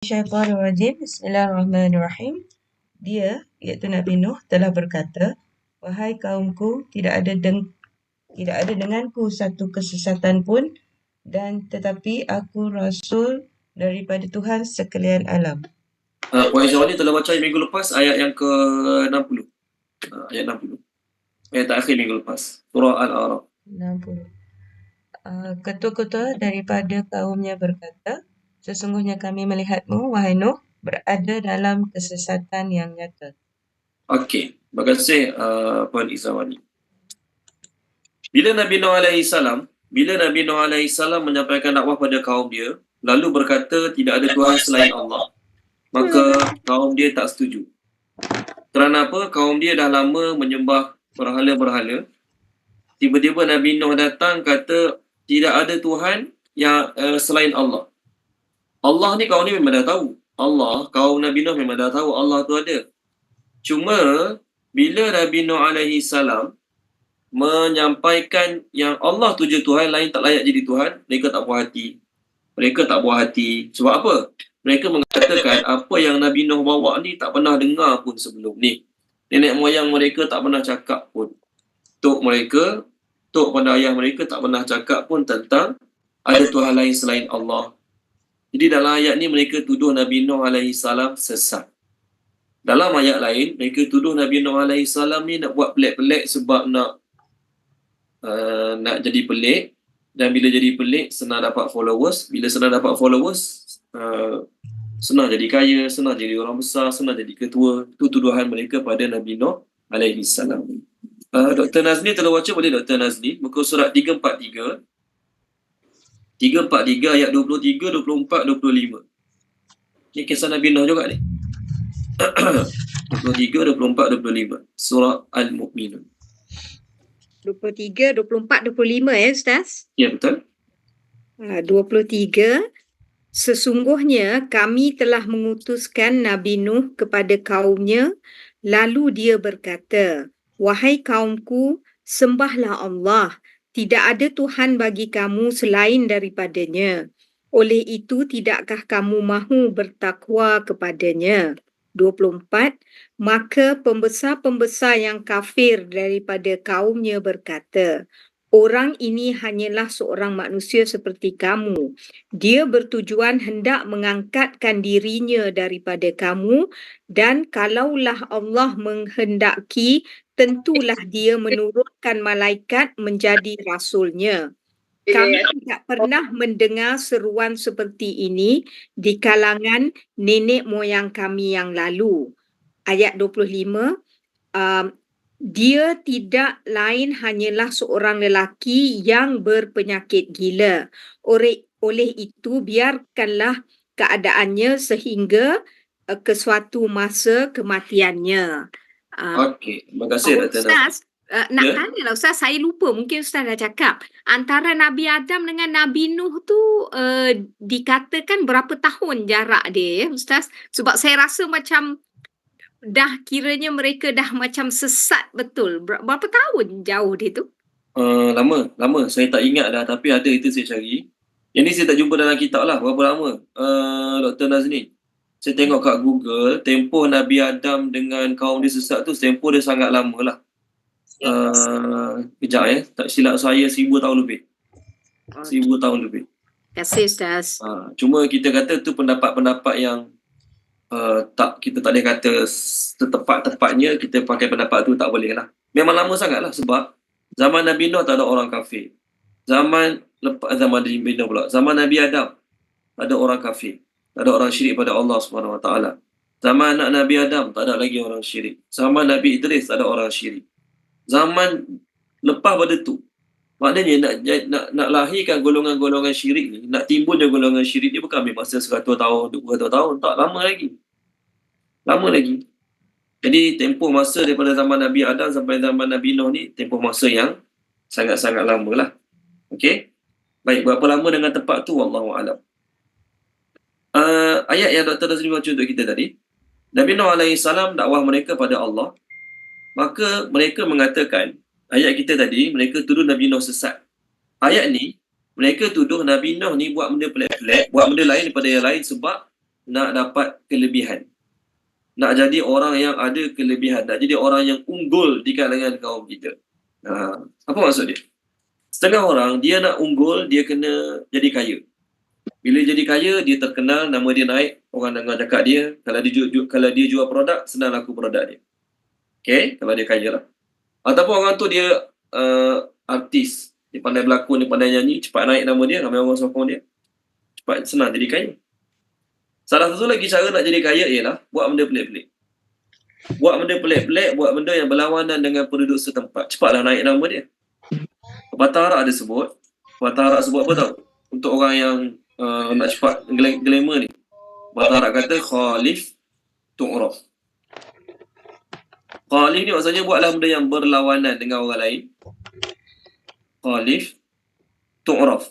Syaitanirrajim. Bismillahirrahmanirrahim. Dia, iaitu Nabi Nuh, telah berkata, "Wahai kaumku, tidak ada denganku satu kesesatan pun, dan tetapi aku rasul daripada Tuhan sekalian alam." Puan Syawani telah baca minggu lepas ayat yang ke-60. Ayat 60. Ayat terakhir minggu lepas. Surah Al-A'raf. 60. Ketua-ketua daripada kaumnya berkata, "Sesungguhnya kami melihatmu, wahai Nuh, berada dalam kesesatan yang nyata." Okey. Terima kasih Puan Izawani. Bila Nabi Nuh alaihi salam menyampaikan dakwah pada kaum dia, lalu berkata tidak ada Tuhan selain Allah, maka kaum dia tak setuju. Kerana apa? Kaum dia dah lama menyembah berhala-berhala. Tiba-tiba Nabi Nuh datang kata tidak ada Tuhan yang selain Allah. Allah ni kaum ni memang dah tahu. Kaum Nabi Nuh memang dah tahu Allah tu ada. Cuma bila Nabi Nuh alaihi salam menyampaikan yang Allah tu je Tuhan, lain tak layak jadi Tuhan, mereka tak puas hati. Sebab apa? Mereka mengatakan apa yang Nabi Nuh bawa ni tak pernah dengar pun sebelum ni. Nenek moyang mereka tak pernah cakap pun. Tok pada ayah mereka tak pernah cakap pun tentang ada Tuhan lain selain Allah. Jadi dalam ayat ni mereka tuduh Nabi Nuh alaihi salam sesat. Dalam ayat lain, mereka tuduh Nabi Nuh alaihi salam ni nak buat pelik-pelik sebab nak jadi pelik, dan bila jadi pelik senang dapat followers. Bila senang dapat followers, senang jadi kaya, senang jadi orang besar, senang jadi ketua. Itu tuduhan mereka pada Nabi Nuh alaihi salam. Dr. Nazni telah baca, boleh Dr. Nazni muka surat 343 ayat 23, 24, 25. Ni kisah Nabi Nuh juga ni. 23, 24, 25. Surah Al-Mu'minun. 23, 24, 25 ya Ustaz? Ya, betul. 23. Sesungguhnya kami telah mengutuskan Nabi Nuh kepada kaumnya, lalu dia berkata, "Wahai kaumku, sembahlah Allah. Tidak ada Tuhan bagi kamu selain daripadanya. Oleh itu, tidakkah kamu mahu bertakwa kepadanya?" 24. Maka pembesar-pembesar yang kafir daripada kaumnya berkata, "Orang ini hanyalah seorang manusia seperti kamu. Dia bertujuan hendak mengangkatkan dirinya daripada kamu, dan kalaulah Allah menghendaki, tentulah dia menurunkan malaikat menjadi rasulnya. Kami tidak pernah mendengar seruan seperti ini di kalangan nenek moyang kami yang lalu." Ayat 25, dia tidak lain hanyalah seorang lelaki yang berpenyakit gila. Oleh itu, biarkanlah keadaannya sehingga ke suatu masa kematiannya. Okey, terima kasih Dr. Nazni. Ustaz, nak tanya lah Ustaz, saya lupa, mungkin Ustaz dah cakap. Antara Nabi Adam dengan Nabi Nuh tu dikatakan berapa tahun jarak dia ya Ustaz? Sebab saya rasa macam dah kiranya mereka dah macam sesat betul. Berapa tahun jauh dia tu? Lama. Saya tak ingat dah, tapi ada itu saya cari. Yang ni saya tak jumpa dalam kitab lah. Berapa lama? Dr. Nazni. Saya tengok kat Google, tempoh Nabi Adam dengan kaum dia sesat tu, tempoh dia sangat lama lah. Kejap tak silap saya 1000 tahun lebih. 1000 tahun lebih. Terima kasih Ustaz. Cuma kita kata tu pendapat-pendapat yang kita tak boleh kata setepat-tepatnya kita pakai pendapat tu, tak boleh lah. Memang lama sangat lah, sebab zaman Nabi Nuh tak ada orang kafir. Zaman Nabi Nuh pula, zaman Nabi Adam tak ada orang kafir, tak ada orang syirik pada Allah Subhanahu Wa Taala. Zaman anak Nabi Adam tak ada lagi orang syirik. Zaman Nabi Idris tak ada orang syirik. Zaman lepas pada tu, maknanya nak lahirkan golongan-golongan syirik ni, nak timbulnya golongan syirik ni bukan ambil masa 100 tahun, 200 tahun, tak, lama lagi. Jadi tempoh masa daripada zaman Nabi Adam sampai zaman Nabi Nuh ni tempoh masa yang sangat-sangat lama lah. Okey, baik, berapa lama dengan tempat tu wallahu alam. Ayat yang Dr. Nazri baca untuk kita tadi, Nabi Nuh alaihi salam dakwah mereka pada Allah, maka mereka mengatakan, ayat kita tadi, mereka tuduh Nabi Nuh sesat. Ayat ni, mereka tuduh Nabi Nuh ni buat benda pelik-pelik, buat benda lain daripada yang lain sebab nak dapat kelebihan. Nak jadi orang yang ada kelebihan. Nak jadi orang yang unggul di kalangan kaum kita. Apa maksud dia? Setengah orang, dia nak unggul, dia kena jadi kaya. Bila jadi kaya, dia terkenal, nama dia naik, orang dengar cakap dia. Kalau dia jual produk, senang laku produk dia. Okay, kalau dia kaya lah. Ataupun orang tu dia artis, dia pandai berlakon, dia pandai nyanyi, cepat naik nama dia, ramai orang sokong dia. Cepat, senang jadi kaya. Salah satu lagi cara nak jadi kaya ialah buat benda pelik-pelik. Buat benda pelik-pelik, buat benda yang berlawanan dengan penduduk setempat. Cepatlah naik nama dia. Pepatah Arab ada sebut. Pepatah Arab sebut apa tau? Untuk orang yang nak cepat glamour ni. Pepatah Arab kata khalif tu'raf. Khalif ni maksudnya buatlah benda yang berlawanan dengan orang lain. Khalif tu'raf.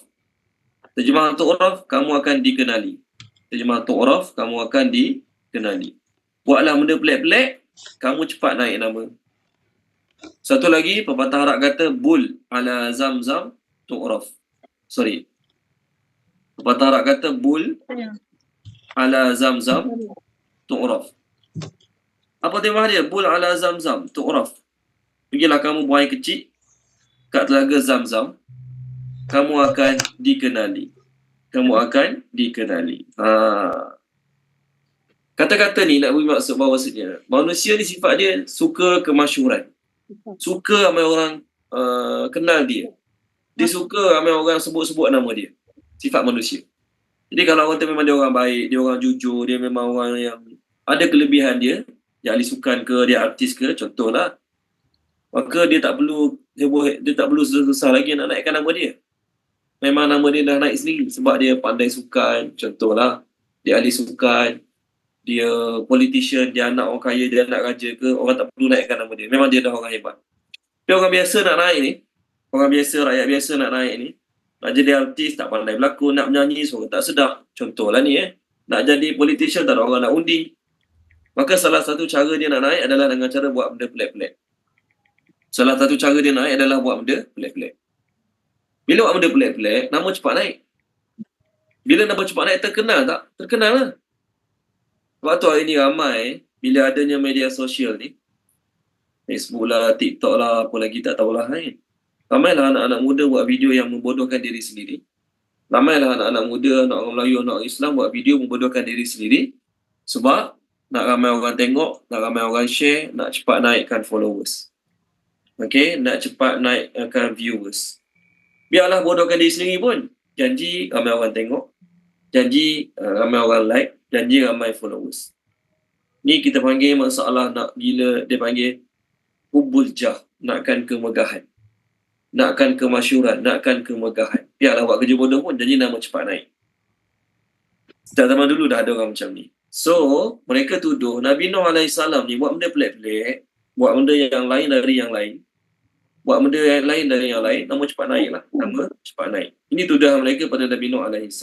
Terjemahan tu'raf, kamu akan dikenali. Terjemahan tu'raf, kamu akan dikenali. Buatlah benda pelik-pelik, kamu cepat naik nama. Satu lagi, pepatah Arab kata bul ala zamzam tu'raf. Sorry. Pepatah Arab kata bul ala zamzam tu'raf. Apa tema dia? Bul ala zamzam tu'raf. Pergilah kamu buang air kecil kat telaga Zamzam, kamu akan dikenali. Kamu akan dikenali. Kata-kata ni nak beri maksud bahawasanya manusia ni sifat dia suka kemasyhuran. Suka ramai orang kenal dia. Dia suka ramai orang sebut-sebut nama dia. Sifat manusia. Jadi kalau orang tu memang dia orang baik, dia orang jujur, dia memang orang yang ada kelebihan dia, dia ahli sukan ke, dia artis ke, contohlah. Maka dia tak perlu susah lagi nak naikkan nama dia. Memang nama dia dah naik sendiri sebab dia pandai sukan, contohlah. Dia ahli sukan, dia politician, dia anak orang kaya, dia anak raja ke, orang tak perlu naikkan nama dia. Memang dia dah orang hebat. Tapi orang biasa nak naik ni, orang biasa, rakyat biasa nak naik ni, nak jadi artis, tak pandai berlakon, nak menyanyi, suara tak sedap. Contohlah ni nak jadi politician, tak ada orang nak undi. Maka salah satu cara dia nak naik adalah dengan cara buat benda pelik-pelik. Salah satu cara dia naik adalah buat benda pelik-pelik. Bila buat benda pelik-pelik, nama cepat naik. Bila nama cepat naik, terkenal tak? Terkenal lah. Sebab tu hari ni ramai, bila adanya media sosial ni, Facebook lah, TikTok lah, apa lagi tak tahulah kan. Ramailah anak-anak muda buat video yang membodohkan diri sendiri. Ramailah anak-anak muda, anak orang Melayu, anak orang Islam buat video membodohkan diri sendiri. Sebab nak ramai orang tengok, nak ramai orang share, nak cepat naikkan followers. Okay, nak cepat naikkan viewers. Biarlah bodohkan diri sendiri pun. Janji ramai orang tengok. Janji ramai orang like. Janji ramai followers. Ni kita panggil masalah nak gila. Dia panggil hubul jah. Nakkan kemegahan. Nakkan kemasyhuran. Nakkan kemegahan. Biarlah buat kerja bodoh pun. Janji nama cepat naik. Sejak zaman dulu dah ada orang macam ni. So, mereka tuduh Nabi Nuh AS ni buat benda pelik-pelik. Buat benda yang lain dari yang lain. Buat benda yang lain dari yang lain, nama cepat naik lah. Nama cepat naik. Ini tuduhan mereka pada Nabi Nuh AS.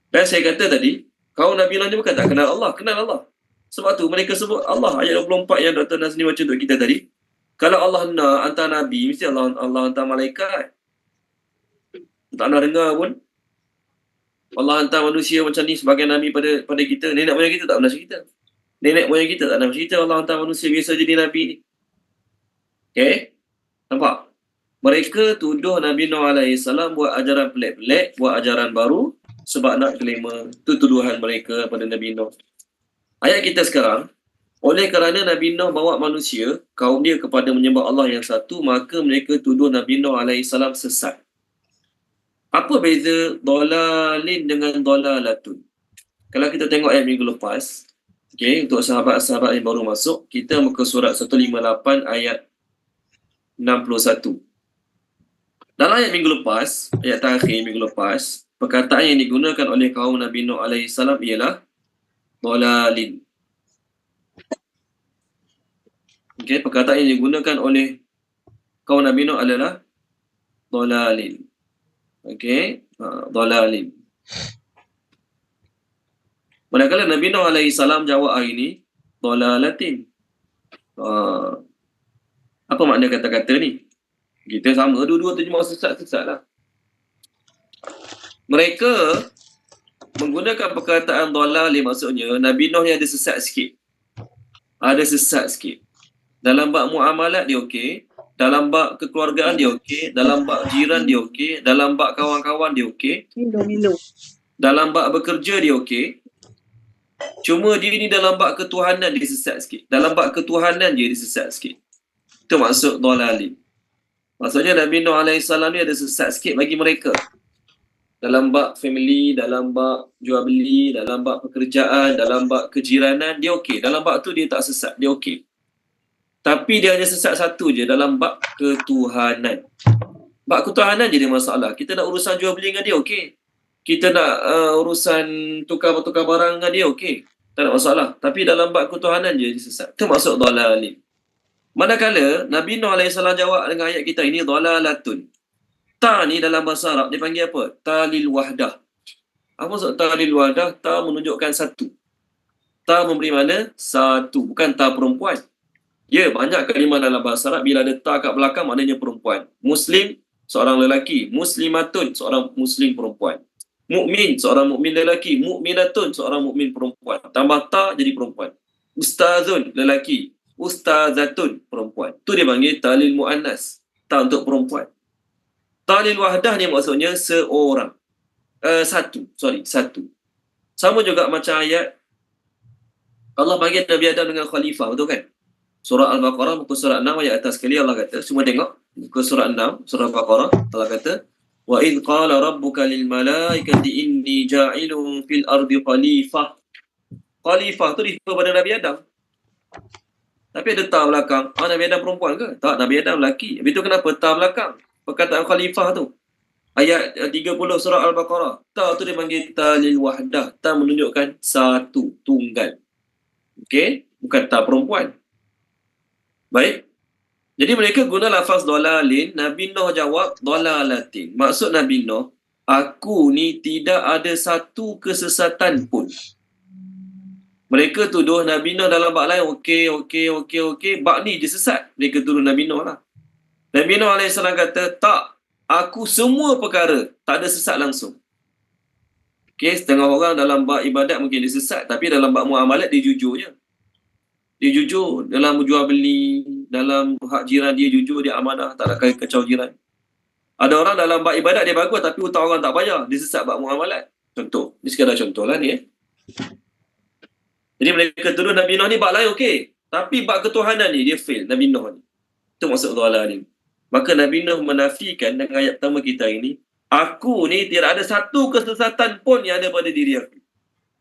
Dan saya kata tadi, kaum Nabi Nuh ni bukan tak kenal Allah. Kenal Allah. Sebab tu mereka sebut Allah. Ayat 24 yang Dr. Nazni baca untuk kita tadi. Kalau Allah nak hantar Nabi, mesti Allah hantar malaikat. Tak nak dengar pun. Allah hantar manusia macam ni sebagai Nabi pada kita. Nenek moyang kita tak pernah cerita. Nenek moyang kita tak pernah cerita Allah hantar manusia biasa jadi Nabi ni. Okay? Nampak? Mereka tuduh Nabi Nuh AS buat ajaran pelik-pelik, buat ajaran baru sebab nak glamour. Itu tuduhan mereka pada Nabi Nuh. Ayat kita sekarang, oleh kerana Nabi Nuh bawa manusia, kaum dia kepada menyembah Allah yang satu, maka mereka tuduh Nabi Nuh AS sesat. Apa beza dolalin dengan dolalatun? Kalau kita tengok ayat minggu lepas, okay, untuk sahabat-sahabat yang baru masuk, kita muka surat 158 ayat 61. Dalam ayat minggu lepas, ayat terakhir minggu lepas, perkataan yang digunakan oleh kaum Nabi Nuh AS ialah dolalin. Okay, perkataan yang digunakan oleh kaum Nabi Nuh adalah dolalin. Okay, dolalin. Manakala Nabi Nuh AS jawab hari ini, dolalatin. Apa makna kata-kata ni? Kita sama, dua-dua terjemah sesat-sesat lah. Mereka menggunakan perkataan dhalalin maksudnya Nabi Nuh ni ada sesat sikit. Dalam bab muamalat dia okey, dalam bab kekeluargaan dia okey, dalam bab jiran dia okey, dalam bab kawan-kawan dia okey, dalam bab bekerja dia okey. Cuma dia ni dalam bab ketuhanan dia sesat sikit. Dalam bab ketuhanan dia sesat sikit. Itu maksud dhalalin. Maksudnya Nabi Nuh AS ni ada sesat sikit bagi mereka. Dalam bab family, dalam bab jual beli, dalam bab pekerjaan, dalam bab kejiranan, dia okey. Dalam bab tu dia tak sesat, dia okey. Tapi dia hanya sesat satu je dalam bab ketuhanan. Bab ketuhanan je dia masalah. Kita nak urusan jual beli dengan dia okey. Kita nak urusan tukar-tukar barang dengan dia okey. Tak ada masalah. Tapi dalam bab ketuhanan je dia sesat. Itu maksud dhalalin. Manakala Nabi Nuh AS jawab dengan ayat kita ini dhalalatun. Ta ni dalam bahasa Arab dia panggil apa? Ta lil wahdah. Apa maksud ta lil wahdah? Ta menunjukkan satu. Ta memberi mana? Satu. Bukan ta perempuan. Ya, banyak kalimah dalam bahasa Arab bila ada ta kat belakang maknanya perempuan. Muslim, seorang lelaki. Muslimatun, seorang muslim perempuan. Mukmin, seorang mukmin lelaki. Mukminatun, seorang mukmin perempuan. Tambah ta jadi perempuan. Ustazun, lelaki. Ustazatun, perempuan. Tu dia panggil talil mu'annas. Ta untuk perempuan. Talil wahdah ni maksudnya seorang. Satu. Sama juga macam ayat Allah panggil Nabi Adam dengan khalifah, betul kan? Surah Al-Baqarah, muka surat 6 ayat atas sekali Allah kata, semua tengok, muka surat 6, surah Al-Baqarah, Allah kata, wa idh qala rabbuka lil malaikati inni ja'ilun fil ardi khalifah. Khalifah tu refer pada Nabi Adam. Tapi ada ta belakang. Nabi Adam perempuan ke? Tak, Nabi Adam lelaki. Habis tu kenapa ta belakang? Perkataan khalifah tu. Ayat 30 surah Al-Baqarah. Ta tu dia panggil ta lil wahdah. Ta menunjukkan satu, tunggal. Okey? Bukan ta perempuan. Baik. Jadi mereka guna lafaz dhalalin. Nabi Nuh jawab dhalalatin. Maksud Nabi Nuh, aku ni tidak ada satu kesesatan pun. Mereka tuduh Nabi Nuh dalam bab lain, okey. Bab ni je sesat. Mereka tuduh Nabi Nuh lah. Nabi Nuh AS kata, tak. Aku semua perkara tak ada sesat langsung. Okey, setengah orang dalam bab ibadat mungkin dia sesat. Tapi dalam bab muamalat dia jujur je. Dia jujur dalam jual beli, dalam hak jiran dia jujur, dia amanah, tak nak kacau jiran. Ada orang dalam bab ibadat dia bagus tapi hutang orang tak bayar, dia sesat bab muamalat. Contoh, ni sekadar contoh lah ni. Jadi mereka tuduh Nabi Nuh ni bab lain okey, tapi bab ketuhanan ni dia fail Nabi Nuh ni. Itu maksud dhalalin. Maka Nabi Nuh menafikan dengan ayat pertama kita ini, aku ni tidak ada satu kesesatan pun yang ada pada diri aku.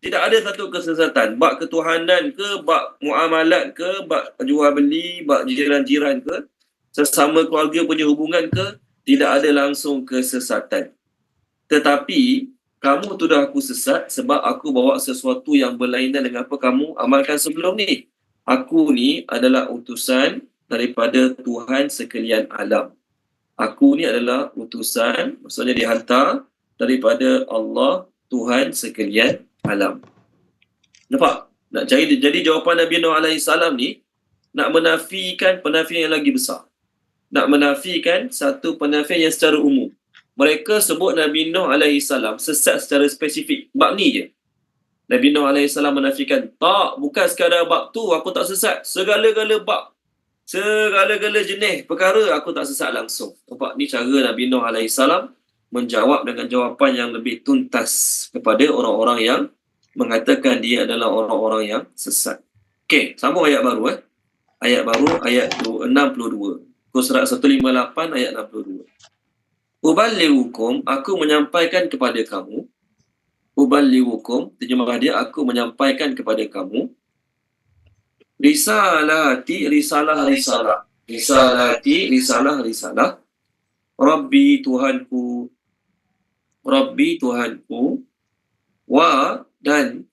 Tidak ada satu kesesatan. Bab ketuhanan ke, bab muamalat ke, bab jual beli, bab jiran-jiran ke, sesama keluarga punya hubungan ke, tidak ada langsung kesesatan. Tetapi, kamu tuduh aku sesat sebab aku bawa sesuatu yang berlainan dengan apa kamu amalkan sebelum ni. Aku ni adalah utusan daripada Tuhan sekalian alam. Aku ni adalah utusan, maksudnya dihantar daripada Allah, Tuhan sekalian alam. Nampak? Nak cari, jadi jawapan Nabi Nuh AS ni nak menafikan penafian yang lagi besar. Nak menafikan satu penafian yang secara umum. Mereka sebut Nabi Nuh AS sesat secara spesifik. Bab ni je. Nabi Nuh AS menafikan, tak, bukan sekadar bab tu aku tak sesat. Segala-gala bab, segala-gala jenis perkara aku tak sesat langsung. Nampak? Ni cara Nabi Nuh AS menjawab dengan jawapan yang lebih tuntas kepada orang-orang yang mengatakan dia adalah orang-orang yang sesat. Okey, sambung ayat baru. Ayat baru, ayat 62. Surat 158 ayat 62. Uballighukum, aku menyampaikan kepada kamu. Uballighukum, terjemah dia, aku menyampaikan kepada kamu. Risalati, risalah. Rabbi Tuhanku, wa dan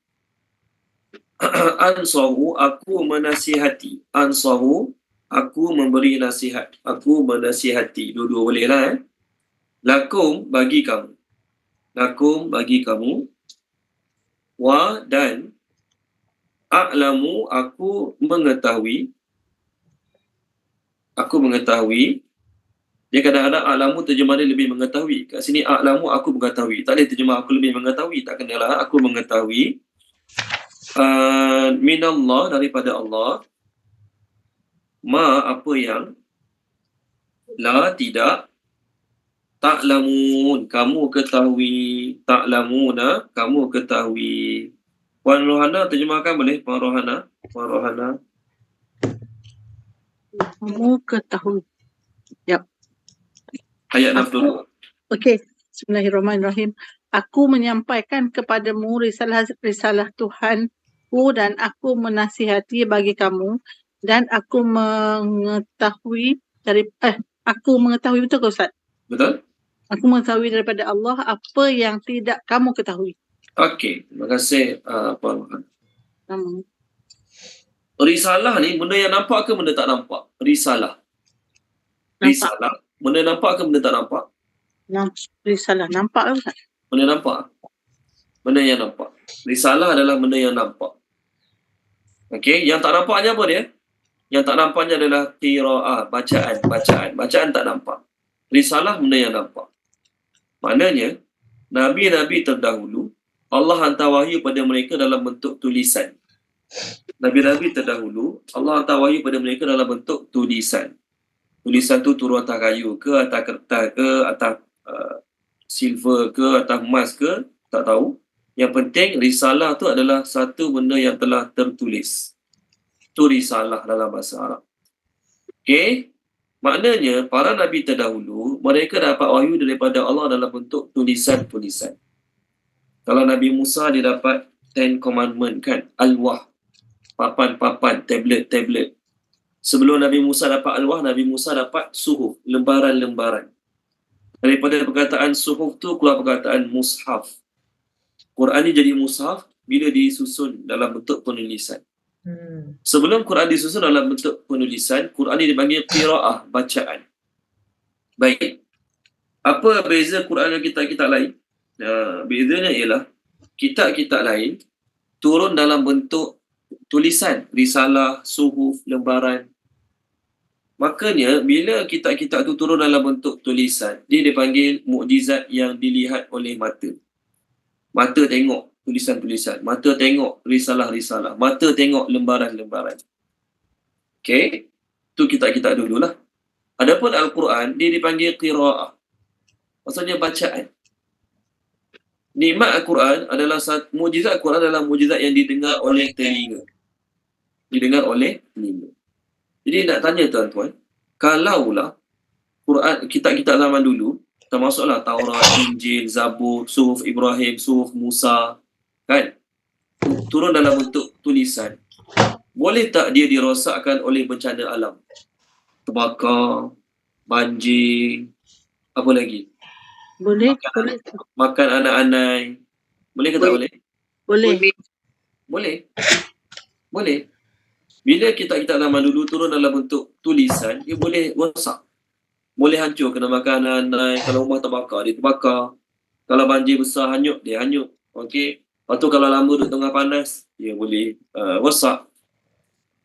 ansahu, aku menasihati. Ansahu, aku memberi nasihat. Aku menasihati. Dua-dua boleh lah. Lakum, bagi kamu. Lakum, bagi kamu. Wa dan a'lamu, aku mengetahui. Aku mengetahui Dia kadang-kadang a'lamu terjemah dia lebih mengetahui. Kat sini a'lamu aku mengetahui. Tak boleh terjemah aku lebih mengetahui. Tak kenalah aku mengetahui. Minallah, daripada Allah. Ma, apa yang. La, tidak. Ta'lamun, kamu ketahui. Ta'lamuna, kamu ketahui. Puan Rohana terjemahkan boleh? Puan Rohana. Puan Rohana. Kamu ketahui. Yap. Ayat 62. Okey. Bismillahirrahmanirrahim. Aku menyampaikan kepadamu risalah Tuhanku dan aku menasihati bagi kamu dan aku mengetahui aku mengetahui, betul ke Ustaz? Betul? Aku mengetahui daripada Allah apa yang tidak kamu ketahui. Okey, terima kasih Puan Rohana. Nama. Risalah ni benda yang nampak ke benda tak nampak? Risalah. Nampak. Risalah, benda nampak ke benda tak nampak? Risalah. Nampak ke Ustaz? Benda nampak. Benda yang nampak. Risalah adalah benda yang nampak. Okey, yang tak nampaknya apa dia? Yang tak nampaknya adalah qiraah, bacaan. Bacaan tak nampak. Risalah benda yang nampak. Maknanya, Nabi-Nabi terdahulu, Allah hantar wahyu pada mereka dalam bentuk tulisan. Nabi-Nabi terdahulu, Allah hantar wahyu pada mereka dalam bentuk tulisan. Tulisan tu turun atas kayu ke, atas kertas ke, atas silver ke, atas emas ke, tak tahu. Yang penting, risalah tu adalah satu benda yang telah tertulis. Itu risalah dalam bahasa Arab. Okey? Maknanya, para Nabi terdahulu, mereka dapat wahyu daripada Allah dalam bentuk tulisan-tulisan. Kalau Nabi Musa, dia dapat 10 Commandment kan? Al-Wah. Papan-papan, tablet-tablet. Sebelum Nabi Musa dapat Al-Wah, Nabi Musa dapat suhuf, lembaran-lembaran. Daripada perkataan suhuf tu keluar perkataan mushaf. Quran ni jadi mushaf bila disusun dalam bentuk penulisan. Sebelum Quran disusun dalam bentuk penulisan, Quran ni dipanggil qiraah, bacaan. Baik. Apa beza Quran dan kitab-kitab lain? Bezanya ialah kitab-kitab lain turun dalam bentuk tulisan, risalah, suhuf, lembaran. Makanya bila kitab-kitab tu turun dalam bentuk tulisan, dia dipanggil mukjizat yang dilihat oleh mata. Mata tengok tulisan-tulisan, mata tengok risalah-risalah, mata tengok lembaran-lembaran. Okey, tu kitab-kitab dululah. Adapun Al-Quran, dia dipanggil qiraah. Maksudnya bacaan. Nikmat Al-Quran adalah mukjizat Al-Quran adalah mukjizat yang didengar oleh telinga. Didengar oleh telinga. Jadi nak tanya tuan-tuan, kalaulah Quran, kitab-kitab zaman dulu, termasuklah Taurat, Injil, Zabur, Suhuf Ibrahim, Suhuf Musa, kan? Turun dalam bentuk tulisan. Boleh tak dia dirosakkan oleh bencana alam? Terbakar, banjir, apa lagi? Boleh. Makan anak-anak. Boleh ke tak boleh? Boleh. Boleh. Bila kitab-kitab zaman dulu turun dalam bentuk tulisan, dia boleh rosak. Boleh hancur kena makan anak-anak. Kalau rumah terbakar, dia terbakar. Kalau banjir besar hanyut, dia hanyut. Okey. Lepas tu kalau lama duduk tengah panas, dia boleh rosak.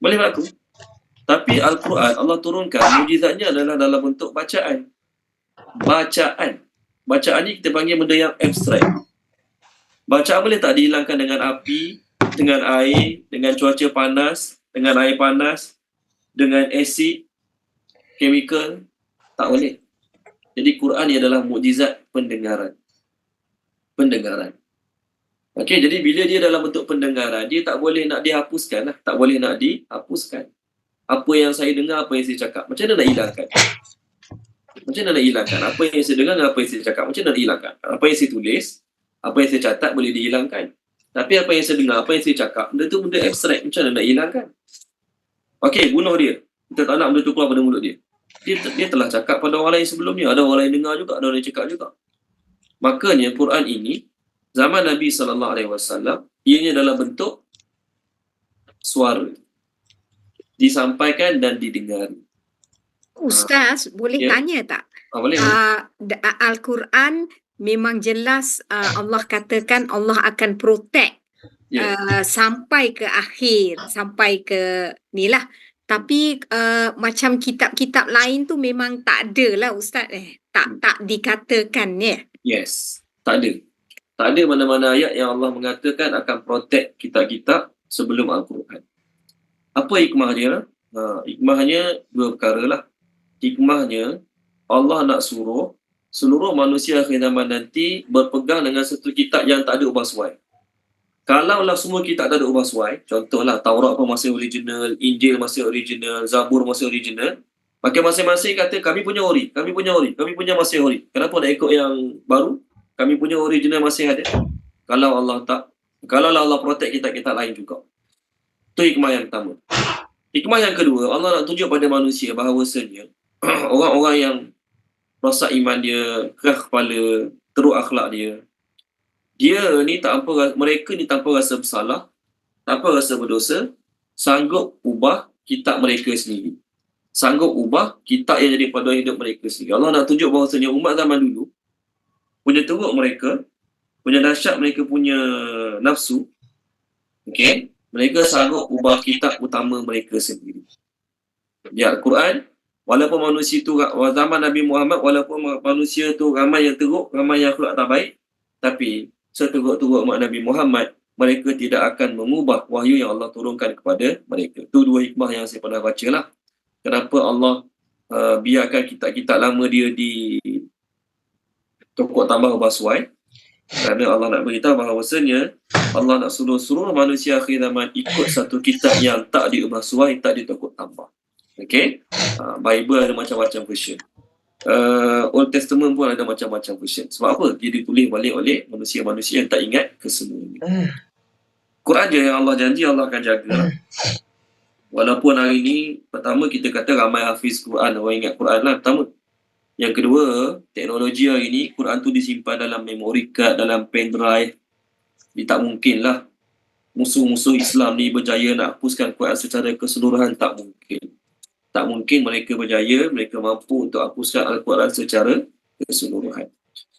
Boleh berlaku. Tapi Al-Quran, Allah turunkan, mukjizatnya adalah dalam bentuk bacaan. Bacaan ni kita panggil benda yang abstrak. Bacaan boleh tak dihilangkan dengan api, dengan air, dengan cuaca panas, dengan air panas, dengan asid, chemical? Tak boleh. Jadi Quran ni adalah mukjizat pendengaran. Okey, jadi bila dia dalam bentuk pendengaran, dia tak boleh nak dihapuskan lah. Tak boleh nak dihapuskan. Apa yang saya dengar, apa yang saya cakap. Macam mana nak hilangkan? Apa yang saya dengar dan apa yang saya cakap, macam mana nak hilangkan? Apa yang saya tulis, apa yang saya catat boleh dihilangkan. Tapi apa yang saya dengar, apa yang saya cakap, benda tu benda abstrak. Macam mana nak hilangkan? Okey, bunuh dia. Kita tak nak benda tu keluar pada mulut dia. Dia telah cakap pada orang lain sebelumnya. Ada orang lain dengar juga, ada orang lain cakap juga. Makanya Quran ini, zaman Nabi SAW, ianya dalam bentuk suara. Disampaikan dan didengar. Ustaz, boleh tanya tak? Boleh. Al-Quran memang jelas Allah katakan Allah akan protect sampai ke akhir, sampai ke ni lah. Tapi macam kitab-kitab lain tu memang tak ada lah Ustaz tak dikatakan ya. Yes, tak ada. Tak ada mana-mana ayat yang Allah mengatakan akan protect kitab-kitab sebelum Al-Quran. Apa hikmah dia? Hikmahnya dua perkara lah. Hikmahnya, Allah nak suruh seluruh manusia akhir zaman nanti berpegang dengan satu kitab yang tak ada ubah suai. Kalaulah semua kitab tak ada ubah suai, contohlah Taurat pun masih original, Injil masih original, Zabur masih original, maka masing-masing kata kami punya ori, kami punya masih ori. Kenapa nak ikut yang baru? Kami punya original masih ada. Kalau Allah protect kitab-kitab lain juga. Itu hikmah yang pertama. Hikmah yang kedua, Allah nak tunjuk pada manusia bahawasanya orang-orang yang rosak iman dia, keras kepala, teruk akhlak dia, mereka ni tanpa rasa bersalah, tanpa rasa berdosa, sanggup ubah kitab mereka sendiri. Sanggup ubah kitab yang jadi pada hidup mereka sendiri. Allah nak tunjuk bahawasanya umat zaman dulu punya teruk mereka, punya dahsyat mereka punya nafsu, okey, mereka sanggup ubah kitab utama mereka sendiri. Ya, Al-Quran, walaupun manusia tu zaman Nabi Muhammad, walaupun manusia tu ramai yang teruk, ramai yang akhlak tak baik, tapi seteruk-teruk umat Nabi Muhammad, mereka tidak akan mengubah wahyu yang Allah turunkan kepada mereka. Itu dua hikmah yang saya pernah baca lah. Kenapa Allah biarkan kitab-kitab lama dia di tokok tambah ubah suai? Kerana Allah nak beritahu bahawasanya Allah nak suruh seluruh manusia akhir zaman ikut satu kitab yang tak diubah suai, tak ditokok tambah. Okay? Bible ada macam-macam version. Old Testament pun ada macam-macam version. Sebab apa? Dia ditulis balik oleh manusia-manusia yang tak ingat kesemuanya. Quran je yang Allah janji Allah akan jaga. Walaupun hari ni, pertama kita kata ramai hafiz Quran, orang ingat Quran lah pertama. Yang kedua, teknologi hari ni, Quran tu disimpan dalam memory card, dalam pen drive. Dia tak mungkin lah musuh-musuh Islam ni berjaya nak hapuskan Quran secara keseluruhan, tak mungkin. Tak mungkin mereka berjaya, mereka mampu untuk hapuskan Al-Quran secara keseluruhan.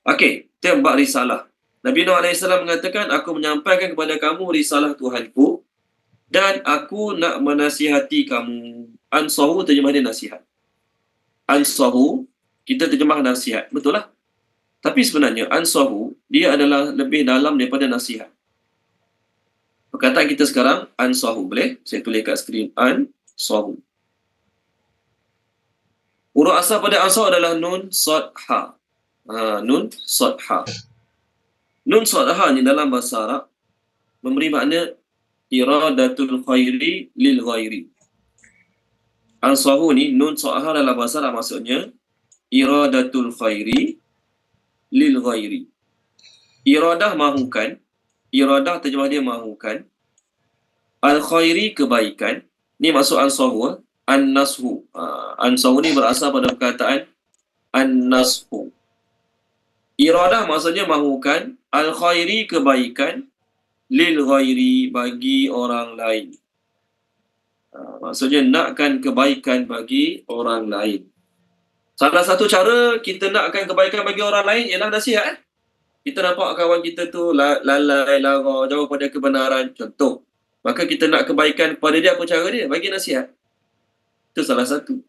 Okey, itu yang bab risalah. Nabi Nuh AS mengatakan, aku menyampaikan kepada kamu risalah Tuhanku dan aku nak menasihati kamu. Ansahu terjemah dia nasihat. Ansahu, kita terjemah nasihat. Betul lah. Tapi sebenarnya ansahu, dia adalah lebih dalam daripada nasihat. Perkataan kita sekarang, ansahu. Boleh? Saya tulis kat skrin. Ansahu. Huruf asal pada ansar adalah nun, sad, ha. Nun, sad, ha. Nun, sad, ha ni dalam bahasa Arab memberi makna iradatul khairi lil ghairi. Ansahu ni, nun, sad, ha dalam bahasa Arab maksudnya iradatul khairi lil ghairi. Iradah mahukan. Iradah terjemah dia mahukan. Al-khairi kebaikan. Ni maksud ansahu. An-nashu. Ansahu ni berasal pada perkataan an-nashu. Iradah maksudnya mahukan, al-khairi kebaikan, lil ghairi bagi orang lain. Maksudnya nakkan kebaikan bagi orang lain. Salah satu cara kita nakkan kebaikan bagi orang lain ialah nasihat. Kita nampak kawan kita tu lalai, lara, jauh pada kebenaran, contoh. Maka kita nak kebaikan kepada dia, apa cara dia? Bagi nasihat. Itu salah satu.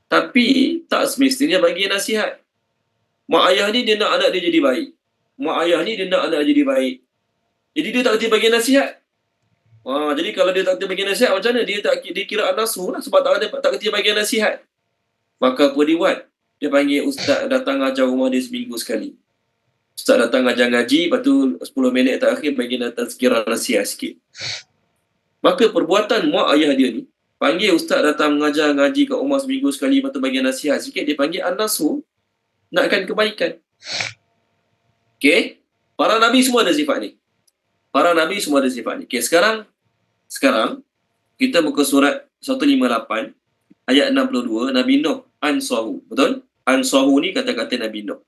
Tapi tak semestinya bagi nasihat. Mak ayah ni dia nak anak dia jadi baik. Mak ayah ni dia nak anak dia jadi baik. Jadi dia tak kerti bagi nasihat. Jadi kalau dia tak kerti bagi nasihat, macam mana? Dia kira anasu lah sebab tak kerti bagi nasihat. Maka apa dia buat? Dia panggil ustaz datang ajar rumah dia seminggu sekali. Ustaz datang ajar ngaji, lepas tu 10 minit terakhir bagi datang sekira nasihat sikit. Maka perbuatan mak ayah dia ni, panggil ustaz datang mengajar ngaji kat rumah seminggu sekali, lepas tu bagi nasihat sikit, dia panggil an-nasu, nakkan kebaikan. Okey? Para Nabi semua ada sifat ni. Para Nabi semua ada sifat ni. Okey, sekarang kita muka surat 158, ayat 62, Nabi Nuh, ansahu. Betul? Ansahu ni kata-kata Nabi Nuh.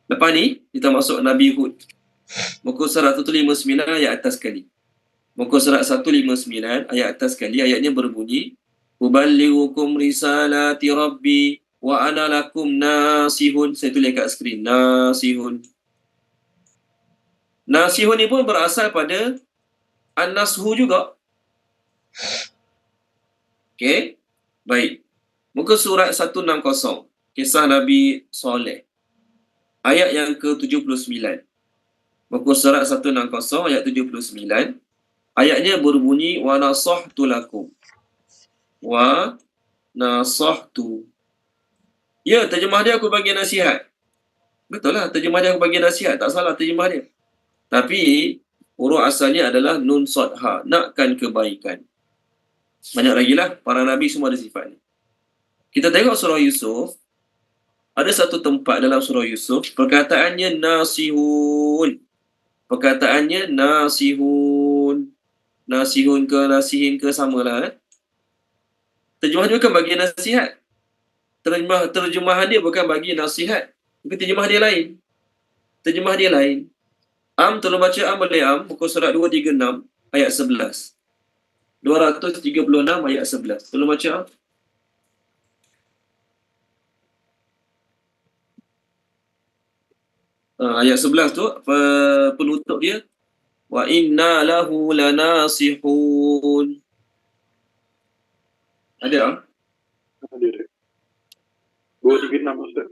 Lepas ni, kita masuk Nabi Hud. Muka surat 159, ayat atas sekali. Muka surat 159, ayat atas sekali, ayatnya berbunyi, uballighukum risalati rabbi wa ana lakum nasihun. Saya tulis kat skrin, nasihun. Nasihun ni pun berasal pada an-nashu juga. Okey. Baik. Muka surat 160. Kisah Nabi Soleh. Ayat yang ke-79. Muka surat 160 ayat 79. Ayatnya berbunyi wa nasahtu lakum. Wa nasahtu. Ya, terjemah dia aku bagi nasihat. Betul lah, terjemah dia aku bagi nasihat. Tak salah terjemah dia. Tapi, huruf asalnya adalah nun sad ha. Nakkan kebaikan. Banyak lagi lah. Para Nabi semua ada sifat ni. Kita tengok surah Yusuf. Ada satu tempat dalam surah Yusuf. Perkataannya nasihun. Perkataannya nasihun. Nasihun ke nasihin ke samalah. Terjemah dia bukan bagi nasihat. Terjemahan dia bukan bagi nasihat. Tapi terjemah dia lain. Terjemah dia lain. Tolong baca boleh muka surat 236 ayat 11. 236 ayat 11. Tolong baca ayat 11 tu penutup dia wa inna lahu lanasihun. Ada? Ada. 236 Ustaz.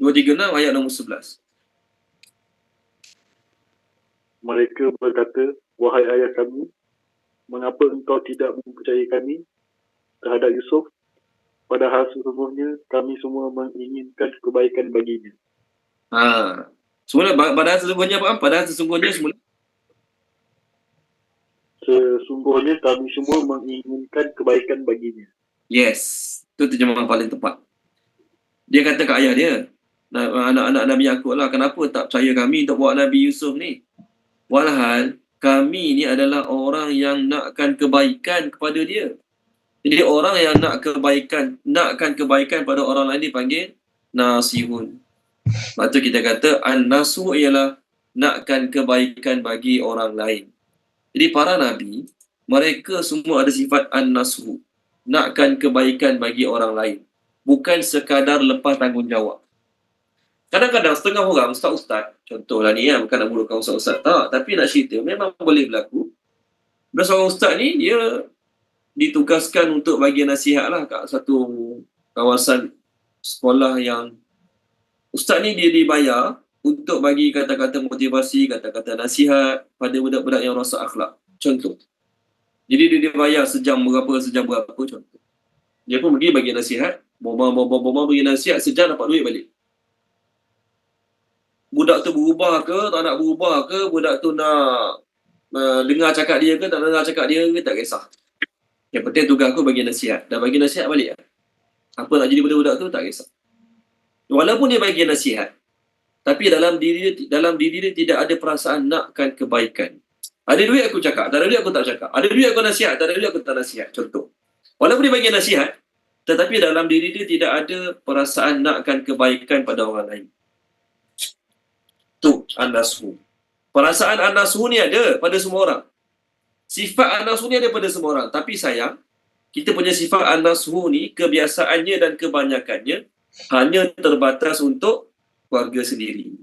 236 ayat nombor 11. Mereka berkata, wahai ayah kami, mengapa engkau tidak mempercayai kami terhadap Yusuf? Padahal sesungguhnya kami semua menginginkan kebaikan baginya. Semula padahal sesungguhnya apa? Padahal sesungguhnya semula. Sesungguhnya kami semua menginginkan kebaikan baginya. Yes, itu terjemahan paling tepat. Dia kata ke ayah dia, anak-anak Nabi Yaqub lah, kenapa tak percaya kami untuk bawa Nabi Yusuf ni? Walhal kami ni adalah orang yang nakkan kebaikan kepada dia. Jadi orang yang nakkan kebaikan pada orang lain dipanggil nasihun. Lepas tu kita kata an-nasu ialah nakkan kebaikan bagi orang lain. Jadi para nabi, mereka semua ada sifat an-nasu, nakkan kebaikan bagi orang lain. Bukan sekadar lepas tanggungjawab. Kadang-kadang setengah orang, ustaz-ustaz, contohlah ni bukan nak mulakan ustaz-ustaz tak, tapi nak cerita, memang boleh berlaku. Dan seorang ustaz ni, dia ditugaskan untuk bagi nasihat lah kat satu kawasan sekolah yang ustaz ni dia dibayar untuk bagi kata-kata motivasi, kata-kata nasihat pada budak-budak yang rosak akhlak. Contoh. Jadi dia dibayar sejam berapa, contoh. Dia pun pergi bagi nasihat, bomba bagi nasihat, sejam dapat duit balik. Budak tu berubah ke, tak nak berubah ke, budak tu nak dengar cakap dia ke, tak dengar cakap dia ke, tak kisah. Yang penting tugas aku bagi nasihat. Dah bagi nasihat balik. Apa nak jadi budak-budak tu, tak kisah. Walaupun dia bagi nasihat, tapi dalam diri dia tidak ada perasaan nakkan kebaikan. Ada duit aku cakap, tak ada duit aku tak cakap. Ada duit aku nasihat, tak ada duit aku tak nasihat. Contoh. Walaupun dia bagi nasihat, tetapi dalam diri dia tidak ada perasaan nakkan kebaikan pada orang lain. Tu an-nasu. Perasaan an-nasu ni ada pada semua orang. Sifat an-nasu ni ada pada semua orang. Tapi sayang, kita punya sifat an-nasu ni, kebiasaannya dan kebanyakannya hanya terbatas untuk keluarga sendiri.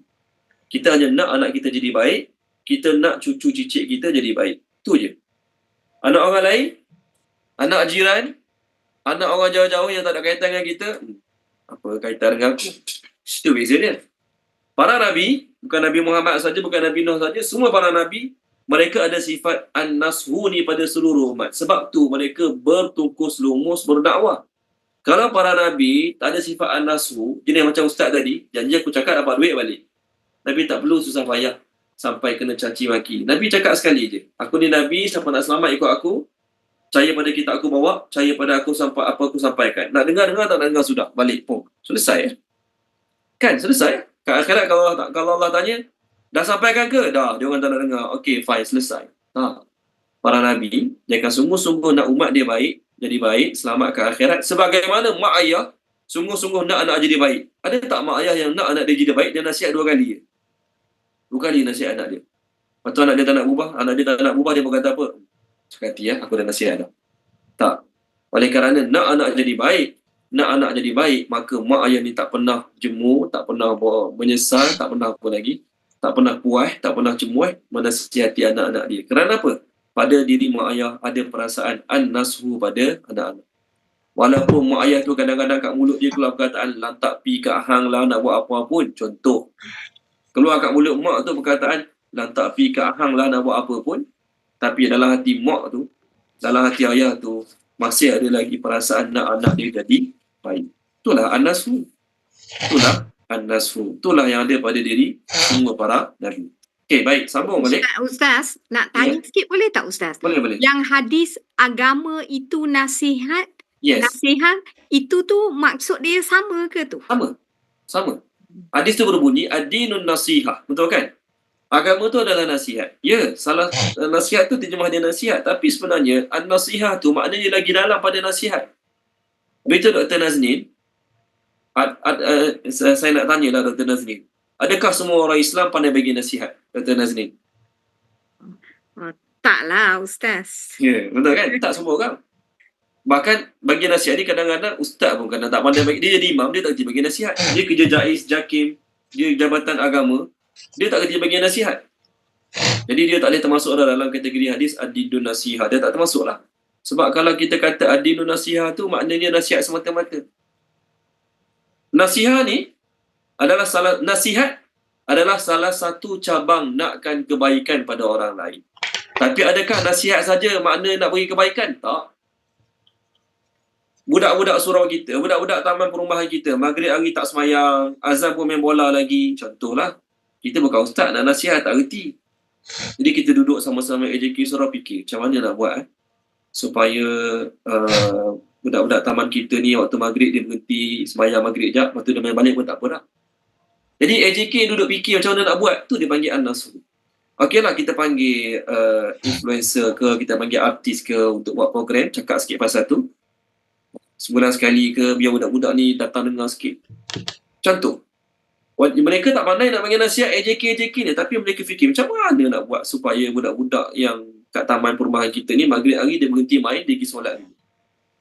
Kita hanya nak anak kita jadi baik, kita nak cucu cicit kita jadi baik. Tu je. Anak orang lain, anak jiran, anak orang jauh-jauh yang tak ada kaitan dengan kita, apa kaitan dengan aku? Itu beza dia. Para Nabi, bukan Nabi Muhammad saja, bukan Nabi Nuh saja, semua para Nabi, mereka ada sifat an-nashu ni pada seluruh umat. Sebab tu mereka bertungkus lumus berdakwah. Kalau para Nabi tak ada sifat an-nashu, jenis macam ustaz tadi, janji aku cakap dapat duit balik. Nabi tak perlu susah payah sampai kena caci maki. Nabi cakap sekali je, aku ni Nabi, siapa nak selamat ikut aku, percaya pada kitab aku bawa, percaya pada aku sampai apa aku sampaikan. Nak dengar, tak nak dengar sudah, balik pun. Selesai. Kan, selesai. Kat akhirat kalau Allah tanya, dah sampaikan ke? Dah, dia orang tak nak dengar. Okey, fine, selesai. Para Nabi, dia akan sungguh-sungguh nak umat dia baik, jadi baik, selamat ke akhirat. Sebagaimana mak ayah, sungguh-sungguh nak anak jadi baik. Ada tak mak ayah yang nak anak dia jadi baik, dia nasihat 2 kali? 2 kali nasihat anak dia. Lepas tu anak dia tak nak berubah, dia pun kata apa? Sekati aku dah nasihat dah. Tak. Oleh kerana nak anak jadi baik, maka mak ayah ni tak pernah jemu, tak pernah menyesal, tak pernah apa lagi, tak pernah puas, tak pernah cemuah menasihati anak-anak dia. Kerana apa? Pada diri mak ayah ada perasaan an-nashu pada anak-anak. Walaupun mak ayah tu kadang-kadang kat mulut dia keluar perkataan lantak pi kat hang lah nak buat apa pun. Contoh. Keluar kat mulut mak tu perkataan lantak pi kat hang lah nak buat apa pun. Tapi dalam hati mak tu, dalam hati ayah tu, masih ada lagi perasaan nak anak dia jadi baik. Itulah an-nasfu. Itulah yang ada pada diri semua para Nabi. Okey, baik. Sambung balik. Ustaz, nak tanya sikit boleh tak Ustaz? Boleh. Yang hadis agama itu nasihat, Yes. nasihat itu tu maksud dia sama ke tu? Sama. Hadis tu berbunyi ad-dinun nasihah. Betul kan? Agama tu adalah nasihat. Ya, salah nasihat tu terjemah dia nasihat. Tapi sebenarnya an-nasihah tu maknanya lagi dalam pada nasihat. Betul Dr. Nazneen? Saya nak tanya lah Dr. Nazneen. Adakah semua orang Islam pandai bagi nasihat, Dr. Nazneen? Taklah Ustaz. Ya, betul kan? Tak semua orang. Bahkan bagi nasihat ni kadang-kadang ustaz pun kadang tak pandai bagi. Dia jadi imam, dia tak kerti bagi nasihat. Dia kerja jais, jakim, dia jabatan agama, dia tak kerti bagi nasihat. Jadi dia tak boleh termasuk dalam kategori hadis ad-dinun nasihah. Dia tak termasuk lah. Sebab kalau kita kata ad-dinun nasihah tu maknanya nasihat semata-mata. Nasihat adalah salah satu cabang nakkan kebaikan pada orang lain. Tapi adakah nasihat saja makna nak bagi kebaikan? Tak. Budak-budak surau kita, budak-budak taman perumahan kita, maghrib hari tak semayang, azan pun main bola lagi. Contohlah, kita bukan ustaz, nak nasihat tak reti. Jadi kita duduk sama-sama AJK surau fikir, macam mana nak buat supaya budak-budak taman kita ni waktu maghrib dia berhenti semayang maghrib jap, lepas tu dia main balik pun tak apa dah. Jadi AJK duduk fikir macam mana nak buat, tu dia panggil an-nasru. Okeylah, kita panggil influencer ke, kita panggil artis ke untuk buat program, cakap sikit pasal tu. Sebulan sekali ke, biar budak-budak ni datang dengar sikit. Contoh, mereka tak pandai nak bagi nasihat AJK ni, tapi mereka fikir macam mana nak buat supaya budak-budak yang kat taman perumahan kita ni maghrib hari dia berhenti main, dia pergi solat dulu.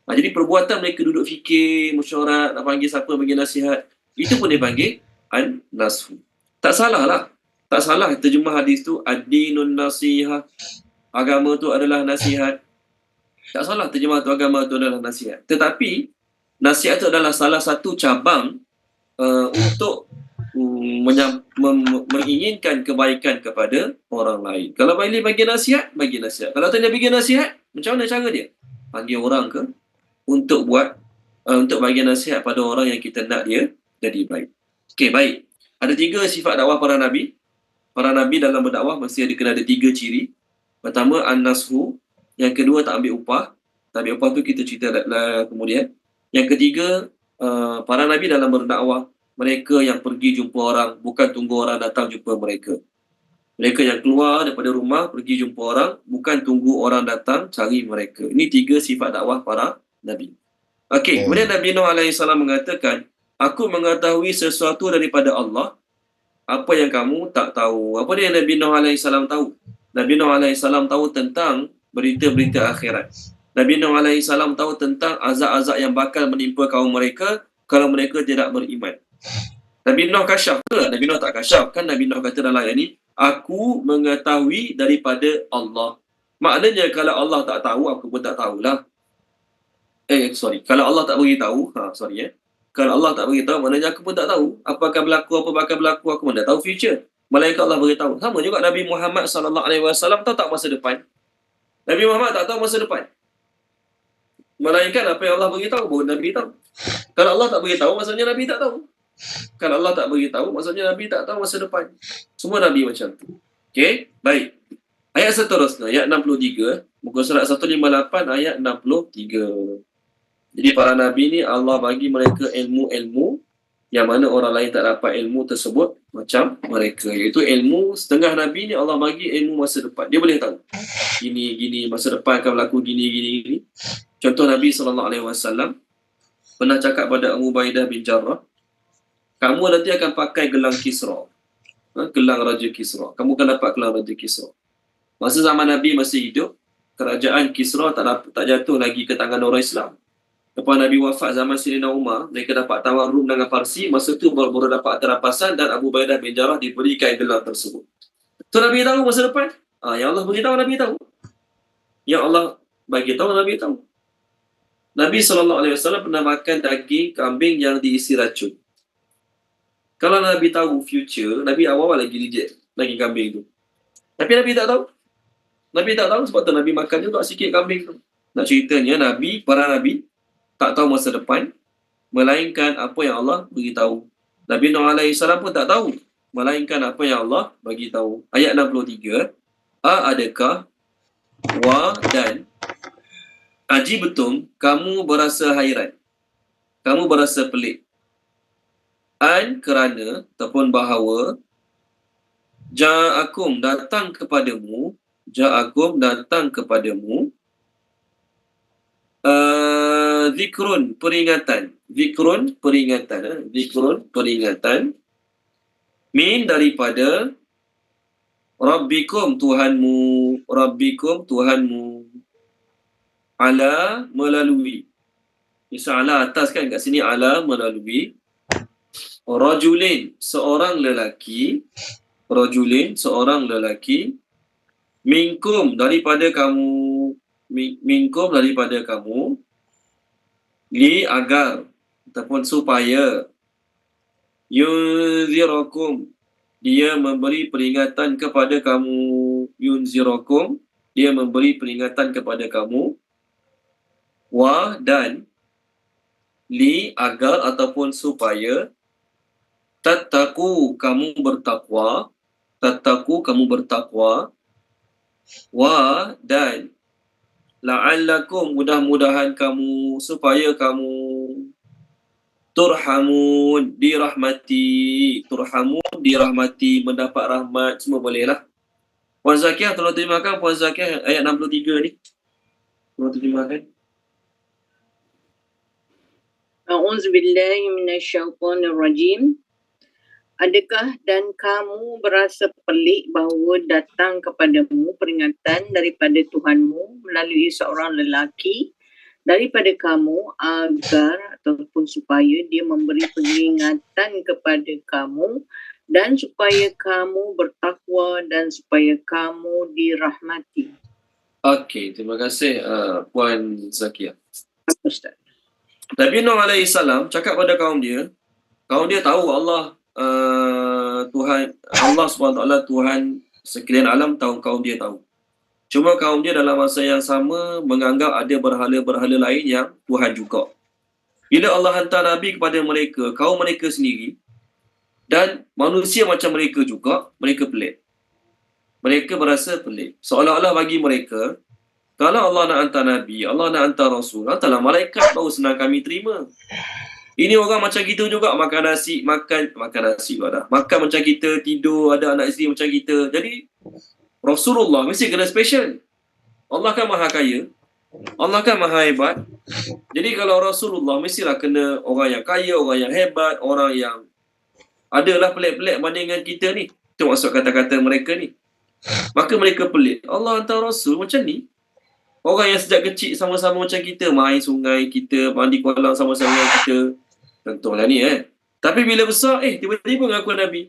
Jadi perbuatan mereka duduk fikir, mesyuarat, nak panggil siapa bagi nasihat, itu pun dia panggil an-nasfu. Tak salah lah. Tak salah terjemah hadis tu ad-dinun nasihah. Agama tu adalah nasihat. Tak salah terjemah tu agama tu adalah nasihat. Tetapi nasihat tu adalah salah satu cabang untuk menginginkan kebaikan kepada orang lain. Kalau boleh bagi nasihat, bagi nasihat. Kalau tak dia bagi nasihat, macam mana cara dia? Panggil orang ke untuk buat untuk bagi nasihat pada orang yang kita nak dia jadi baik. Okey, baik. Ada 3 sifat dakwah para nabi. Para nabi dalam berdakwah mesti ada 3 ciri. Pertama an-nashu, yang kedua tak ambil upah. Tak ambil upah tu kita cerita kemudian. Yang ketiga, para nabi dalam berdakwah, mereka yang pergi jumpa orang, bukan tunggu orang datang jumpa mereka. Mereka yang keluar daripada rumah, pergi jumpa orang, bukan tunggu orang datang cari mereka. Ini 3 sifat dakwah para nabi. Okey, kemudian Nabi Nuh AS mengatakan, aku mengetahui sesuatu daripada Allah, apa yang kamu tak tahu. Apa dia Nabi Nuh AS tahu? Nabi Nuh AS tahu tentang berita-berita akhirat. Nabi Nuh AS tahu tentang azab-azab yang bakal menimpa kaum mereka kalau mereka tidak beriman. Nabi Nuh kasyaf ke? Nabi Nuh tak kasyaf. Kan Nabi Nuh kata dalam ayat ni, aku mengetahui daripada Allah. Maknanya kalau Allah tak tahu, aku pun tak tahulah. Kalau Allah tak beritahu, kalau Allah tak beritahu, maknanya aku pun tak tahu. Apa akan berlaku, apa bakal berlaku, aku pun tak tahu future. Malaikat Allah beritahu. Sama juga Nabi Muhammad SAW tahu tak masa depan. Nabi Muhammad tak tahu masa depan. Malaikat apa yang Allah beritahu, baru Nabi tahu. Kalau Allah tak beritahu, maksudnya Nabi tak tahu. Kalau Allah tak beritahu, maksudnya Nabi tak tahu masa depan. Semua Nabi macam tu. Okey, baik. Ayat seterusnya, ayat 63. Muka surat 158, ayat 63. Jadi para Nabi ni Allah bagi mereka ilmu-ilmu yang mana orang lain tak dapat ilmu tersebut macam mereka. Iaitu ilmu setengah Nabi ni Allah bagi ilmu masa depan. Dia boleh tahu. Gini, masa depan akan berlaku gini. Contoh Nabi SAW pernah cakap pada Abu Ubaidah bin Jarrah, kamu nanti akan pakai gelang Kisra. Gelang Raja Kisra. Kamu akan dapat gelang Raja Kisra. Masa zaman Nabi masih hidup, kerajaan Kisra tak jatuh lagi ke tangan orang Islam. Lepas Nabi wafat zaman Sayyidina Umar, mereka dapat tawar Rum dengan Parsi, masa tu baru dapat terapasan dan Abu Ubaidah bin Jarrah diberikan gelang tersebut. Tu Nabi tahu masa depan. Yang Allah beritahu Nabi tahu. Yang Allah bagi tahu Nabi tahu. Nabi SAW pernah makan daging kambing yang diisi racun. Kalau Nabi tahu future, Nabi awal-awal lagi reject daging kambing tu. Tapi Nabi tak tahu. Nabi tak tahu sebab tu Nabi makan juga sikit kambing tu. Nak ceritanya para Nabi tak tahu masa depan, melainkan apa yang Allah beritahu. Nabi Nuh AS pun tak tahu, melainkan apa yang Allah bagi tahu. Ayat 63, adakah wa dan ajibtum, kamu berasa hairan, kamu berasa pelik, an kerana ataupun bahawa ja'akum datang kepadamu zikrun peringatan min daripada rabbikum Tuhanmu ala melalui, misal ala atas kan, kat sini ala melalui rajulin seorang lelaki minkum daripada kamu li agar ataupun supaya yunzirakum dia memberi peringatan kepada kamu wa dan li agar ataupun supaya tattaqu kamu bertakwa wa dan la'allakum mudah-mudahan kamu supaya kamu turhamun dirahmati mendapat rahmat, semua boleh lah. Puan Zakiah tolong terjemahkan, Puan Zakiah ayat 63 ni. Tolong terjemahkan. A'udzubillahi minasyaitonirrajim. Adakah dan kamu berasa pelik bahawa datang kepadamu peringatan daripada Tuhanmu melalui seorang lelaki daripada kamu agar ataupun supaya dia memberi peringatan kepada kamu dan supaya kamu bertakwa dan supaya kamu dirahmati. Okey, terima kasih Puan Zakiah. Ustaz. Nabi Nuh AS cakap pada kaum dia tahu Allah SWT Tuhan sekalian alam, tahu kaum dia tahu. Cuma kaum dia dalam masa yang sama menganggap ada berhala-berhala lain yang Tuhan juga. Bila Allah hantar Nabi kepada mereka, kaum mereka sendiri dan manusia macam mereka juga, mereka pelik. Mereka berasa pelik. Seolah-olah bagi mereka, kalau Allah nak hantar Nabi, Allah nak hantar Rasul, hantarlah malaikat baru senang kami terima. Ini orang macam kita juga, makan nasi pula dah. Makan macam kita, tidur, ada anak isteri macam kita. Jadi Rasulullah mesti kena special. Allah kan maha kaya, Allah kan maha hebat. Jadi kalau Rasulullah mestilah kena orang yang kaya, orang yang hebat, orang yang adalah pelik-pelik bandingan kita ni. Itu maksud kata-kata mereka ni. Maka mereka pelik, Allah hantar Rasul macam ni. Orang yang sejak kecil sama-sama macam kita, main sungai kita, mandi kolam sama-sama kita. Contohlah ni Tapi bila besar, tiba-tiba mengaku Nabi.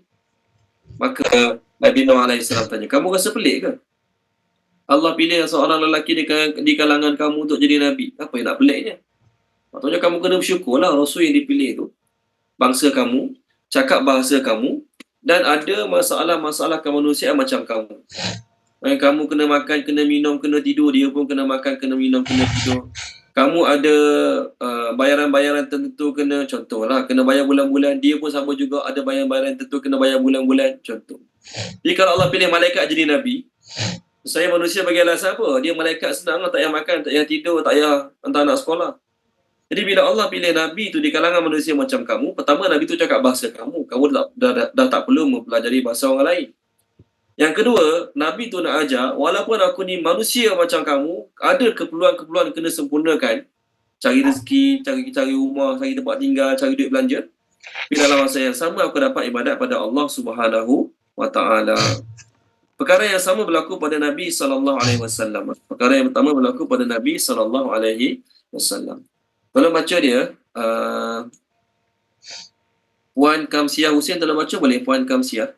Maka Nabi Nuh AS tanya, kamu rasa pelik ke? Allah pilih seorang lelaki di kalangan kamu untuk jadi Nabi. Apa yang nak peliknya? Maksudnya kamu kena bersyukurlah Rasul yang dipilih tu. Bangsa kamu, cakap bahasa kamu, dan ada masalah-masalah kemanusiaan macam kamu. Kamu kena makan, kena minum, kena tidur. Dia pun kena makan, kena minum, kena tidur. Kamu ada bayaran-bayaran tertentu kena, contohlah, kena bayar bulan-bulan. Dia pun sama juga ada bayaran-bayaran tertentu kena bayar bulan-bulan, contoh. Jadi kalau Allah pilih malaikat jadi Nabi, saya manusia bagi alasan apa? Dia malaikat senang lah, tak payah makan, tak payah tidur, tak payah hantar anak sekolah. Jadi bila Allah pilih Nabi tu di kalangan manusia macam kamu, pertama Nabi tu cakap bahasa kamu dah tak perlu mempelajari bahasa orang lain. Yang kedua, Nabi tu nak ajar, walaupun aku ni manusia macam kamu, ada keperluan-keperluan kena sempurnakan. Cari rezeki, cari rumah, cari tempat tinggal, cari duit belanja. Tapi dalam masa yang sama, aku dapat ibadat pada Allah Subhanahu wa ta'ala. Perkara yang sama berlaku pada Nabi SAW. Perkara yang pertama berlaku pada Nabi SAW. Kalau baca dia, Puan Kamsiah Hussein, kalau baca boleh Puan Kamsiah?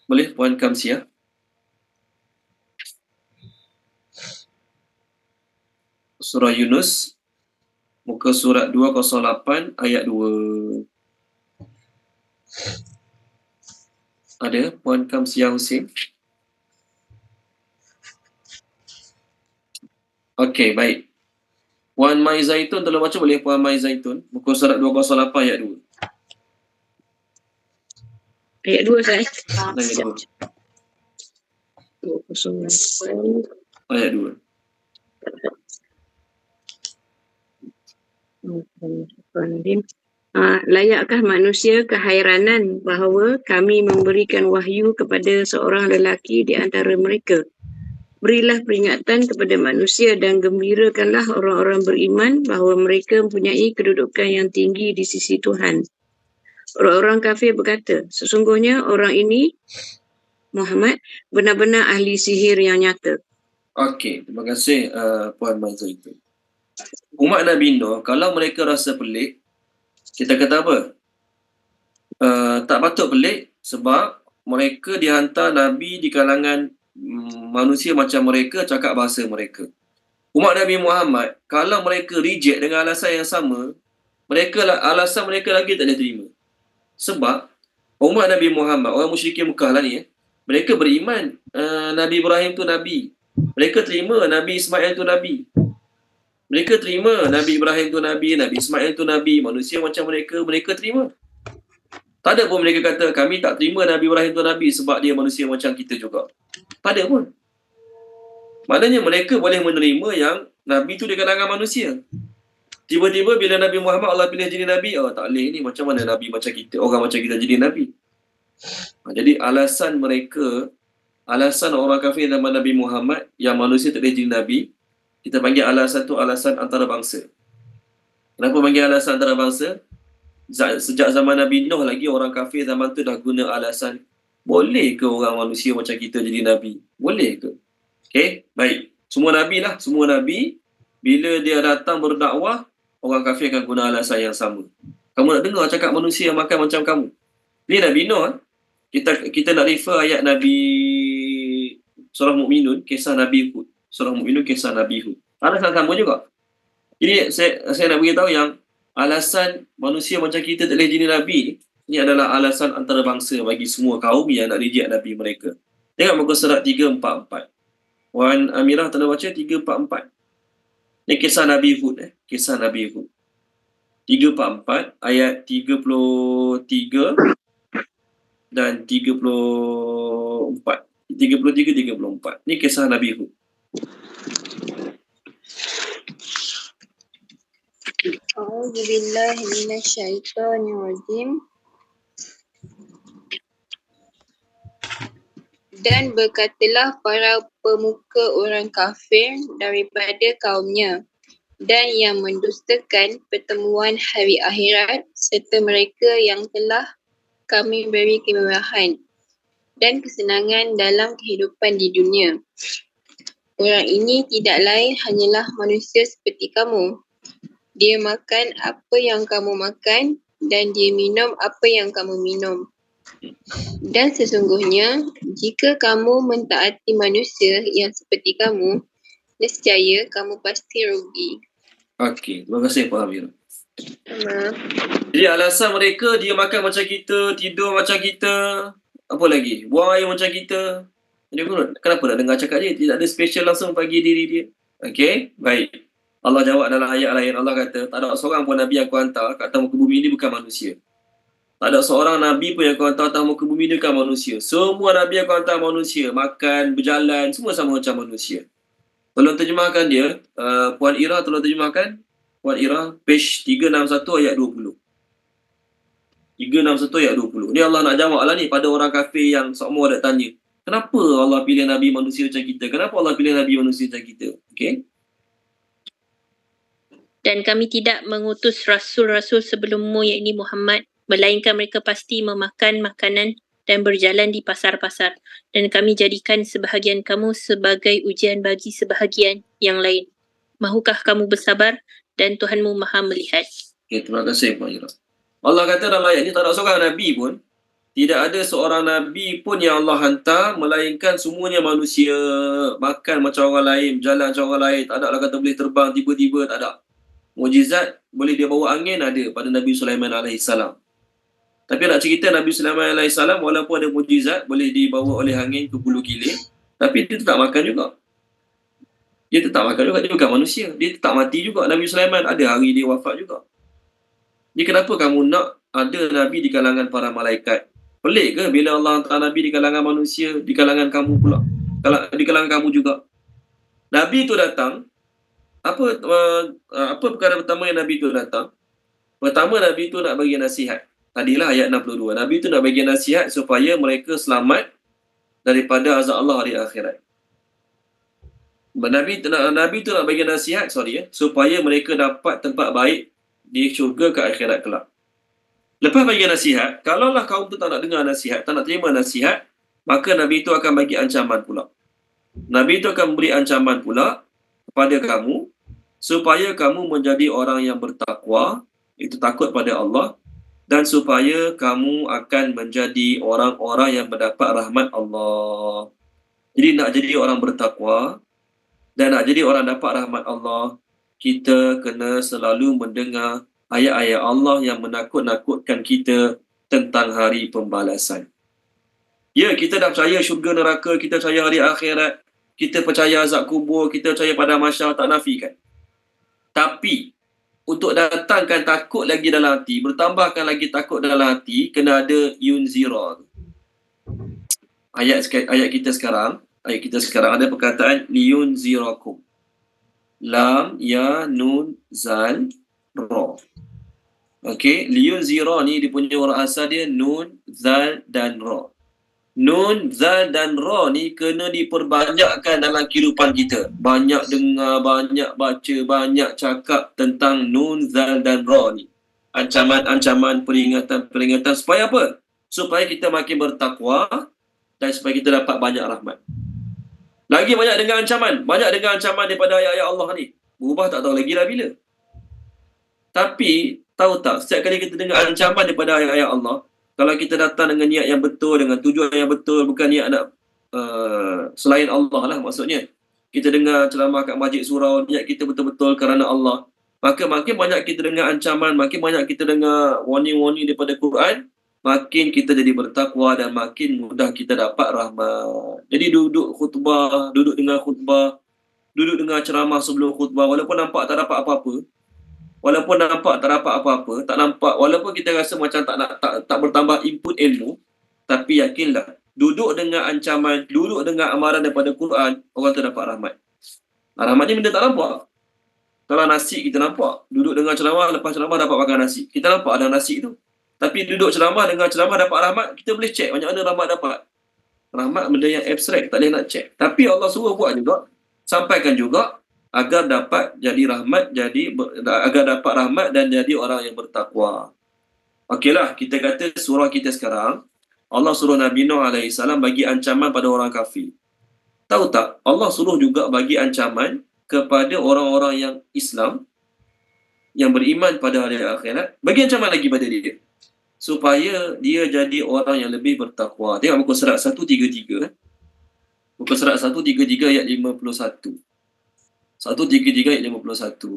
Boleh Puan Kamsiah? surah Yunus, muka surat 208 ayat 2. Ada Puan Kamsiah Hussein? Okey, baik. Puan Mai Zaitun, tolong baca boleh Puan Mai Zaitun, muka surat 208 ayat 2. Ayat 2 saya. Ayat 2. 208. Ayat 2. Layakkah manusia kehairanan bahawa kami memberikan wahyu kepada seorang lelaki di antara mereka? Berilah peringatan kepada manusia dan gembirakanlah orang-orang beriman bahawa mereka mempunyai kedudukan yang tinggi di sisi Tuhan. Orang-orang kafir berkata, sesungguhnya orang ini, Muhammad, benar-benar ahli sihir yang nyata. Okey, terima kasih Puan Mai Zaitun. Umat Nabi Nuh, kalau mereka rasa pelik, kita kata apa? Tak patut pelik sebab mereka dihantar Nabi di kalangan manusia macam mereka, cakap bahasa mereka. Umat Nabi Muhammad, kalau mereka reject dengan alasan yang sama, alasan mereka lagi tak boleh terima. Sebab umat Nabi Muhammad, orang musyrikin Mekah lah ni, mereka beriman Nabi Ibrahim tu Nabi. Mereka terima Nabi Ismail tu Nabi. Mereka terima Nabi Ibrahim tu Nabi, Nabi Ismail tu Nabi, manusia macam mereka terima. Tak ada pun mereka kata, kami tak terima Nabi Ibrahim tu Nabi sebab dia manusia macam kita juga. Tak ada pun. Maknanya mereka boleh menerima yang Nabi tu di kalangan manusia. Tiba-tiba bila Nabi Muhammad Allah pilih jadi Nabi, tak boleh ni, macam mana Nabi macam kita, orang macam kita jadi Nabi. Jadi alasan mereka, alasan orang kafir zaman Nabi Muhammad yang manusia tak boleh jadi Nabi, kita panggil alasan tu alasan antarabangsa. Kenapa panggil alasan antarabangsa? Sejak zaman Nabi Nuh lagi orang kafir zaman tu dah guna alasan, boleh ke orang manusia macam kita jadi Nabi? Boleh ke? Okey, baik. Semua Nabi lah, semua Nabi bila dia datang berdakwah, orang kafir akan guna alasan yang sama. Kamu nak dengar cakap manusia makan macam kamu? Ni Nabi Nuh. Kita nak refer ayat Nabi surah Mukminun, kisah Nabi Hud. Surah Mukminun, kisah Nabi Hud. Alasan sama juga. Jadi saya nak beritahu yang alasan manusia macam kita tak boleh jadi Nabi ni adalah alasan antarabangsa bagi semua kaum yang nak reject Nabi mereka. Tengok muka surat 344. Wan Amirah tolong baca 344. Ini kisah Nabi Hud. Kisah Nabi Hud. 344 ayat 33 dan 34. 33-34. Ini kisah Nabi Hud. A'udzubillahi minasyaitonirrajim. Dan berkatalah para pemuka orang kafir daripada kaumnya dan yang mendustakan pertemuan hari akhirat serta mereka yang telah kami beri kemewahan dan kesenangan dalam kehidupan di dunia. Orang ini tidak lain hanyalah manusia seperti kamu. Dia makan apa yang kamu makan dan dia minum apa yang kamu minum. Dan sesungguhnya, jika kamu mentaati manusia yang seperti kamu, nescaya kamu pasti rugi. Okey, terima kasih Pak Amir. Sama. Jadi alasan mereka, dia makan macam kita, tidur macam kita, apa lagi? Buang air macam kita. Jadi kenapa nak dengar cakap dia? Tidak ada special langsung bagi diri dia. Okey, baik. Allah jawab dalam ayat lain. Allah kata, tak ada seorang pun Nabi yang aku hantar kat atas muka bumi ini bukan manusia. Tak ada seorang Nabi pun yang aku hantar atas muka bumi ini bukan manusia. Semua Nabi yang aku hantar manusia. Makan, berjalan, semua sama macam manusia. Tolong terjemahkan dia. Puan Ira tolong terjemahkan. Puan Ira, page 361 ayat 20. 361 ayat 20. Ni Allah nak jawab lah ni pada orang kafir yang semua ada tanya. Kenapa Allah pilih Nabi manusia macam kita? Kenapa Allah pilih Nabi manusia macam kita? Okey. Dan kami tidak mengutus rasul-rasul sebelummu iaitu Muhammad, melainkan mereka pasti memakan makanan dan berjalan di pasar-pasar. Dan kami jadikan sebahagian kamu sebagai ujian bagi sebahagian yang lain. Mahukah kamu bersabar dan Tuhanmu Maha melihat. Okay, terima kasih Pak Ira. Allah kata dalam ayat ni tak ada seorang Nabi pun, tidak ada seorang Nabi pun yang Allah hantar, melainkan semuanya manusia. Makan macam orang lain, berjalan macam orang lain. Tak ada lah kata boleh terbang tiba-tiba, tak ada. Mujizat boleh dia bawa angin ada pada Nabi Sulaiman AS. Tapi nak cerita Nabi Sulaiman AS, walaupun ada mujizat, boleh dibawa oleh angin ke bulu kilir, tapi dia tetap makan juga. Dia tetap makan juga, dia bukan manusia. Dia tetap mati juga. Nabi Sulaiman ada hari dia wafat juga. Jadi kenapa kamu nak ada Nabi di kalangan para malaikat? Pelik ke bila Allah hantar Nabi di kalangan manusia, di kalangan kamu pula? Di kalangan kamu juga. Nabi itu datang, apa perkara pertama yang Nabi itu datang? Pertama, Nabi itu nak bagi nasihat. Tadilah ayat 62. Nabi itu nak bagi nasihat supaya mereka selamat daripada azab Allah di akhirat. Nabi itu nak bagi nasihat, supaya mereka dapat tempat baik di syurga ke akhirat kelak. Lepas bagi nasihat, kalaulah kaum tu tak nak dengar nasihat, tak nak terima nasihat, maka Nabi itu akan bagi ancaman pula. Nabi itu akan beri ancaman pula kepada kamu, supaya kamu menjadi orang yang bertakwa, itu takut pada Allah, dan supaya kamu akan menjadi orang-orang yang mendapat rahmat Allah. Jadi nak jadi orang bertakwa, dan nak jadi orang dapat rahmat Allah, kita kena selalu mendengar ayat-ayat Allah yang menakut-nakutkan kita tentang hari pembalasan. Ya, kita dah percaya syurga neraka, kita percaya hari akhirat, kita percaya azab kubur, kita percaya pada mahsyar, tak nafikan. Tapi, untuk datangkan takut lagi dalam hati, bertambahkan lagi takut dalam hati, kena ada yunzira. Ayat kita sekarang ada perkataan liyunzirakum. Lam, ya, nun, zal, ra. Okey, liyunzira ni dia punya huruf asal dia nun, zal dan ra. Nun, zal dan ra ni kena diperbanyakkan dalam kehidupan kita. Banyak dengar, banyak baca, banyak cakap tentang nun, zal dan ra ni. Ancaman-ancaman, peringatan-peringatan supaya apa? Supaya kita makin bertakwa dan supaya kita dapat banyak rahmat. Lagi banyak dengar ancaman daripada ayat-ayat Allah ni. Berubah tak tahu lagi lah bila. Tapi, tahu tak, setiap kali kita dengar ancaman daripada ayat-ayat Allah, kalau kita datang dengan niat yang betul, dengan tujuan yang betul, bukan niat nak selain Allah lah maksudnya. Kita dengar ceramah kat masjid surau, niat kita betul-betul kerana Allah. Maka makin banyak kita dengar ancaman, makin banyak kita dengar warning-warning daripada Quran, makin kita jadi bertakwa dan makin mudah kita dapat rahmat. Jadi duduk dengar khutbah, duduk dengar ceramah sebelum khutbah, walaupun nampak tak dapat apa-apa, walaupun kita rasa macam tak bertambah input ilmu, tapi yakinlah, duduk dengan ancaman, duduk dengan amaran daripada Quran, orang tu dapat rahmat. Rahmat ni benda tak nampak. Kalau nasi kita nampak, duduk dengan ceramah, lepas ceramah dapat makan nasi. Kita nampak ada nasi tu. Tapi duduk ceramah, dengar ceramah dapat rahmat, kita boleh check macam mana rahmat dapat. Rahmat benda yang abstrak, tak boleh nak check. Tapi Allah suruh buat juga, sampaikan juga, agar dapat jadi rahmat, agar dapat rahmat dan jadi orang yang bertakwa. Okeylah, kita kata surah kita sekarang, Allah suruh Nabi Nuh AS bagi ancaman pada orang kafir. Tahu tak, Allah suruh juga bagi ancaman kepada orang-orang yang Islam, yang beriman pada hari akhirat, bagi ancaman lagi pada dia, supaya dia jadi orang yang lebih bertakwa. Tengok muka surat 133. Muka surat 133 ayat 51. 133 ayat 51.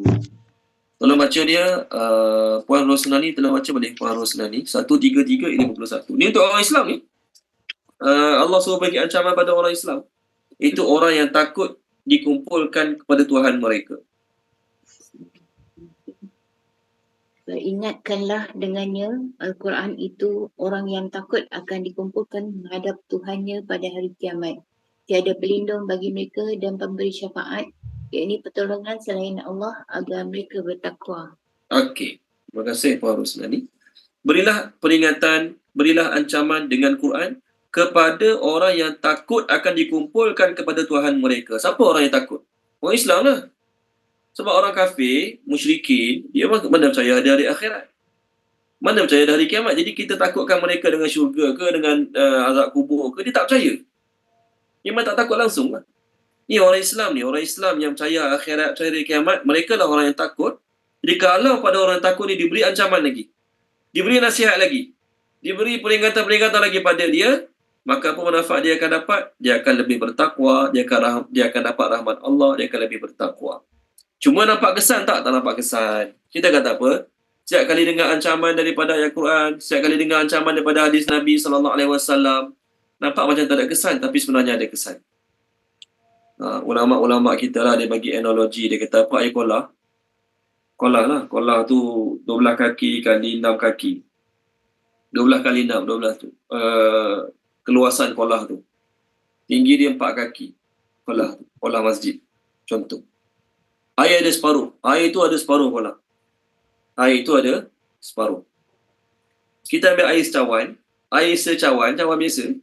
Tolong baca dia, Puan Rosnani, tolong baca boleh Puan Rosnani. 133 ayat 51. Ni untuk orang Islam ni. Allah suruh bagi ancaman pada orang Islam. Itu orang yang takut dikumpulkan kepada Tuhan mereka. Ingatkanlah dengannya Al-Quran itu orang yang takut akan dikumpulkan menghadap Tuhannya pada hari kiamat. Tiada pelindung bagi mereka dan pemberi syafaat, yakni pertolongan selain Allah agar mereka bertakwa. Okey, terima kasih Puan Rosnani. Berilah peringatan, berilah ancaman dengan Quran kepada orang yang takut akan dikumpulkan kepada Tuhan mereka. Siapa orang yang takut? Orang Islam lah. Sebab orang kafir, musyrikin, dia mana percaya ada hari akhirat, mana percaya ada hari kiamat. Jadi kita takutkan mereka dengan syurga ke, dengan azab kubur ke, dia tak percaya. Dia memang tak takut langsung lah. Ni orang Islam ni, orang Islam yang percaya akhirat, percaya hari kiamat, mereka lah orang yang takut. Jadi kalau pada orang yang takut ni diberi ancaman lagi, diberi nasihat lagi, diberi peringatan-peringatan lagi pada dia, maka apa manfaat dia akan dapat? Dia akan lebih bertakwa, dia akan dapat rahmat Allah, dia akan lebih bertakwa. Cuma nampak kesan tak? Tak nampak kesan. Kita kata apa? Setiap kali dengar ancaman daripada ayat Quran, setiap kali dengar ancaman daripada hadis Nabi SAW, nampak macam tak ada kesan, tapi sebenarnya ada kesan. Ulama-ulama kita lah, dia bagi analogi, dia kata apa air kolah? Kolah lah. Kolah tu 12 kaki kali 6 kaki. 12 kali 6, 12 tu. Keluasan kolah tu. Tinggi dia 4 kaki. Kolah masjid. Contoh. Air ada separuh. Air tu ada separuh kolah. Air itu ada separuh. Kita ambil air secawan. Air secawan, cawan biasa.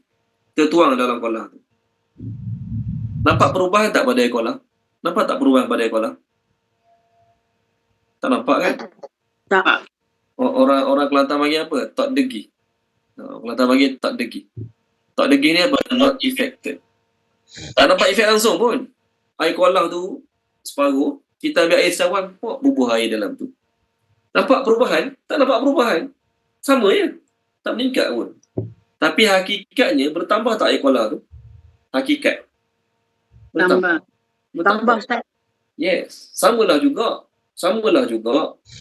Kita tuang dalam kolah tu. Nampak perubahan tak pada air kolah? Nampak tak perubahan pada air kolah? Tak nampak kan? Tak. Orang Kelantan bagi apa? Tak degi. Kelantan bagi tak degi. Tak degi ni apa? Not affected. Tak nampak efek langsung pun. Air kolah tu separuh. Kita ambil air secawan, bubuh air dalam tu. Nampak perubahan? Tak nampak perubahan. Sama je. Tak meningkat pun. Tapi hakikatnya bertambah tak air kolah tu? Hakikat. Tambah. Ustaz. Yes. Samalah juga.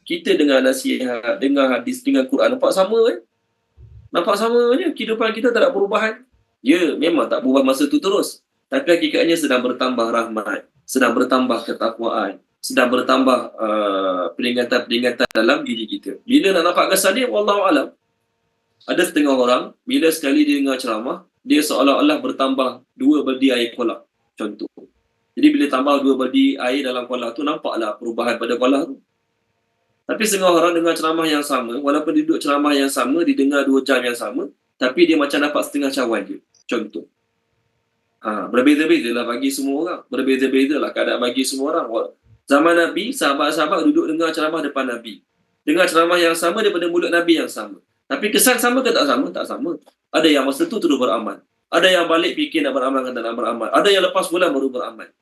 Kita dengar nasihat, dengar hadis, dengar Quran. Nampak sama je. Nampak sama je. Kehidupan kita tak ada perubahan. Ya, memang tak berubah masa tu terus. Tapi hakikatnya sedang bertambah rahmat. Sedang bertambah ketakwaan. Sedang bertambah peringatan-peringatan dalam diri kita. Bila nak nampak kesan dia, wallahualam. Ada setengah orang, bila sekali dia dengar ceramah, dia seolah-olah bertambah 2 berdi air kolah. Contoh. Jadi bila tambah 2 berdi air dalam kolah tu, nampaklah perubahan pada kolah tu. Tapi setengah orang dengar ceramah yang sama, walaupun duduk ceramah yang sama, didengar 2 jam yang sama, tapi dia macam dapat setengah cawan je. Contoh. Berbeza-beza lah bagi semua orang. Berbeza-beza lah keadaan bagi semua orang. Zaman Nabi, sahabat-sahabat duduk dengar ceramah depan Nabi. Dengar ceramah yang sama daripada mulut Nabi yang sama. Tapi kesan sama ke tak sama? Tak sama. Ada yang masa tu terus beramal. Ada yang balik fikir nak beramal, kata nak beramal. Ada yang lepas bulan baru beramal.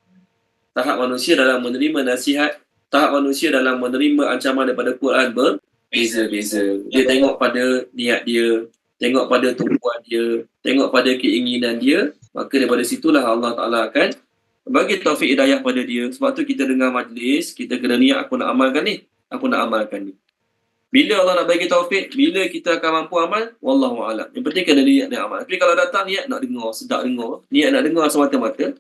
Tahap manusia dalam menerima nasihat, tahap manusia dalam menerima ancaman daripada Quran berbeza-beza. Dia tengok pada niat dia, tengok pada tumpuan dia, tengok pada keinginan dia, maka daripada situlah Allah Ta'ala akan bagi taufik hidayah pada dia. Sebab tu kita dengar majlis, kita kena niat, aku nak amalkan ni, aku nak amalkan ni. Bila Allah nak bagi taufik, bila kita akan mampu amal, wallahualam. Yang penting kena niat nak amal. Tapi kalau datang niat nak dengar, sedap dengar, niat nak dengar semata-mata,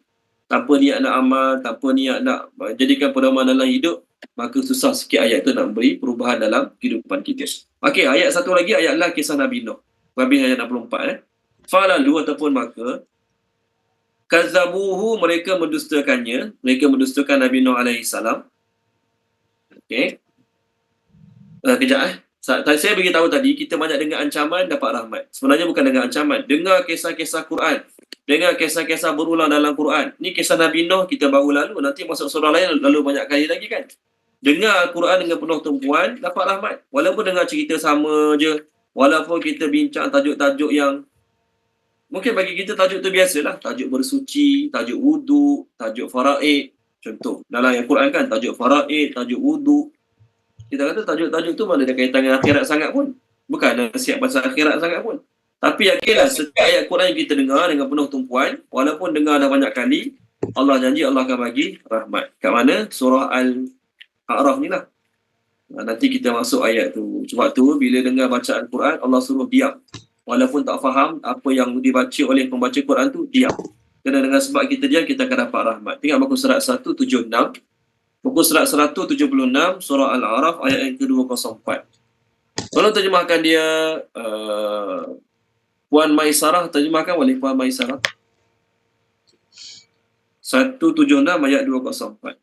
tanpa niat nak amal, tanpa niat nak jadikan pedoman dalam hidup, maka susah sikit ayat tu nak beri perubahan dalam kehidupan kita. Okey, ayat satu lagi, ayatlah kisah Nabi Nuh. Habis ayat 64. Falalu ataupun maka kazabuhu, mereka mendustakannya, mereka mendustakan Nabi Nuh alaihi salam. Okey. Kejap saya beritahu tadi, kita banyak dengar ancaman dapat rahmat. Sebenarnya bukan dengar ancaman, dengar kisah-kisah Quran. Dengar kisah-kisah berulang dalam Quran. Ni kisah Nabi Nuh kita baru lalu, nanti masuk surah lain lalu banyak kali lagi kan. Dengar Quran dengan penuh tumpuan, dapat rahmat. Walaupun dengar cerita sama je, walaupun kita bincang tajuk-tajuk yang mungkin bagi kita tajuk tu biasalah, tajuk bersuci, tajuk wudu, tajuk faraid. Contoh, dalam Al-Quran kan, tajuk faraid, tajuk wudu. Kita kata tajuk-tajuk tu mana ada kaitan dengan akhirat sangat pun. Bukan nasihat pasal akhirat sangat pun. Tapi yakinlah, setiap ayat Quran yang kita dengar dengan penuh tumpuan, walaupun dengar dah banyak kali, Allah janji Allah akan bagi rahmat. Kat mana? Surah Al-A'raf ni lah. Nanti kita masuk ayat tu. Sebab tu, bila dengar bacaan Quran, Allah suruh diam. Walaupun tak faham apa yang dibaca oleh pembaca Quran tu, diam. Kerana dengan sebab kita diam, kita akan dapat rahmat. Tengok buku surat 176. Buku surat 176, surah Al-A'raf, ayat yang ke-204. Tolong terjemahkan dia, Puan Maisarah, terjemahkan oleh Puan Maisarah. 176, ayat 204.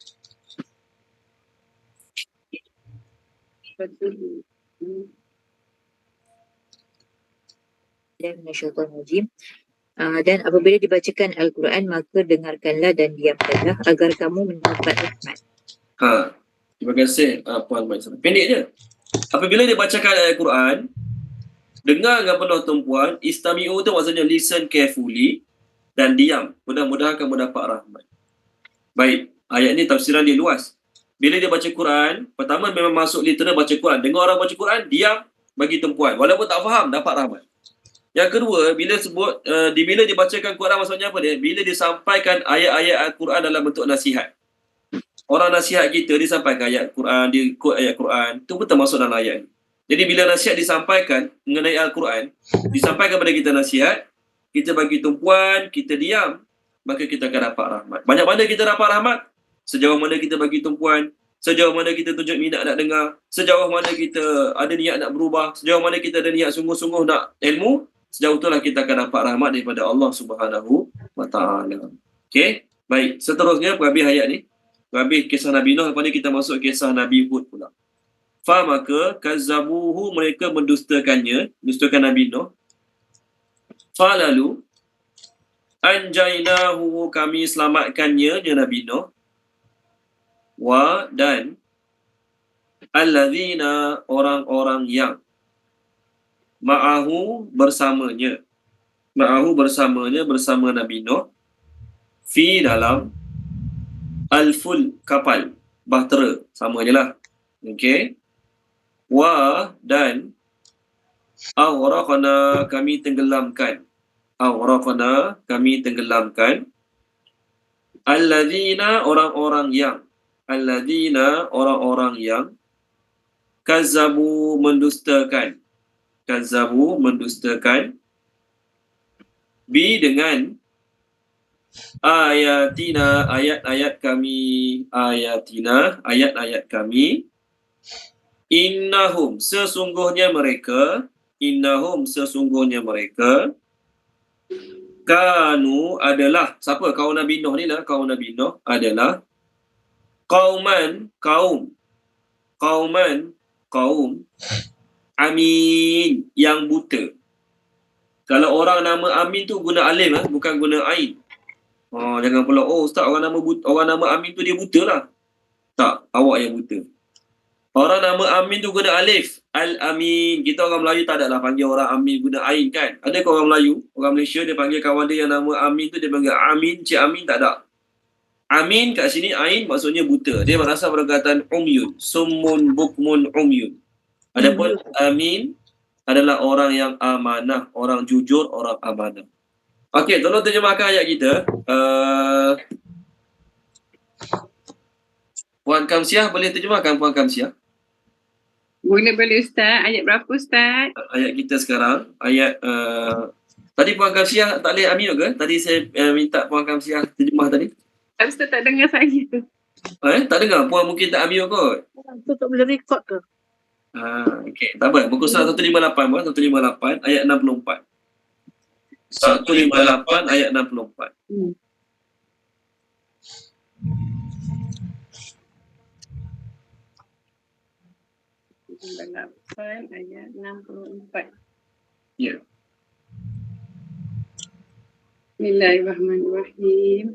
Dan apabila dibacakan Al-Quran, maka dengarkanlah dan diamkanlah agar kamu mendapat rahmat. Terima kasih Puan Maisarah. Pendek je. Apabila dibacakan ayat Quran, dengar dengan penuh tumpuan, istami'u tu maksudnya listen carefully dan diam. Mudah-mudahan kamu dapat rahmat. Baik, ayat ni tafsiran dia luas. Bila dia baca Quran, pertama memang masuk literal baca Quran. Dengar orang baca Quran, diam, bagi tumpuan. Walaupun tak faham, dapat rahmat. Yang kedua, bila sebut bila dibacakan Quran, maksudnya apa dia? Bila disampaikan ayat-ayat Al-Quran dalam bentuk nasihat. Orang nasihat kita, disampaikan ayat Quran, dia quote ayat Quran, itu pun termasuk dalam ayat ni. Jadi bila nasihat disampaikan mengenai Al-Quran, disampaikan kepada kita nasihat, kita bagi tumpuan, kita diam, maka kita akan dapat rahmat. Banyak mana kita dapat rahmat? Sejauh mana kita bagi tumpuan, sejauh mana kita tunjuk minat nak dengar, sejauh mana kita ada niat nak berubah, sejauh mana kita ada niat sungguh-sungguh nak ilmu, sejauh itulah kita akan dapat rahmat daripada Allah Subhanahu wa Ta'ala. Okey, baik. Seterusnya habis ayat ni. Habis kisah Nabi Nuh, lepas ni kita masuk kisah Nabi Hud pula. Maka kazzabuhu, mereka mendustakan Nabi Nuh. Lalu anjainahu, kami selamatkannya, dia Nabi Nuh. Dan alladzina, orang-orang yang ma'ahu, bersamanya bersama Nabi Nuh, fi, dalam al-ful, kapal, bahtera, sama je lah. Okey. Dan aghraqna, kami tenggelamkan. Alladzina, orang-orang yang kazzabu, mendustakan bi, dengan ayatina, ayat-ayat kami, innahum, sesungguhnya mereka kanu, adalah, siapa? Kaum Nabi Nuh ni lah, kaum Nabi Nuh adalah kaum amin, yang buta. Kalau orang nama amin tu guna alif, bukan guna ain. Jangan pula, ustaz, orang nama amin tu dia buta lah. Tak, awak yang buta. Orang nama amin tu guna alif, al-amin. Kita orang Melayu tak adalah panggil orang amin guna ain kan. Adakah orang Melayu, orang Malaysia, dia panggil kawan dia yang nama amin tu, dia panggil amin, cik amin? Tak ada. Amin kat sini, ain maksudnya buta. Dia berasal perkataan umyun, summun bukmun umyun. Adapun amin adalah orang yang amanah, orang jujur, orang amanah. Okey, tolong terjemahkan ayat kita. Puan Kamsiah, boleh terjemahkan Puan Kamsiah? Boleh Ustaz. Ayat berapa Ustaz? Ayat kita sekarang, ayat tadi Puan Kamsiah tak boleh unmute ke? Tadi saya minta Puan Kamsiah terjemah tadi. Ustaz tak dengar saya. Tak dengar? Puan mungkin tak unmute kot. Ustaz tak boleh record ke? Okey, tak apa. Muka surat 158, Puan. 158 ayat 64. 158 ayat 64. Ayat 64. Ya. Bismillahirrahmanirrahim.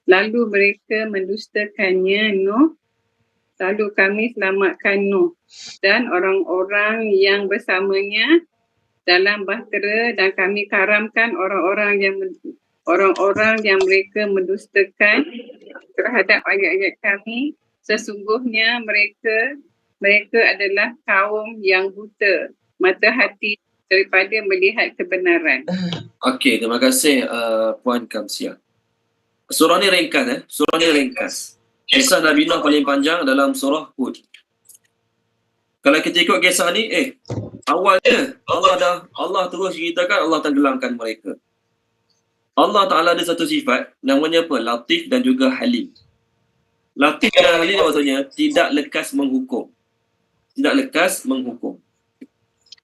Lalu mereka mendustakannya Nuh, lalu kami selamatkan Nuh dan orang-orang yang bersamanya dalam bahtera, dan kami karamkan orang-orang yang mereka mendustakan terhadap ayat-ayat kami. Sesungguhnya mereka adalah kaum yang buta mata hati daripada melihat kebenaran. Okey, terima kasih Puan Kamsiah. Surah ni ringkas. Kisah Nabi Nuh paling panjang dalam surah Hud. Kalau kita ikut kisah ni, awalnya Allah terus ceritakan Allah tenggelamkan mereka. Allah Ta'ala ada satu sifat, namanya apa? Latif dan juga Halim. Latif dan Halim maksudnya tidak lekas menghukum.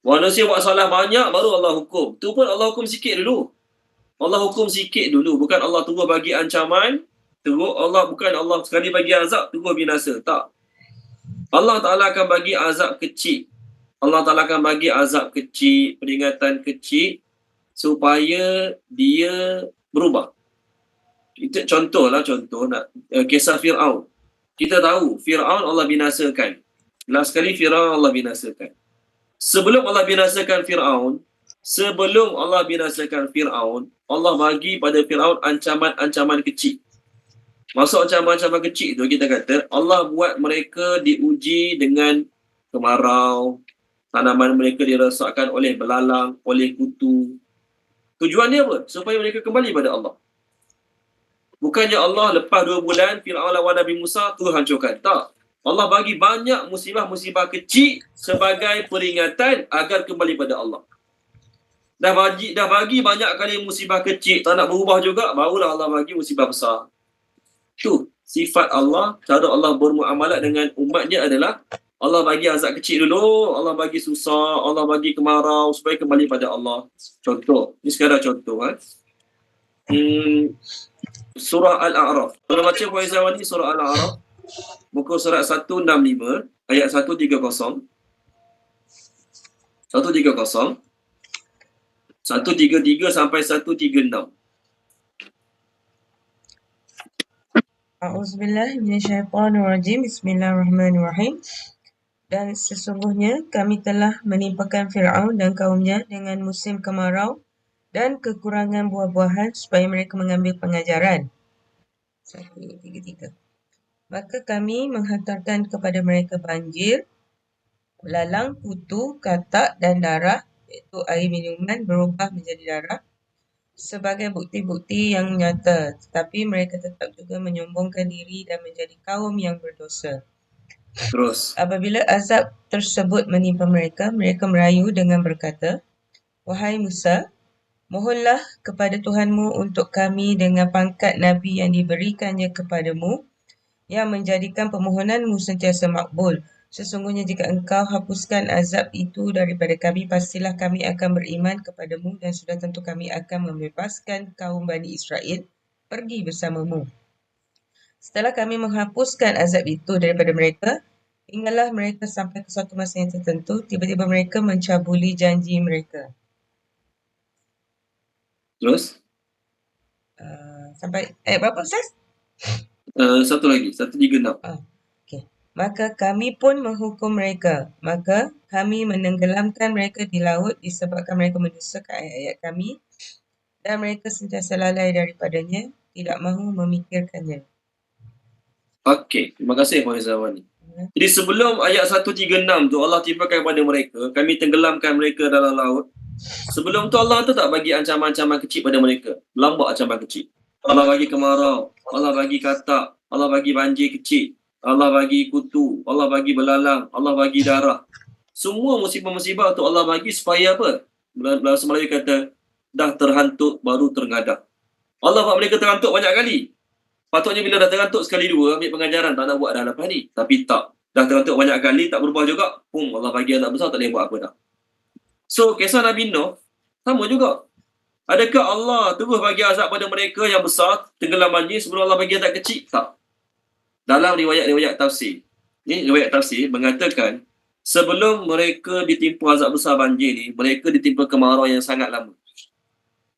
Manusia buat salah banyak, baru Allah hukum. Tu pun Allah hukum sikit dulu. Bukan Allah tunggu bagi ancaman, bukan Allah sekali bagi azab, terus binasa. Tak. Allah Ta'ala akan bagi azab kecil. Peringatan kecil, supaya dia berubah. Itu contoh kisah Fir'aun. Kita tahu, Fir'aun Allah binasakan. Last sekali Fir'aun Allah binasakan. Sebelum Allah binasakan Fir'aun, Allah bagi pada Fir'aun ancaman-ancaman kecil. Masuk ancaman-ancaman kecil tu, kita kata Allah buat mereka diuji dengan kemarau, Tanaman mereka dirosakkan oleh belalang, oleh kutu. Tujuannya apa? Supaya mereka kembali pada Allah. Bukannya Allah lepas 2 bulan Fir'aun lawan Nabi Musa tu hancurkan. Tak. Allah bagi banyak musibah-musibah kecil sebagai peringatan agar kembali pada Allah. Dah bagi banyak kali musibah kecil, tak nak berubah juga, barulah Allah bagi musibah besar. Tu sifat Allah, cara Allah bermuamalat dengan umatnya adalah Allah bagi azab kecil dulu, Allah bagi susah, Allah bagi kemarau supaya kembali pada Allah. Contoh, ni sekadar contoh. Surah Al-A'raf. Kalau baca Puan Izzawani surah Al-A'raf, muka surat 165 ayat 130. 133 sampai 136. A'udzubillahi minasyaitonirrajim. Bismillahirrahmanirrahim. Dan sesungguhnya kami telah menimpakan Fir'aun dan kaumnya dengan musim kemarau dan kekurangan buah-buahan supaya mereka mengambil pengajaran. 133. Maka kami menghantarkan kepada mereka banjir, belalang, kutu, katak dan darah, iaitu air minuman berubah menjadi darah, sebagai bukti-bukti yang nyata. Tetapi mereka tetap juga menyombongkan diri dan menjadi kaum yang berdosa. Terus. Apabila azab tersebut menimpa mereka, mereka merayu dengan berkata, "Wahai Musa, mohonlah kepada Tuhanmu untuk kami dengan pangkat Nabi yang diberikannya kepadamu, yang menjadikan permohonanmu sentiasa makbul. Sesungguhnya jika engkau hapuskan azab itu daripada kami, pastilah kami akan beriman kepadamu dan sudah tentu kami akan membebaskan kaum Bani Israel pergi bersamamu. Setelah kami menghapuskan azab itu daripada mereka, hinggalah mereka sampai ke suatu masa yang tertentu, tiba-tiba mereka mencabuli janji mereka." Terus? Sampai ayat berapa, Ustaz? Satu lagi, 136. Okay. Maka kami pun menghukum mereka. Maka kami menenggelamkan mereka di laut disebabkan mereka mendustakan ayat-ayat kami dan mereka sentiasa lalai daripadanya, tidak mahu memikirkannya. Okey, terima kasih Puan Izzawani. Jadi sebelum ayat 136 tu Allah timpakan kepada mereka, kami tenggelamkan mereka dalam laut. Sebelum tu Allah tu tak bagi ancaman-ancaman kecil pada mereka. Lambak ancaman kecil. Allah bagi kemarau, Allah bagi katak, Allah bagi banjir kecil, Allah bagi kutu, Allah bagi belalang, Allah bagi darah. Semua musibah-musibah tu Allah bagi supaya apa? Bahasa Melayu kata, dah terhantuk baru terengadah. Allah buat mereka terhantuk banyak kali. Patutnya bila dah terhantuk sekali dua, ambil pengajaran, tak nak buat dah lepas ni. Tapi tak. Dah terhantuk banyak kali, tak berubah juga. Allah bagi azab besar, tak boleh buat apa dah. So, kisah Nabi Nuh, sama juga. Adakah Allah terus bagi azab pada mereka yang besar, tenggelam banjir, sebelum Allah bagi azab kecil? Tak. Dalam riwayat-riwayat tafsir, ni riwayat tafsir mengatakan, sebelum mereka ditimpa azab besar banjir ni, mereka ditimpa kemarau yang sangat lama.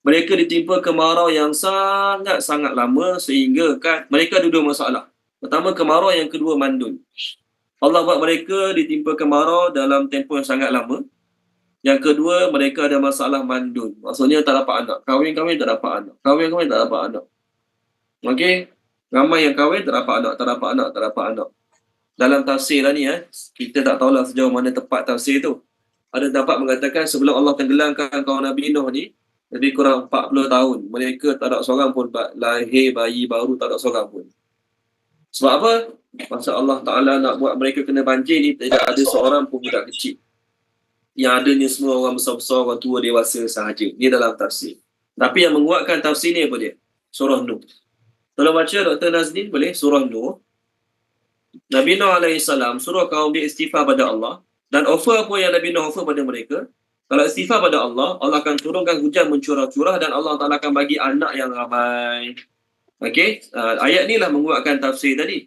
Mereka ditimpa kemarau yang sangat-sangat lama sehingga kan mereka ada 2 masalah. Pertama kemarau, yang kedua mandul. Allah buat mereka ditimpa kemarau dalam tempoh yang sangat lama. Yang kedua, mereka ada masalah mandul. Maksudnya tak dapat anak. Kahwin-kahwin tak dapat anak. Kahwin-kahwin tak dapat anak. Okey? Ramai yang kahwin tak dapat anak, tak dapat anak, tak dapat anak. Dalam tafsir lah ni, kita tak tahulah sejauh mana tepat tafsir tu. Ada dapat mengatakan sebelum Allah tenggelamkan kaum Nabi Nuh ni, lebih kurang 40 tahun. Mereka tak ada seorang pun lahir bayi baru, tak ada seorang pun. Sebab apa? Masa Allah Ta'ala nak buat mereka kena banjir ni, tidak ada seorang pun budak kecil. Yang adanya semua orang besar-besar, orang tua, dewasa sahaja. Ini dalam tafsir. Tapi yang menguatkan tafsir ni apa dia? Surah Nuh. Kalau baca Dr. Nazdin boleh, Surah Nuh. Nabi Nuh AS suruh kaum dia istighfar pada Allah. Dan offer apa yang Nabi Nuh offer pada mereka? Kalau istighfar pada Allah, Allah akan turunkan hujan mencurah-curah dan Allah Ta'ala akan bagi anak yang ramai. Okey, ayat ni lah menguatkan tafsir tadi.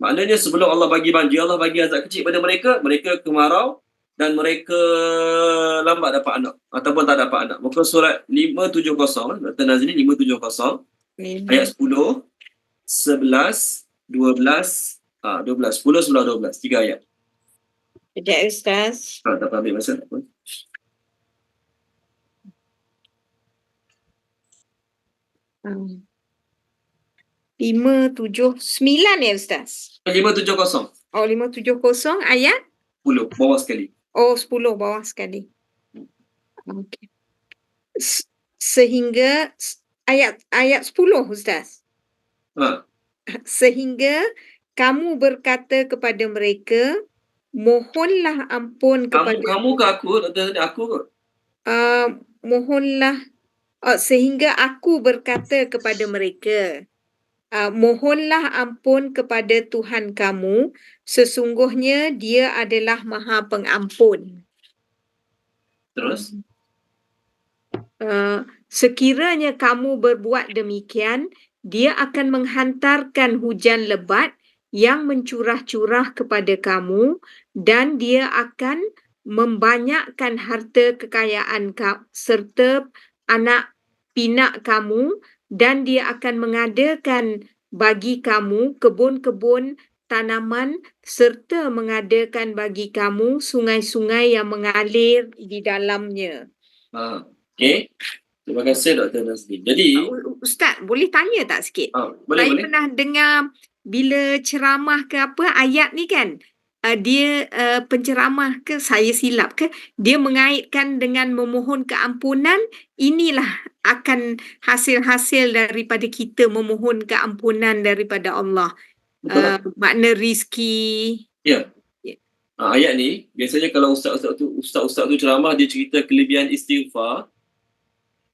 Maknanya sebelum Allah bagi banjir, Allah bagi azab kecil pada mereka, mereka kemarau dan mereka lambat dapat anak ataupun tak dapat anak. Muka surat 570, Dr. Nazrin 570, ayat 10, 11, 12, 12, 10, 11, 12, 3 ayat. Sekejap Ustaz. Tak apa, ambil masa. 579 ya Ustaz? 570. Oh 570 ayat 10, bawah sekali. Oh, 10 bawah sekali. Okey. Sehingga ayat 10 Ustaz. Ha. Sehingga kamu berkata kepada mereka, mohonlah ampun kepada Kamu ke aku? Aku ke? mohonlah sehingga aku berkata kepada mereka, mohonlah ampun kepada Tuhan kamu, sesungguhnya Dia adalah Maha Pengampun. Terus? Sekiranya kamu berbuat demikian, Dia akan menghantarkan hujan lebat yang mencurah-curah kepada kamu dan Dia akan membanyakkan harta kekayaan serta anak pinak kamu dan Dia akan mengadakan bagi kamu kebun-kebun tanaman serta mengadakan bagi kamu sungai-sungai yang mengalir di dalamnya. Okey. Terima kasih Dr. Nazli. Jadi Ustaz, boleh tanya tak sikit? boleh. Saya pernah dengar bila ceramah ke apa ayat ni kan, dia penceramah ke saya silap ke, dia mengaitkan dengan memohon keampunan, inilah akan hasil-hasil daripada kita memohon keampunan daripada Allah. Makna rizki. Ya. Ayat ni biasanya kalau ustaz-ustaz tu ceramah, dia cerita kelebihan istighfar.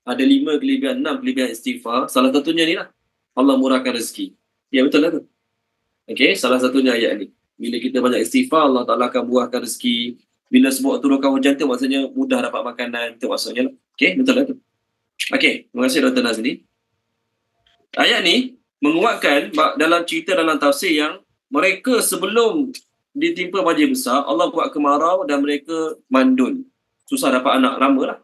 Ada 5 kelebihan, 6 kelebihan istighfar. Salah satunya ni lah, Allah murahkan rezeki. Ya, betul lah tu. Okey, salah satunya ayat ni. Bila kita banyak istighfar, Allah Ta'ala akan murahkan rezeki. Bila semua turunkan hujan tu, maksudnya mudah dapat makanan. Itu maksudnya lah. Okey, betul lah tu. Okey, terima kasih Dr. Nazli. Ayat ni menguatkan dalam cerita dalam tafsir yang mereka sebelum ditimpa banjir besar, Allah buat kemarau dan mereka mandul. Susah dapat anak, lama lah.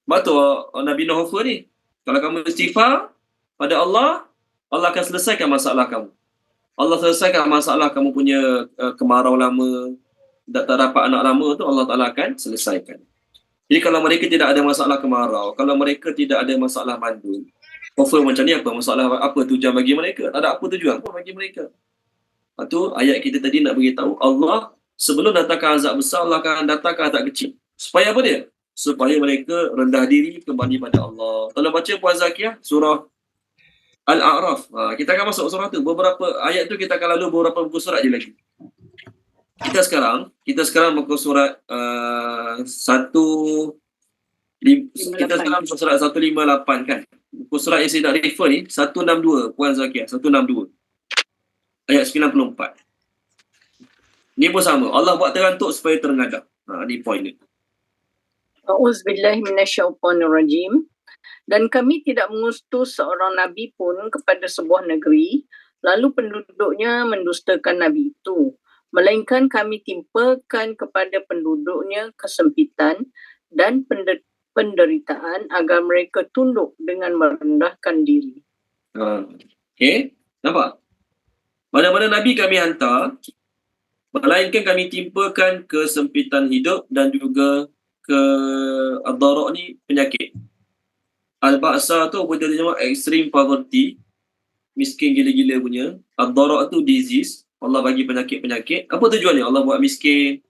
Sebab tu Nabi Nuh ni, kalau kamu istighfar pada Allah, Allah akan selesaikan masalah kamu. Allah selesaikan masalah kamu punya kemarau lama, tak dapat anak lama tu, Allah Ta'ala akan selesaikan. Jadi kalau mereka tidak ada masalah kemarau, kalau mereka tidak ada masalah mandul, offer macam ni apa? Masalah apa tujuan bagi mereka? Tak ada apa tujuan pun bagi mereka. Lepas tu ayat kita tadi nak beritahu, Allah sebelum datangkan azab besar, Allah akan datangkan azab kecil. Supaya apa dia? Supaya mereka rendah diri kembali pada Allah. Kalau baca Puan Zakiah, surah Al-A'raf. Kita akan masuk surah tu. Beberapa ayat tu kita akan lalu beberapa buku surat je lagi. Kita sekarang muka surat kita sekarang muka surat 158 kan. Muka surat yang saya nak refer ni 162 Puan Zakiah, 162. Ayat 94. Ni pun sama. Allah buat terantuk supaya terengadah. Ni point ni. A'udzubillahi minasyaitonirrajim. Dan kami tidak mengutus seorang nabi pun kepada sebuah negeri, lalu penduduknya mendustakan nabi itu. Melainkan kami timpakan kepada penduduknya kesempitan dan penderitaan agar mereka tunduk dengan merendahkan diri. Okey, nampak? Mana-mana nabi kami hantar, melainkan kami timpakan kesempitan hidup dan juga ad-dara' ni penyakit. Al-Ba'sa tu apa dia nama? Extreme poverty, miskin gila-gila punya. Ad-dara' tu disease, Allah bagi penyakit-penyakit. Apa tujuannya? Allah buat miskin,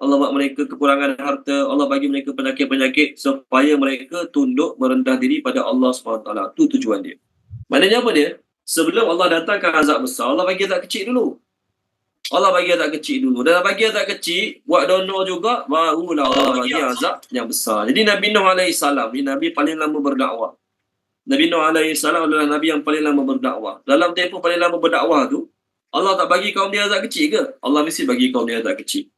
Allah buat mereka kekurangan harta, Allah bagi mereka penyakit-penyakit supaya mereka tunduk merendah diri pada Allah SWT. Itu tujuan dia. Maknanya apa dia? Sebelum Allah datangkan azab besar, Allah bagi azab kecil dulu. Allah bagi azab kecil dulu. Dan bagi azab kecil, buat dono juga, barulah Allah bagi azab yang besar. Jadi Nabi Nuh AS, ni Nabi paling lama berdakwah. Nabi Nuh AS adalah Nabi yang paling lama berdakwah. Dalam tempoh paling lama berdakwah tu, Allah tak bagi kaum dia azab kecil ke? Allah mesti bagi kaum dia azab kecil.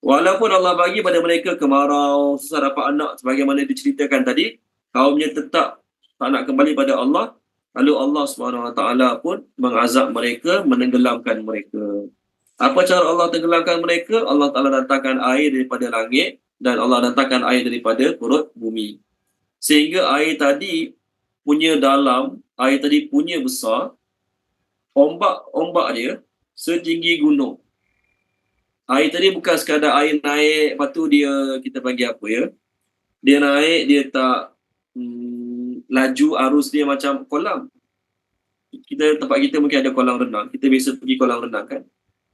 Walaupun Allah bagi pada mereka kemarau, susah dapat anak, sebagaimana diceritakan tadi, kaumnya tetap tak nak kembali pada Allah. Lalu Allah SWT pun mengazab mereka, menenggelamkan mereka. Apa cara Allah tenggelamkan mereka? Allah Ta'ala datangkan air daripada langit dan Allah datangkan air daripada perut bumi. Sehingga air tadi punya dalam, air tadi punya besar, ombak dia setinggi gunung. Air tadi bukan sekadar air naik, lepas tu dia, kita panggil apa ya? Dia naik, dia tak laju arus dia macam kolam. Tempat kita mungkin ada kolam renang. Kita biasa pergi kolam renang kan.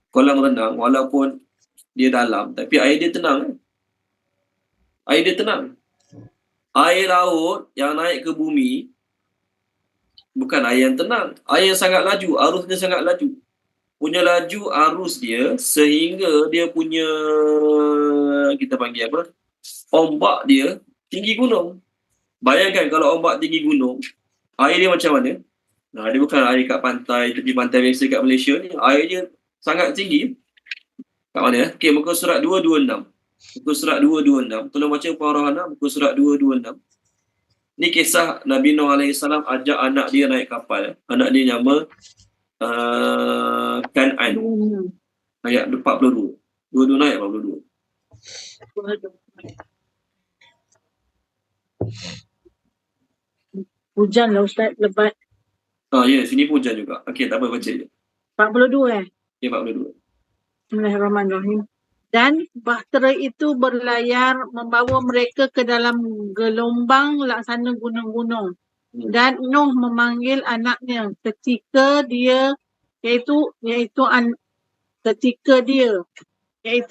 Kolam renang walaupun dia dalam, tapi air dia tenang kan? Air dia tenang. Air laut yang naik ke bumi bukan air yang tenang. Air yang sangat laju, arusnya sangat laju. Punya laju arus dia sehingga dia punya, kita panggil apa, ombak dia tinggi gunung. Bayangkan kalau ombak tinggi gunung, air dia macam mana? Nah, dia bukan air kat pantai, tepi pantai biasa kat Malaysia ni. Air dia sangat tinggi. Kat mana ya? Okey, muka surat 226. Muka surat 226. Tolong baca Puan Rohana, muka surat 226. Ni kisah Nabi Nuh AS ajak anak dia naik kapal. Anak dia nama Kan'an. Ayat 42. 22 ayat 42. Hujan lah Ustaz, lebat. Ya, sini pun hujan juga. Okey, tak apa, baca je. 42 Okay, 42. Bismillahirrahmanirrahim. Dan bahtera itu berlayar membawa mereka ke dalam gelombang laksana gunung-gunung. Dan Nuh memanggil anaknya ketika dia iaitu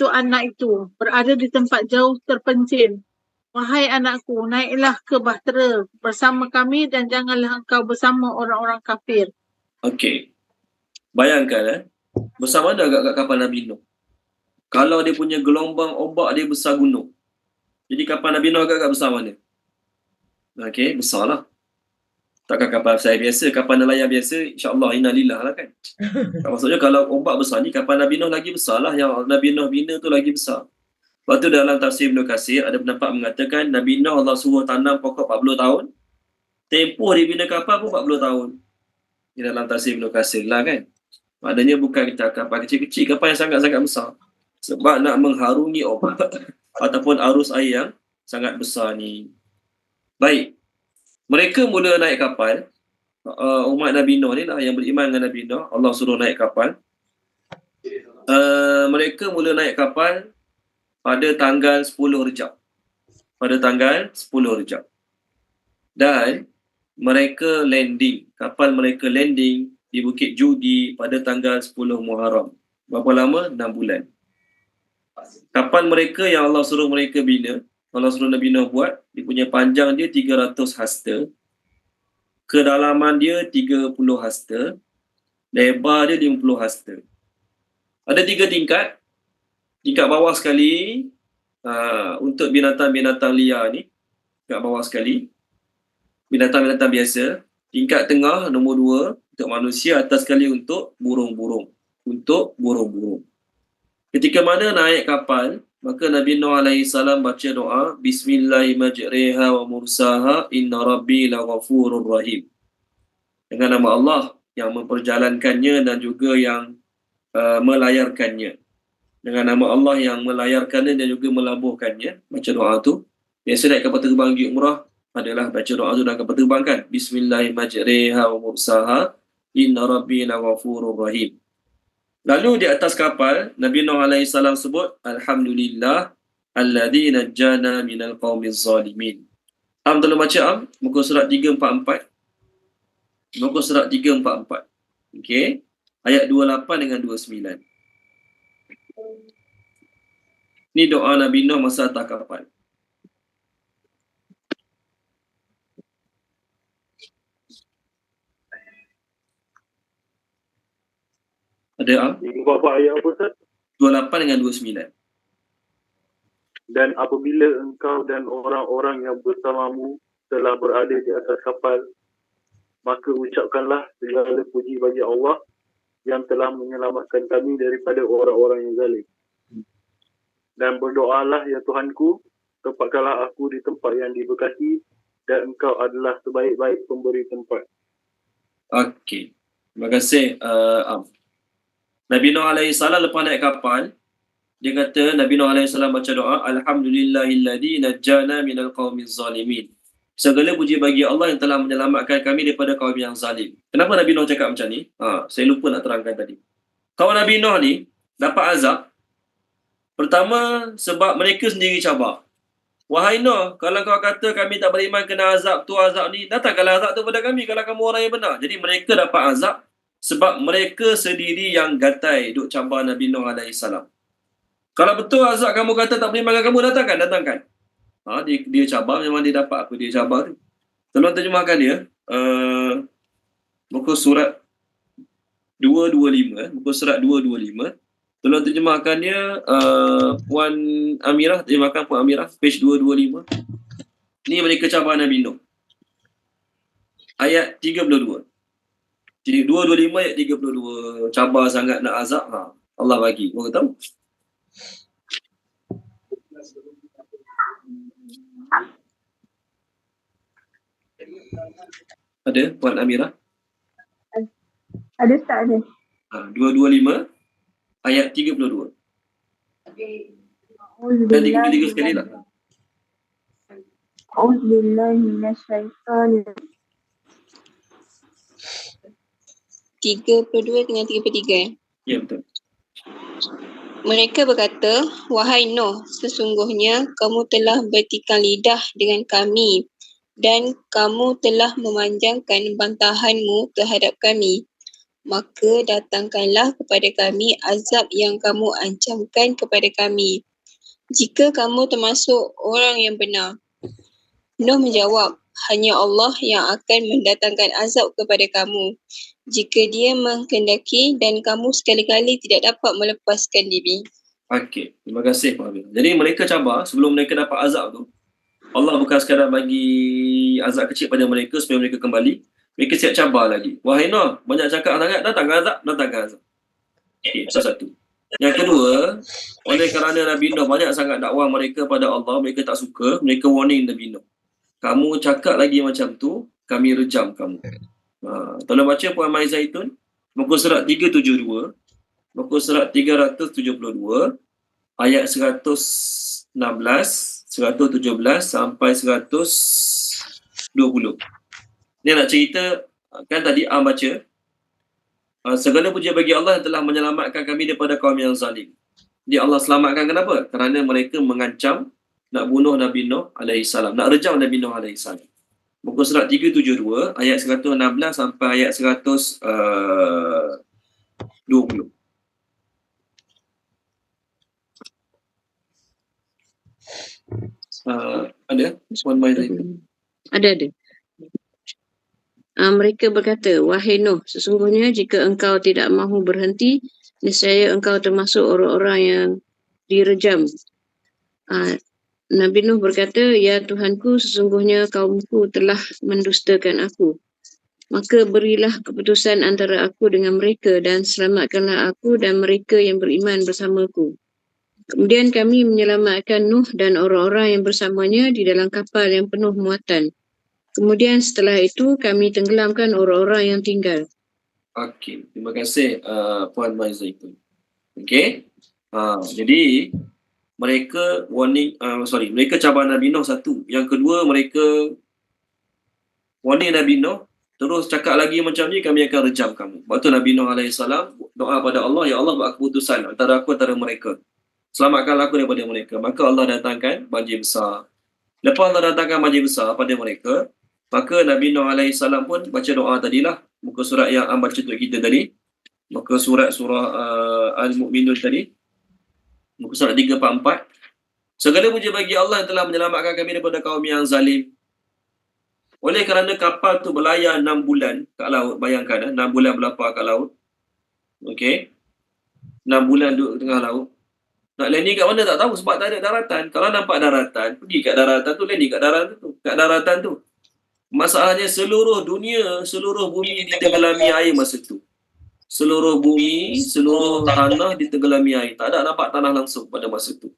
anak itu berada di tempat jauh terpencil. Wahai anakku, naiklah ke bahtera bersama kami dan janganlah engkau bersama orang-orang kafir. Okey. Bayangkan bersama mana agak kat kapal Nabi Nuh. Kalau dia punya gelombang ombak dia besar gunung. Jadi kapal Nabi Nuh agak besar mana? Okey, besarlah. Takkan kapal saya biasa, kapal nelayan biasa, insya-Allah innalillah lah kan. Maksudnya kalau ombak besar ni kapal Nabi Nuh lagi besar lah, yang Nabi Nuh bina tu lagi besar. Lepas tu dalam tafsir Ibn Katsir ada pendapat mengatakan Nabi Nuh Allah suruh tanam pokok 40 tahun. Tempoh dia bina kapal pun 40 tahun. Di dalam tafsir Ibn Katsir lah kan. Maknanya bukan kita kapal kecil-kecil, kapal yang sangat-sangat besar. Sebab nak mengharungi ombak ataupun arus air yang sangat besar ni. Baik. Mereka mula naik kapal. Umat Nabi Nuh ni lah yang beriman dengan Nabi Nuh. Allah suruh naik kapal. Mereka mula naik kapal pada tanggal 10 Rejab. Pada tanggal 10 Rejab. Dan mereka landing. Kapal mereka landing di Bukit Judi pada tanggal 10 Muharram. Berapa lama? 6 bulan. Kapal mereka yang Allah suruh mereka bina, Allah suruh Nabi Nuh buat, dia punya panjang dia 300 hasta, kedalaman dia 30 hasta, lebar dia 50 hasta. Ada 3 tingkat. Tingkat bawah sekali untuk binatang-binatang liar ni, tingkat bawah sekali. Binatang-binatang biasa. Tingkat tengah nombor 2 untuk manusia, atas sekali untuk burung-burung. Untuk burung-burung. Ketika mana naik kapal, maka Nabi Nuh AS baca doa, Bismillahirrahmanirrahim wa mursaha inna rabbi laghafurur rahim. Dengan nama Allah yang memperjalankannya dan juga yang melayarkannya. Dengan nama Allah yang melayarkannya dan juga melabuhkannya. Baca doa tu. Biasa naik kapal terbang pergi umrah adalah baca doa tu dalam kapal terbang kan. Bismillahirrahmanirrahim wa mursaha inna rabbi laghafurur rahim. Lalu di atas kapal, Nabi Nuh AS sebut, Alhamdulillah, alladhi najjana minal qawmiz zalimin. Tolong baca muka surat 344. Muka surat 344. Okey. Ayat 28 dengan 29. Ni doa Nabi Nuh masa atas kapal. Ada Berapa ayat apa Ustaz? 28 dengan 29. Dan apabila engkau dan orang-orang yang bersamamu telah berada di atas kapal, maka ucapkanlah segala puji bagi Allah yang telah menyelamatkan kami daripada orang-orang yang zalim. Dan berdoalah ya Tuhanku, tempatkanlah aku di tempat yang diberkati dan engkau adalah sebaik-baik pemberi tempat. Okey. Terima kasih Nabi Nuh AS lepas naik kapal, dia kata, Nabi Nuh AS baca doa, Alhamdulillahilladzi najjana minal qawmiz zalimin. Segala puji bagi Allah yang telah menyelamatkan kami daripada kaum yang zalim. Kenapa Nabi Nuh cakap macam ni? Saya lupa nak terangkan tadi. Kaum Nabi Nuh ni dapat azab. Pertama, sebab mereka sendiri cabar. Wahai Nuh, kalau kau kata kami tak beriman kena azab tu, azab ni, datangkanlah azab tu pada kami kalau kamu orang yang benar. Jadi mereka dapat azab sebab mereka sendiri yang gatai duk cabar Nabi Nuh AS. Kalau betul azab kamu kata tak boleh makan kamu, datangkan. Dia cabar, memang dia dapat apa dia cabar tu. Tolong terjemahkan dia. Muka surat 225. Muka surat 225. Tolong terjemahkan dia. Puan Amirah, terjemahkan Puan Amirah. Page 225. Ni mereka cabar Nabi Nuh. Ayat 32. 225 ayat 32. Cabar sangat nak azab. Allah bagi. Korang tahu? Ada Puan Amirah? Ada tak ada? 225 ayat 32. Dan 33 sekali lah. Auzubillahi minasyaitanir 32 dengan 33. Ya, betul. Mereka berkata, wahai Nuh, sesungguhnya kamu telah bertikam lidah dengan kami dan kamu telah memanjangkan bantahanmu terhadap kami. Maka datangkanlah kepada kami azab yang kamu ancamkan kepada kami, jika kamu termasuk orang yang benar. Nuh menjawab, hanya Allah yang akan mendatangkan azab kepada kamu jika dia menghendaki dan kamu sekali-kali tidak dapat melepaskan diri. Okey, terima kasih Pak Amir. Jadi mereka cabar sebelum mereka dapat azab tu. Allah bukan sekadar bagi azab kecil pada mereka supaya mereka kembali. Mereka siap cabar lagi. Wahai Nuh, banyak cakap sangat, datangkan azab. Okey, satu. Yang kedua, oleh kerana Nabi Nuh banyak sangat dakwah mereka pada Allah, mereka tak suka, mereka warning Nabi Nuh. Kamu cakap lagi macam tu, kami rejam kamu. Tolong baca Puan Mai Zaitun, muka surat 372, muka surat 372, ayat 116, 117 sampai 120. Ni nak cerita, kan tadi baca, segala puji bagi Allah yang telah menyelamatkan kami daripada kaum yang zalim. Dia Allah selamatkan kenapa? Kerana mereka mengancam nak bunuh Nabi Nuh alaihissalam, nak rejam Nabi Nuh alaihissalam. Muka surat 372 ayat 116 sampai ayat 120. Ada? Puan Mai Zaitun? Ada. Mereka berkata, wahai Nuh, sesungguhnya jika engkau tidak mahu berhenti, nescaya engkau termasuk orang-orang yang direjam. Nabi Nuh berkata, ya Tuhanku, sesungguhnya kaumku telah mendustakan aku. Maka berilah keputusan antara aku dengan mereka dan selamatkanlah aku dan mereka yang beriman bersamaku. Kemudian kami menyelamatkan Nuh dan orang-orang yang bersamanya di dalam kapal yang penuh muatan. Kemudian setelah itu kami tenggelamkan orang-orang yang tinggal. Okey, terima kasih Puan Mai Zaitun. Okey. Jadi mereka mereka cabar Nabi Nuh satu. Yang kedua, mereka warning Nabi Nuh, terus cakap lagi macam ni, kami akan rejam kamu. Waktu Nabi Nuh alaihissalam doa pada Allah, ya Allah buat keputusan antara aku antara mereka. Selamatkanlah aku daripada mereka. Maka Allah datangkan banjir besar. Lepas Allah datangkan banjir besar pada mereka, maka Nabi Nuh alaihissalam pun baca doa tadilah. Muka surat yang baca untuk kita tadi. Muka surah Al-Mu'minun tadi. Muka surat 344. Segala puji bagi Allah yang telah menyelamatkan kami daripada kaum yang zalim. Oleh kerana kapal tu berlayar 6 bulan kat laut, bayangkan 6 bulan berlapar kat laut. Okey. 6 bulan duduk tengah laut. Nak landing kat mana tak tahu sebab tak ada daratan. Kalau nampak daratan, pergi kat daratan tu, landing kat daratan tu. Masalahnya seluruh dunia, seluruh bumi ditenggelami air masa tu. Seluruh bumi, seluruh tanah ditenggelami air. Tak ada nampak tanah langsung pada masa tu.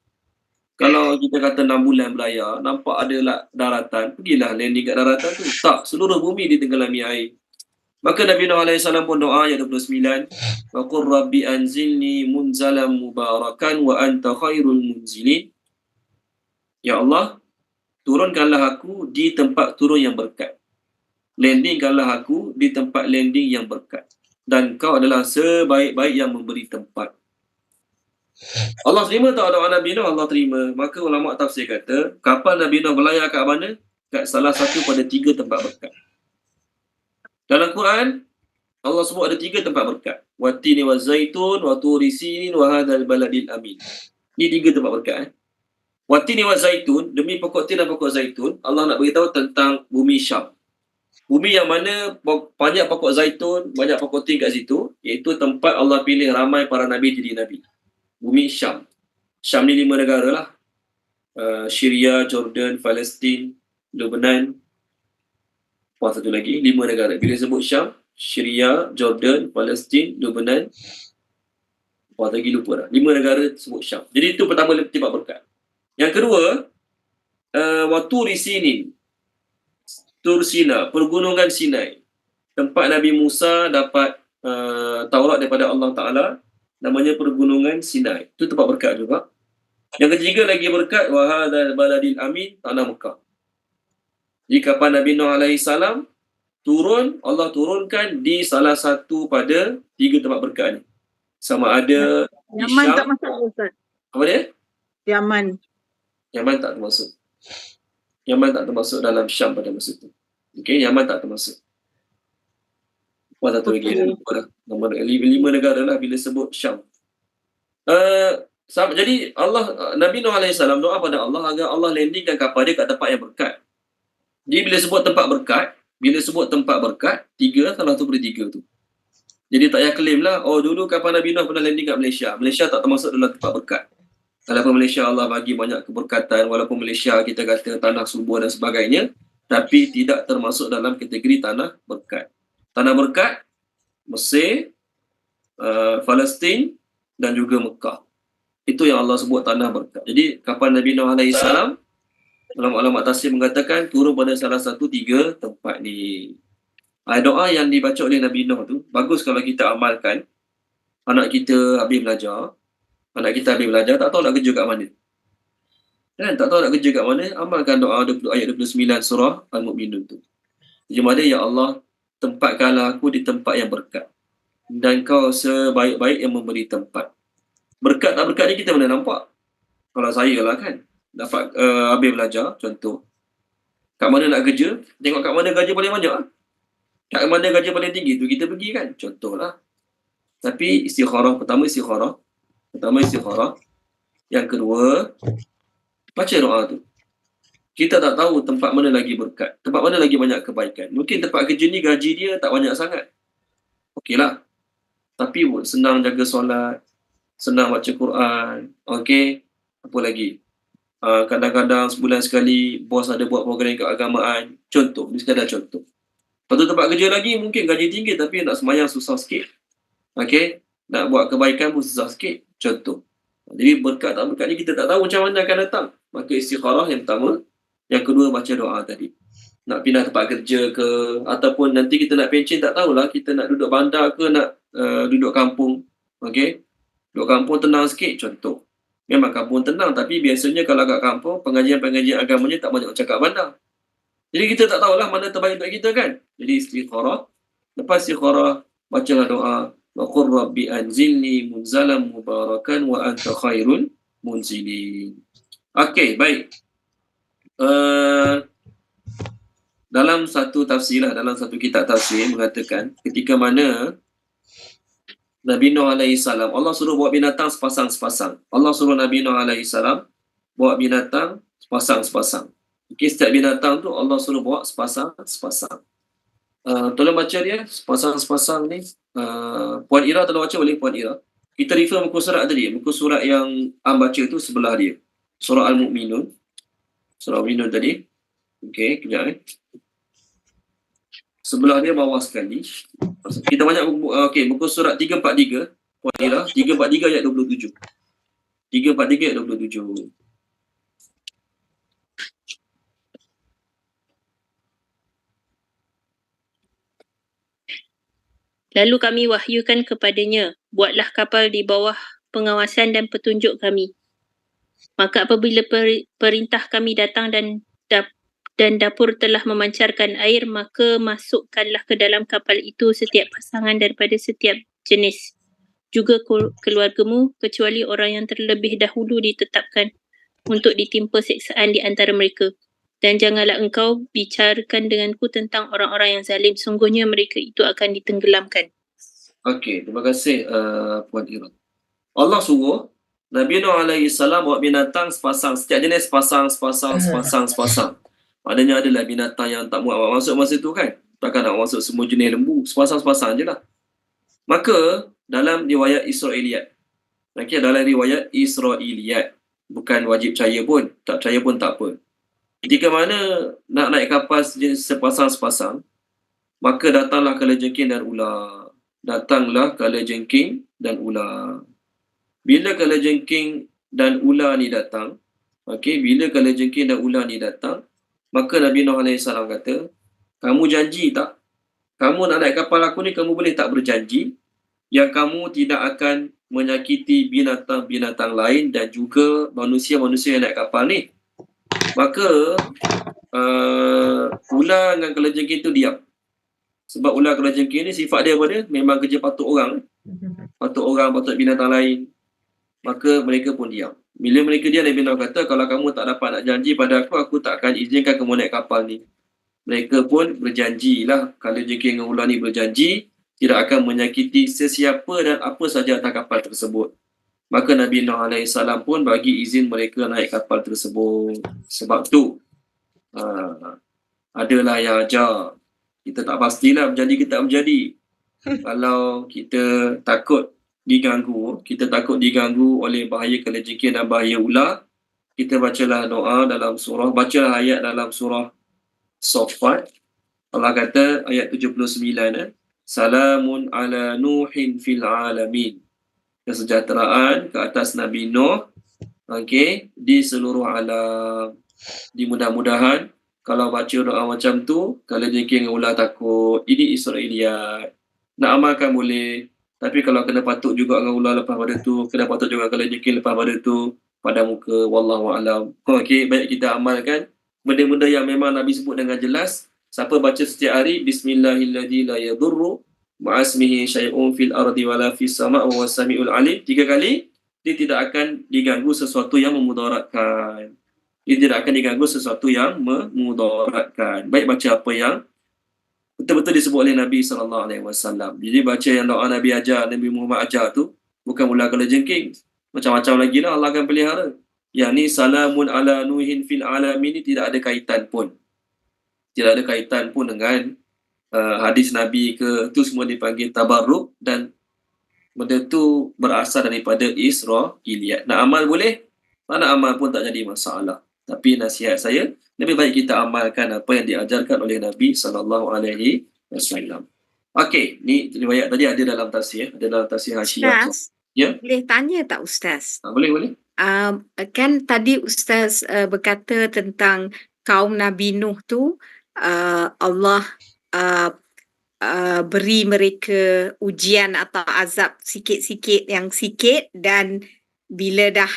Kalau kita kata 6 bulan berlayar, nampak ada daratan, pergilah landing kat daratan tu. Tak, seluruh bumi ditenggelami air. Maka Nabi Nuh alaihissalam pun doa ayat 29. Wa qur rabbi anzilni munzalan mubarakan wa anta khairul munzilin. Ya Allah, turunkanlah aku di tempat turun yang berkat. Landingkanlah aku di tempat landing yang berkat. Dan kau adalah sebaik-baik yang memberi tempat. Allah terima tak doa Nabi Nuh? Allah terima. Maka ulama tafsir kata, kapal Nabi Nuh berlayar kat mana? Kat salah satu pada 3 tempat berkat. Dalam Quran, Allah sebut ada 3 tempat berkat. Wattini wa zaitun, wa turi sinin, wa hadzal baladil amin. Ini 3 tempat berkat. Watini wa zaitun, demi pokok tin dan pokok zaitun, Allah nak beritahu tentang bumi Syam. Bumi yang mana banyak pokok zaitun, banyak pokok tin kat situ, iaitu tempat Allah pilih ramai para nabi jadi nabi. Bumi Syam. Syam ni 5 negara lah. Syria, Jordan, Palestin, Lebanon. Satu lagi, 5 negara. Bila sebut Syam, Syria, Jordan, Palestin, Lebanon. Lagi lupa dah. 5 negara sebut Syam. Jadi itu pertama tempat berkat. Yang kedua, Waturi Sinin. Tur Sina, pergunungan Sinai. Tempat Nabi Musa dapat Taurat daripada Allah Ta'ala, namanya pergunungan Sinai. Itu tempat berkat juga. Yang ketiga lagi berkat, wahadal baladil amin, tanah Mekah. Jadi kapan Nabi Nuh AS turun, Allah turunkan di salah satu pada 3 tempat berkat ni. Sama ada di Yaman Syam. tak masuk Ustaz. Apa dia? Yaman. Yaman tak termasuk. Yaman tak termasuk dalam Syam pada masa itu. Okey, Yaman tak termasuk. Satu lagi dah lupa dah. Nombor 5 negara lah bila sebut Syam. Jadi Nabi Nuh AS doa pada Allah agar Allah landingkan kapal dia kat tempat yang berkat. Jadi bila sebut tempat berkat, 3 salah satu daripada 3 tu. Jadi tak payah claim lah, dulu kapal Nabi Nuh pernah landing kat Malaysia. Malaysia tak termasuk dalam tempat berkat. Walaupun Malaysia Allah bagi banyak keberkatan, walaupun Malaysia kita kata tanah subur dan sebagainya, tapi tidak termasuk dalam kategori tanah berkat. Tanah berkat, Mesir, Palestin dan juga Mekah. Itu yang Allah sebut tanah berkat. Jadi kapal Nabi Nuh AS, ulama-ulama tafsir mengatakan turun pada salah satu 3 tempat ni. Doa yang dibaca oleh Nabi Nuh tu bagus kalau kita amalkan. Anak kita habis belajar, tak tahu nak kerja kat mana. Kan tak tahu nak kerja kat mana, amalkan doa ayat 29 surah Al-Mu'minun tu. Cuma ada, ya Allah, tempatkanlah aku di tempat yang berkat, dan kau sebaik-baik yang memberi tempat. Berkat tak berkat ni kita mana nampak? Kalau saya lah kan, dapat habis belajar, contoh. Kat mana nak kerja, tengok kat mana gaji paling banyak. Kat mana gaji paling tinggi tu kita pergi kan, contohlah. Tapi pertama istikharah. Yang kedua, baca doa tu. Kita tak tahu tempat mana lagi berkat, tempat mana lagi banyak kebaikan. Mungkin tempat kerja ni gaji dia tak banyak sangat. Okeylah. Tapi senang jaga solat, senang baca Quran. Okey. Apa lagi? Kadang-kadang sebulan sekali bos ada buat program keagamaan. Contoh, ni sekadar contoh. Lepas tu tempat kerja lagi mungkin gaji tinggi tapi nak sembahyang susah sikit. Okey. Nak buat kebaikan pun susah sikit. Contoh. Jadi berkat tak berkat ni kita tak tahu macam mana akan datang. Maka istikharah yang pertama. Yang kedua baca doa tadi. Nak pindah tempat kerja ke, ataupun nanti kita nak pencen tak tahulah. Kita nak duduk bandar ke nak duduk kampung. Okey. Duduk kampung tenang sikit contoh. Memang kampung tenang tapi biasanya kalau kat kampung pengajian-pengajian agamanya tak banyak cakap bandar. Jadi kita tak tahulah mana terbaik untuk kita kan. Jadi istikharah. Lepas istikharah bacalah doa. Wa qur rabbi anzilni munzalan mubarakan wa anta khairul munzilin. Okey, baik. Dalam satu kitab tafsir mengatakan ketika mana Nabi Nuh AS, Allah suruh bawa binatang sepasang-sepasang. Allah suruh Nabi Nuh AS bawa binatang sepasang-sepasang. Okey, setiap binatang tu Allah suruh bawa sepasang-sepasang. Tolong baca dia sepasang-sepasang ni. Puan Ira tolong baca boleh Puan Ira. Kita refer muka surat tadi. Muka surat yang baca tu sebelah dia. Surah Al-Mu'minun. Surah Al-Mu'minun tadi. Okey, kejap Sebelah dia bawah sekali. Kita banyak muka surat 343. Puan Ira, 343 ayat 27. 343 ayat 27. Lalu kami wahyukan kepadanya, buatlah kapal di bawah pengawasan dan petunjuk kami. Maka apabila perintah kami datang dan dapur telah memancarkan air, maka masukkanlah ke dalam kapal itu setiap pasangan daripada setiap jenis. Juga keluargamu, kecuali orang yang terlebih dahulu ditetapkan untuk ditimpa siksaan di antara mereka. Dan janganlah engkau bicarakan denganku tentang orang-orang yang zalim. Sungguhnya mereka itu akan ditenggelamkan. Okey, terima kasih Puan Ira. Allah suruh Nabi Nuh alaihi salam bawa binatang sepasang, setiap jenis sepasang. Maknanya adalah binatang yang tak muat awak masuk masa tu kan. Takkan nak masuk semua jenis lembu, sepasang je lah. Maka dalam riwayat Israiliyat, dalam riwayat Israiliyat, bukan wajib percaya pun, tak percaya pun tak apa. Ketika mana nak naik kapal sepasang, maka datanglah kalajengking dan ular. Bila kalajengking dan ular ni datang, maka Nabi Nuh AS kata, kamu janji tak? Kamu nak naik kapal aku ni, kamu boleh tak berjanji yang kamu tidak akan menyakiti binatang-binatang lain dan juga manusia-manusia yang naik kapal ni? Maka ular dengan kalajengking tu diam. Sebab ular kalajengking ni sifat dia apa dia? Memang kerja patuk orang. Patuk binatang lain. Maka mereka pun diam. Bila mereka diam, Nabi Nuh kata, kalau kamu tak dapat nak janji pada aku tak akan izinkan kamu naik kapal ni. Mereka pun berjanjilah, kalajengking dengan ular ni berjanji tidak akan menyakiti sesiapa dan apa saja atas kapal tersebut. Maka Nabi Nuh AS pun bagi izin mereka naik kapal tersebut. Sebab tu adalah yang ajar. Kita tak pastilah berjadi ke tak berjadi. Kalau kita takut diganggu oleh bahaya kalajengking dan bahaya ular, kita bacalah doa dalam surah, bacalah ayat dalam surah Saffat. Allah kata ayat 79, Salamun ala Nuhin fil alamin. Kesejahteraan ke atas Nabi Nuh, di seluruh alam. Di mudah-mudahan kalau baca doa macam tu, kalajengking dengan ular takut. Ini Israiliyat. Nak amalkan boleh. Tapi kalau kena patuk juga dengan ular lepas pada tu, kena patuk juga kalajengking lepas pada tu, pada muka, wallahu a'lam. Baik kita amalkan benda-benda yang memang Nabi sebut dengan jelas. Siapa baca setiap hari Bismillahilladzi la yadurru ma'asmihi syai'un fil ardi wala fis sama' wa huwas samiul alim 3 kali, dia tidak akan diganggu sesuatu yang memudaratkan. Baik baca apa yang betul-betul disebut oleh Nabi SAW. Jadi baca yang doa Nabi ajar, Nabi Muhammad ajar tu, bukan ular kalajengking. Macam-macam lagi lah Allah akan pelihara. Yang ni salamun ala Nuhin fil alamin ni tidak ada kaitan pun dengan hadis Nabi ke, tu semua dipanggil tabarruk dan benda tu berasal daripada Israiliyat. Nak amal boleh, tak nak amal pun tak jadi masalah. Tapi nasihat saya, lebih baik kita amalkan apa yang diajarkan oleh Nabi SAW. Okey, ni riwayat tadi ada dalam tafsir, Hasyiah. Ustaz, Ya? boleh tanya tak Ustaz? Boleh. Kan tadi Ustaz berkata tentang kaum Nabi Nuh tu, Allah beri mereka ujian atau azab sikit-sikit dan bila dah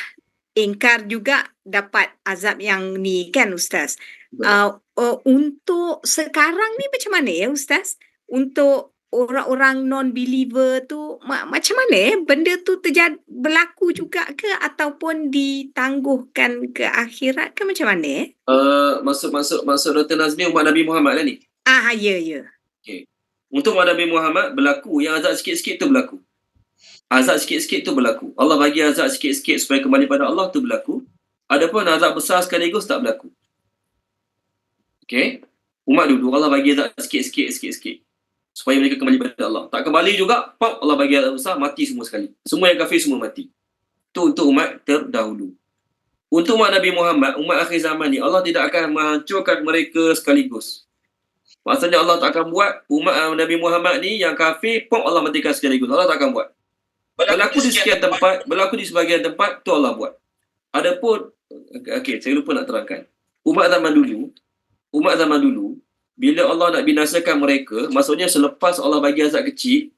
ingkar juga dapat azab yang ni kan Ustaz. Untuk sekarang ni macam mana ya Ustaz? Untuk orang-orang non-believer tu macam mana benda tu berlaku juga ke ataupun ditangguhkan ke akhirat ke macam mana? Maksud Dr. Nazmi umat Nabi Muhammad lah ni. Ya. Okay. Untuk umat Nabi Muhammad berlaku yang azab sikit-sikit tu berlaku. Allah bagi azab sikit-sikit supaya kembali pada Allah tu berlaku. Adapun azab besar sekaligus tak berlaku. Okey. Umat dulu Allah bagi azab sikit-sikit supaya mereka kembali pada Allah. Tak kembali juga, Allah bagi azab besar, mati semua sekali. Semua yang kafir semua mati. Itu untuk umat terdahulu. Untuk umat Nabi Muhammad, umat akhir zaman ni, Allah tidak akan menghancurkan mereka sekaligus. Maksudnya Allah tak akan buat umat Nabi Muhammad ni yang kafir, Allah matikan sekaligus. Allah tak akan buat. Berlaku di sebagian tempat, tu Allah buat. Adapun, saya lupa nak terangkan. Umat zaman dulu, bila Allah nak binasakan mereka, maksudnya selepas Allah bagi azab kecil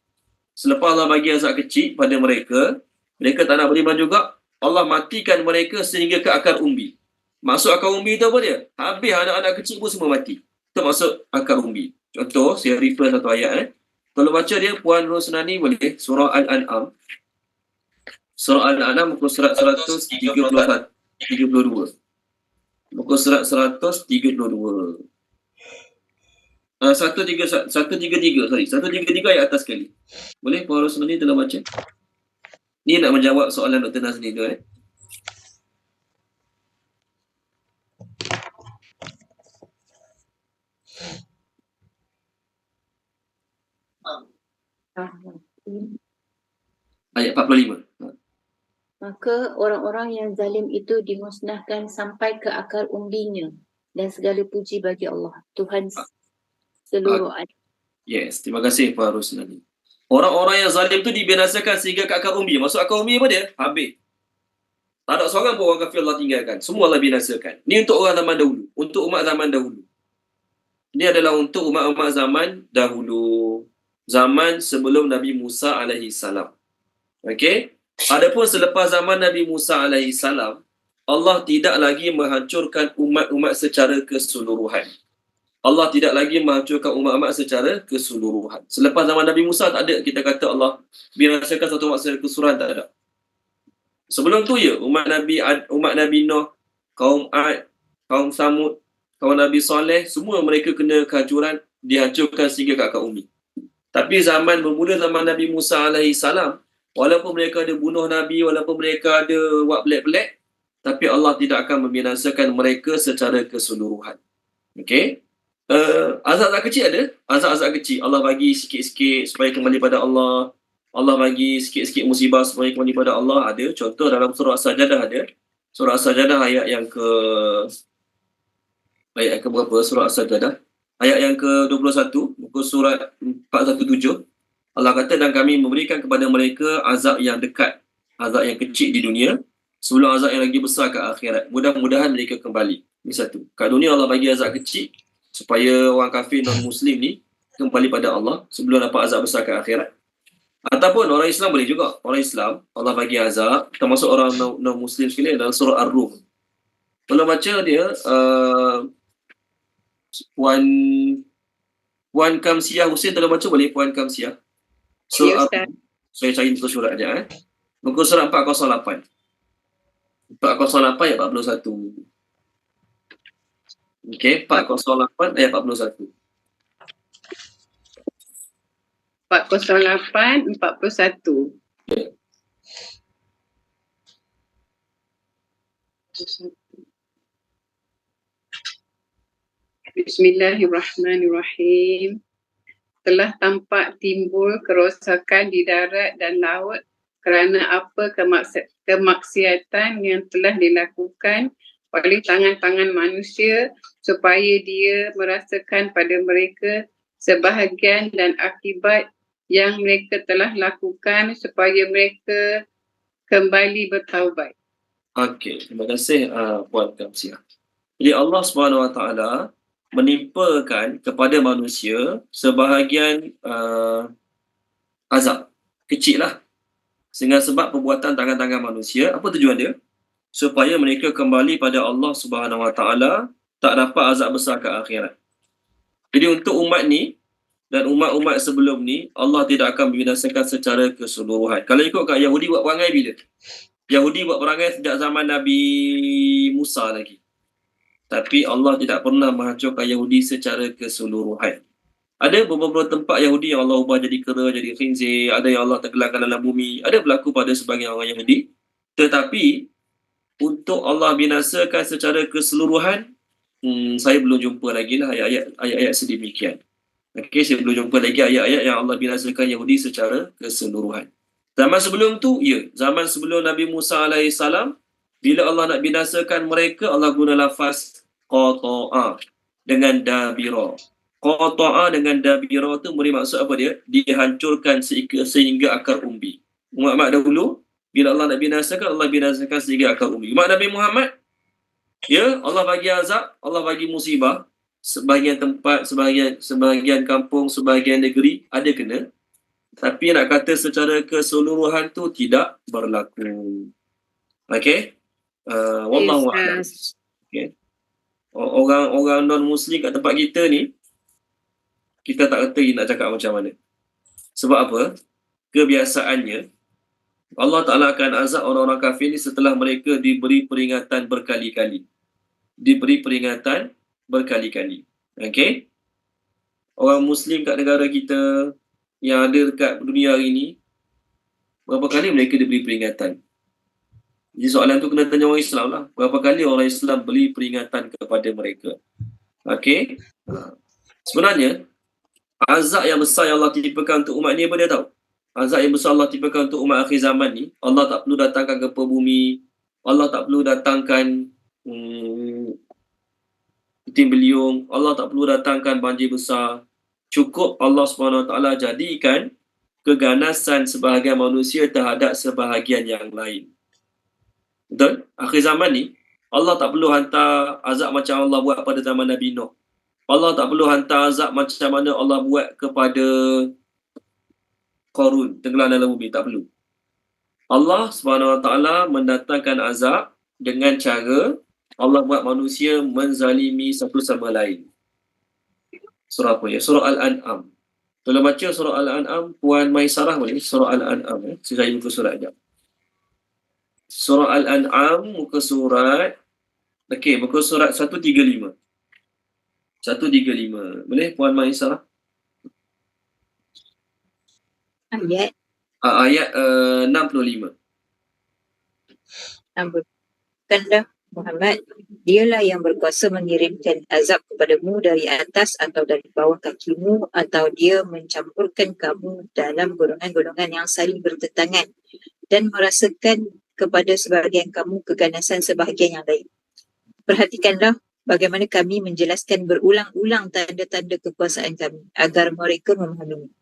pada mereka tak nak beriman juga, Allah matikan mereka sehingga ke akar umbi. Maksud akar umbi tu apa dia? Habis anak-anak kecil pun semua mati. Itu maksud akar umbi. Contoh, saya refer satu ayat. Kalau baca dia, Puan Rosnani boleh, surah Al-An'am. Surah Al-An'am, muka surat 132. Muka surat 132. 133 ayat atas sekali. Boleh Puan Rosnani telah baca? Ni nak menjawab soalan Dr. Nazli tu Ayat 45. Maka orang-orang yang zalim itu dimusnahkan sampai ke akar umbinya, dan segala puji bagi Allah, Tuhan seluruh alam. Yes, terima kasih Pak Rusnani. Orang-orang yang zalim tu dibinasakan sehingga ke akar umbi. Maksud akar umbi apa dia? Habis. Tak ada seorang pun orang kafir Allah tinggalkan. Semua Allah binasakan. Ni untuk orang zaman dahulu. Untuk umat zaman dahulu. Ini adalah untuk umat-umat zaman dahulu. Zaman sebelum Nabi Musa alaihi salam. Okey? Adapun selepas zaman Nabi Musa alaihi salam, Allah tidak lagi menghancurkan umat-umat secara keseluruhan. Allah tidak lagi menghancurkan umat-umat secara keseluruhan. Selepas zaman Nabi Musa tak ada kita kata Allah binasakan satu umat secara keseluruhan, tak ada. Sebelum tu ya, umat Nabi Nuh, kaum Ad, kaum Samud, kaum Nabi Saleh, semua mereka kena kehancuran, dihancurkan sehingga ke akar umbi. Tapi bermula zaman Nabi Musa alaihi salam, walaupun mereka ada bunuh Nabi, walaupun mereka ada buat pelik-pelik, tapi Allah tidak akan membinasakan mereka secara keseluruhan. Okey? Azab-azab kecil ada. Azab-azab kecil Allah bagi sikit-sikit supaya kembali pada Allah. Allah bagi sikit-sikit musibah supaya kembali pada Allah. Ada. Contoh dalam surah As-Sajadah ada. Surah As-Sajadah ayat yang ke berapa? Surah As-Sajadah ayat yang ke-21, muka surat 417. Allah kata, dan kami memberikan kepada mereka azab yang dekat, azab yang kecil di dunia, sebelum azab yang lagi besar ke akhirat. Mudah-mudahan mereka kembali. Ini satu. Kat dunia Allah bagi azab kecil supaya orang kafir non-Muslim ni kembali pada Allah sebelum dapat azab besar ke akhirat. Ataupun orang Islam boleh juga. Orang Islam, Allah bagi azab, termasuk orang non-Muslim sekalian, dalam surah Ar-Rum. Kalau baca dia, Puan Kamsiah Hussein, kalau baca boleh Puan Kamsiah. Surah Ar-Rum. Saya cari muka surat sekejap. Muka surat 408. 408 ayat 41. Okey, 408 ayat 41. 408, 41. Ya. Bismillahirrahmanirrahim. Telah tampak timbul kerosakan di darat dan laut kerana apa kemaksiatan yang telah dilakukan oleh tangan-tangan manusia supaya dia merasakan pada mereka sebahagian dan akibat yang mereka telah lakukan supaya mereka kembali bertaubat. Okey, terima kasih Puan Kamsiah. Jadi Allah SWT menimpakan kepada manusia sebahagian azab kecil lah, sehingga sebab perbuatan tangan-tangan manusia. Apa tujuan dia? Supaya mereka kembali pada Allah SWT, tak dapat azab besar ke akhirat. Jadi untuk umat ni dan umat-umat sebelum ni, Allah tidak akan membinasakan secara keseluruhan. Kalau ikut kat Yahudi buat perangai bila? Yahudi buat perangai sejak zaman Nabi Musa lagi. Tapi Allah tidak pernah menghancurkan Yahudi secara keseluruhan. Ada beberapa tempat Yahudi yang Allah ubah jadi kera, jadi khinzir, ada yang Allah tenggelamkan dalam bumi, ada berlaku pada sebagian orang Yahudi. Tetapi untuk Allah binasakan secara keseluruhan, saya belum jumpa lagi lah ayat-ayat sedemikian. Okey, saya belum jumpa lagi ayat-ayat yang Allah binasakan Yahudi secara keseluruhan. Zaman sebelum tu, ya, zaman sebelum Nabi Musa AS, bila Allah nak binasakan mereka, Allah guna lafaz qata'a dengan dabira. Qata'a dengan dabira tu beri maksud apa dia? Dihancurkan sehingga akar umbi. Umat dahulu, bila Allah nak binasakan, Allah binasakan sehingga akar umbi. Umat Nabi Muhammad, ya, Allah bagi azab, Allah bagi musibah. Sebahagian tempat, sebahagian kampung, sebahagian negeri ada kena. Tapi nak kata secara keseluruhan tu tidak berlaku. Okey? Wallahu a'lam. Okey. Orang non-Muslim kat tempat kita ni, kita tak kata nak cakap macam mana. Sebab apa? Kebiasaannya, Allah Ta'ala akan azab orang-orang kafir ni setelah mereka diberi peringatan berkali-kali. Okey? Orang Muslim kat negara kita yang ada dekat dunia hari ni, berapa kali mereka diberi peringatan? Jadi soalan tu kena tanya orang Islam lah. Berapa kali orang Islam beri peringatan kepada mereka? Okey. Sebenarnya, azab yang besar yang Allah timpakan untuk umat ni apa dia tahu? Azab yang besar Allah timpakan untuk umat akhir zaman ni, Allah tak perlu datangkan gempa bumi, Allah tak perlu datangkan puting beliung, Allah tak perlu datangkan banjir besar. Cukup Allah SWT jadikan keganasan sebahagian manusia terhadap sebahagian yang lain. Betul? Akhir zaman ni, Allah tak perlu hantar azab macam Allah buat pada zaman Nabi Nuh. Allah tak perlu hantar azab macam mana Allah buat kepada Qarun, tenggelam dalam bumi. Tak perlu. Allah SWT mendatangkan azab dengan cara Allah buat manusia menzalimi satu sama lain. Surah apa ya? Surah Al-An'am. Tolong baca surah Al-An'am. Puan Maisarah boleh? Surah Al-An'am. Saya muka surat sekejap. Surah Al-An'am, muka surat. Okey, muka surat 135. 135. Boleh Puan Maisarah? Ayat Ayat 65. Katakanlah Muhammad, dialah yang berkuasa mengirimkan azab kepadamu dari atas atau dari bawah kakimu, atau dia mencampurkan kamu dalam golongan-golongan yang saling bertentangan dan merasakan kepada sebahagian kamu keganasan sebahagian yang lain. Perhatikanlah bagaimana kami menjelaskan berulang-ulang tanda-tanda kekuasaan kami agar mereka memahami.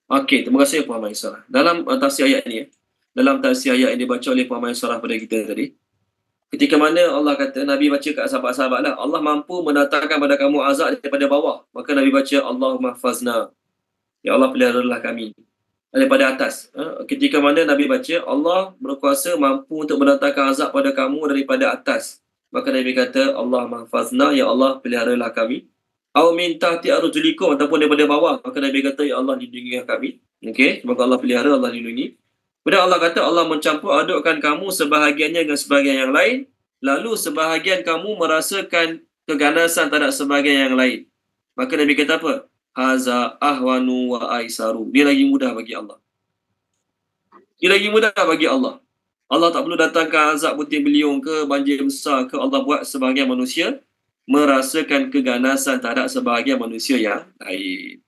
Okey, terima kasih Puan Maisarah. Dalam tafsir ayat ni, dalam tafsir ayat yang dibaca oleh Puan Maisarah pada kita tadi, ketika mana Allah kata, Nabi baca kat sahabat-sahabat lah, Allah mampu mendatangkan pada kamu azab daripada bawah. Maka Nabi baca, Allahumma hafazna. Ya Allah, peliharalah kami. Daripada atas. Ketika mana Nabi baca, Allah berkuasa mampu untuk mendatangkan azab pada kamu daripada atas. Maka Nabi kata, Allahumma hafazna. Ya Allah, peliharalah kami. Au min tahti arjulikum, ataupun daripada bawah. Maka Nabi kata, ya Allah, lindungilah kami. Okey, semoga Allah pelihara, Allah lindungi. Kemudian Allah kata, Allah mencampur adukkan kamu sebahagiannya dengan sebahagian yang lain, lalu sebahagian kamu merasakan keganasan terhadap sebahagian yang lain. Maka Nabi kata apa? Haza ahwanu wa aisaru. Dia lagi mudah bagi Allah. Dia lagi mudah bagi Allah. Allah tak perlu datangkan azab puting beliung ke, banjir besar ke. Allah buat sebahagian manusia merasakan keganasan terhadap sebahagian manusia yang lain.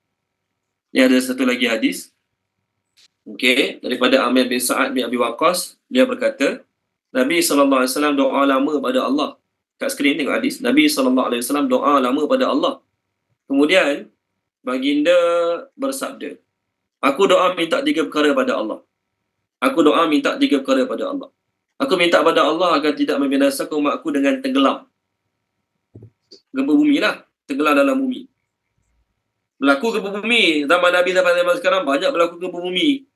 Ini ada satu lagi hadis. Okey, daripada Amir bin Sa'ad bin Abi Waqqas, dia berkata, Nabi SAW doa lama pada Allah. Kat skrin tengok hadis. Nabi SAW doa lama pada Allah. Kemudian, baginda bersabda, aku doa minta 3 perkara pada Allah. Aku doa minta 3 perkara pada Allah. Aku minta pada Allah agar tidak membinasakan umatku dengan tenggelam. Gempa bumi lah. Tenggelam dalam bumi. Berlaku gempa bumi. Zaman Nabi zaman sekarang banyak berlaku gempa bumi.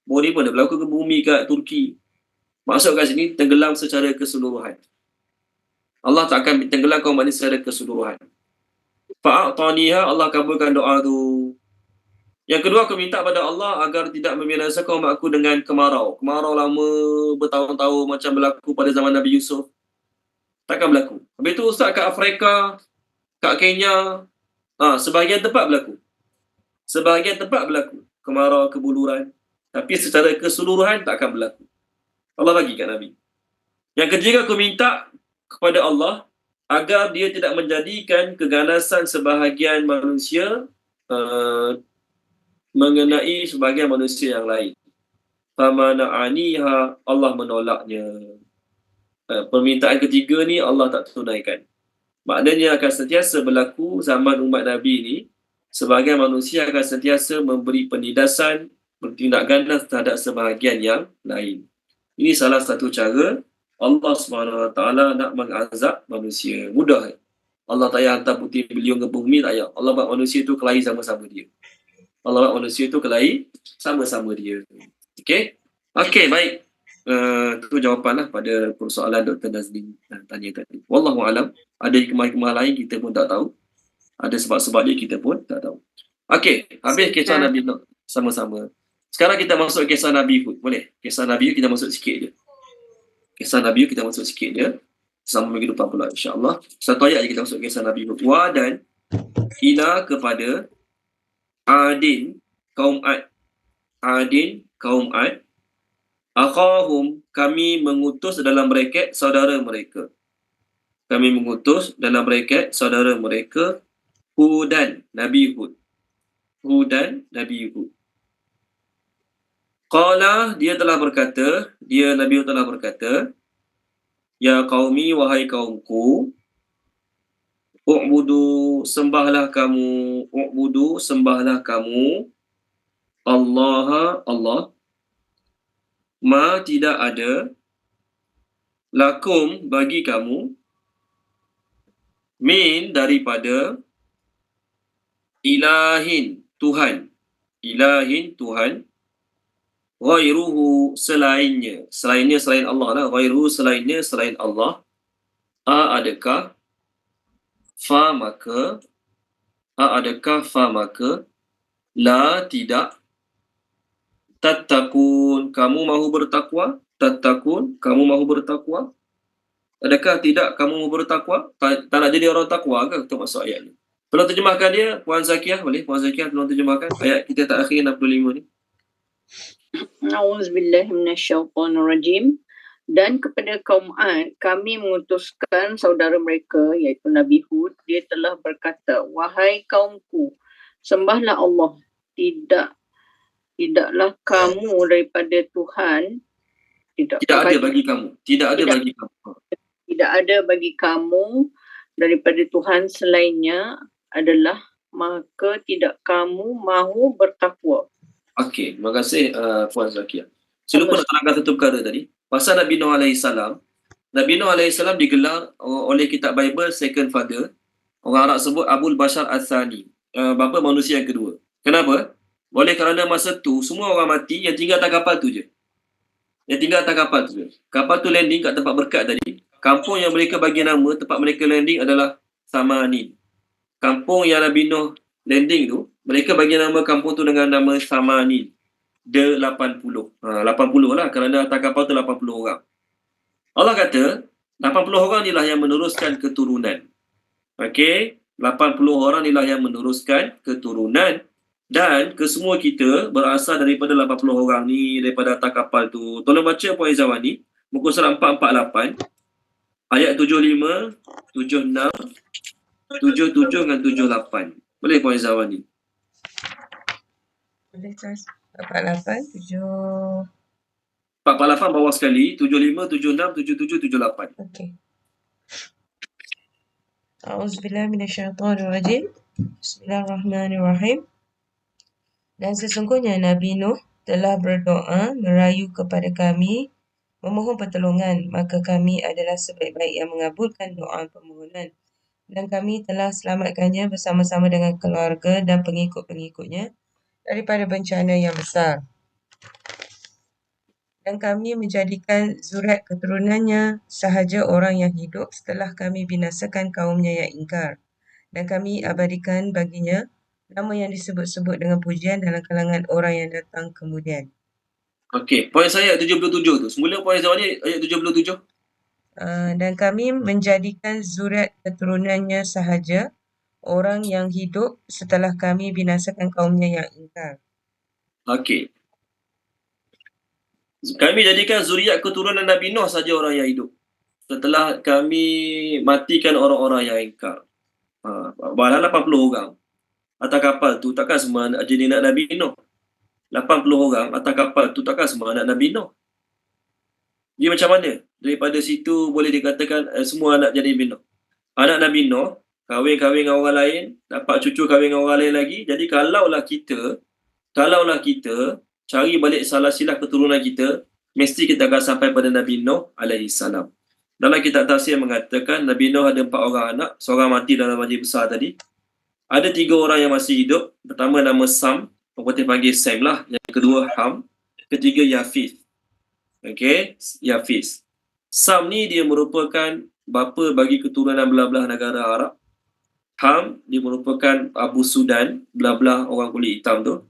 Boleh pun berlaku gempa bumi kat Turki. Maksud kat sini, tenggelam secara keseluruhan. Allah tak akan tenggelamkan umat ini secara keseluruhan. Fa'ataniha, Allah kabulkan doa tu. Yang kedua, aku minta pada Allah agar tidak membinasakan umatku dengan kemarau. Kemarau lama bertahun-tahun macam berlaku pada zaman Nabi Yusuf. Takkan berlaku. Habis tu Ustaz kat Afrika, kat Kenya, sebahagian tempat berlaku. Sebahagian tempat berlaku. Kemarau, kebuluran. Tapi secara keseluruhan tak akan berlaku. Allah bagi kat Nabi. Yang ketiga, aku minta kepada Allah agar dia tidak menjadikan keganasan sebahagian manusia mengenai sebahagian manusia yang lain. Famana'aniha, Allah menolaknya. Permintaan ketiga ni Allah tak tunaikan. Maknanya akan sentiasa berlaku zaman umat Nabi ni, sebahagian manusia akan sentiasa memberi penindasan, bertindak ganas terhadap sebahagian yang lain. Ini salah satu cara Allah SWT nak mengazab manusia. Mudah. Allah tak payah hantar puting beliung ke bumi, tak payah. Allah buat manusia tu kelahi sama-sama dia. Allah buat manusia tu kelahi sama-sama dia. Okey? Okey, baik. Itu jawapanlah pada persoalan Dr. Nazli tanya tadi. Wallahualam. Ada hikmah-hikmah lain kita pun tak tahu. Ada sebab-sebab dia kita pun tak tahu. Okey, habis kisah Nabi Nuh sama-sama. Sekarang kita masuk kisah Nabi Hud. Boleh? Kisah Nabi Hud kita masuk sikit je. Kisah Nabi Hud kita masuk sikit je. Sama minggu depan pula insya-Allah. Satu ayat je kita masuk kisah Nabi Hud. Wa dan ila kepada Adin kaum Ad. Adin kaum Ad. akhahum, kami mengutus dalam braket saudara mereka. Kami mengutus dalam braket saudara mereka Hudan, Nabi Hud. Hudan, Nabi Hud. Qala, dia telah berkata, dia Nabi Hud telah berkata, ya qaumi, wahai kaumku, u'budu, sembahlah kamu, Allah, ma, tidak ada, lakum, bagi kamu, min, daripada, ilahin, Tuhan, ghairuhu, selain Allah lah, ghairuhu, selain Allah, adakah, maka, la, tidak, tattaqun, kamu mahu bertakwa, adakah tidak kamu mahu bertakwa? Tak nak jadi orang takwa ke? Itu maksud ayat ni. Tolong terjemahkan dia, Puan Zakiyah, boleh? Puan Zakiyah tolong terjemahkan ayat kita tak akhir 65 ni. A'udzubillahi minasyaitonirrajim. Dan kepada kaum Ad, kami mengutuskan saudara mereka, iaitu Nabi Hud, dia telah berkata, wahai kaumku, sembahlah Allah, tidaklah kamu daripada Tuhan, tidak ada bagi kamu daripada Tuhan selainnya adalah, maka tidak kamu mahu bertakwa. Okey, terima kasih Puan Zakiyah. Saya lupa nak terangkan satu perkara tadi. Pasal Nabi Nuh AS. Nabi Nuh AS digelar oleh kitab Bible second father. Orang Arab sebut Abul Bashar Al-Thani. Bapa manusia yang kedua. Kenapa? Oleh kerana masa tu semua orang mati, yang tinggal atas kapal tu je. Kapal tu landing kat tempat berkat tadi. Kampung yang mereka bagi nama, tempat mereka landing adalah Samanin. Kampung yang Nabi Nuh landing tu, mereka bagi nama kampung tu dengan nama Samanin. 80 lah, kerana atas kapal tu 80 orang. Allah kata 80 orang inilah yang meneruskan keturunan. Okey, 80 orang inilah yang meneruskan keturunan, dan kesemua kita berasal daripada 80 orang ni, daripada atas kapal tu. Tolong baca Puan Izawani, muka surat 448 ayat 75, 76, 77 dan 78. Boleh Puan Izawani? Boleh Ustaz. 48, 448 bawah sekali, 75, 76, 77, 78. Okey. A'udzubillahi minasyaitonirrajim. Bismillahirrahmanirrahim. Dan sesungguhnya Nabi Nuh telah berdoa merayu kepada kami, memohon pertolongan, maka kami adalah sebaik-baik yang mengabulkan doa permohonan. Dan kami telah selamatkannya bersama-sama dengan keluarga dan pengikut-pengikutnya daripada bencana yang besar. Dan kami menjadikan zuriat keturunannya sahaja orang yang hidup setelah kami binasakan kaumnya yang ingkar. Dan kami abadikan baginya nama yang disebut-sebut dengan pujian dalam kalangan orang yang datang kemudian. Okey, poin saya ayat 77 tu. Semula poin saya ni ayat 77. Dan kami menjadikan zuriat keturunannya sahaja orang yang hidup setelah kami binasakan kaumnya yang ingkar. Okey. Kami jadikan zuriat keturunan Nabi Nuh saja orang yang hidup setelah kami matikan orang-orang yang ingkar. Bahala 80 orang atas kapal tu, takkan semua anak jenis anak Nabi Nuh. 80 orang atas kapal tu, takkan semua anak Nabi Nuh. Dia macam mana? Daripada situ boleh dikatakan semua anak jadi Nabi Nuh. Anak Nabi Nuh kahwin-kahwin dengan orang lain, dapat cucu kahwin dengan orang lain lagi. Jadi kalaulah kita cari balik silsilah keturunan kita, mesti kita akan sampai pada Nabi Nuh AS. Dalam kitab tafsir mengatakan Nabi Nuh ada 4 orang anak, seorang mati dalam banjir besar tadi. Ada 3 orang yang masih hidup. Pertama nama Sam, orang putih panggil Sam lah. Yang kedua Ham, ketiga Yafith. Okey, Yafith. Sam ni dia merupakan bapa bagi keturunan belah-belah negara Arab. Ham dia merupakan Abu Sudan, belah-belah orang kulit hitam tu.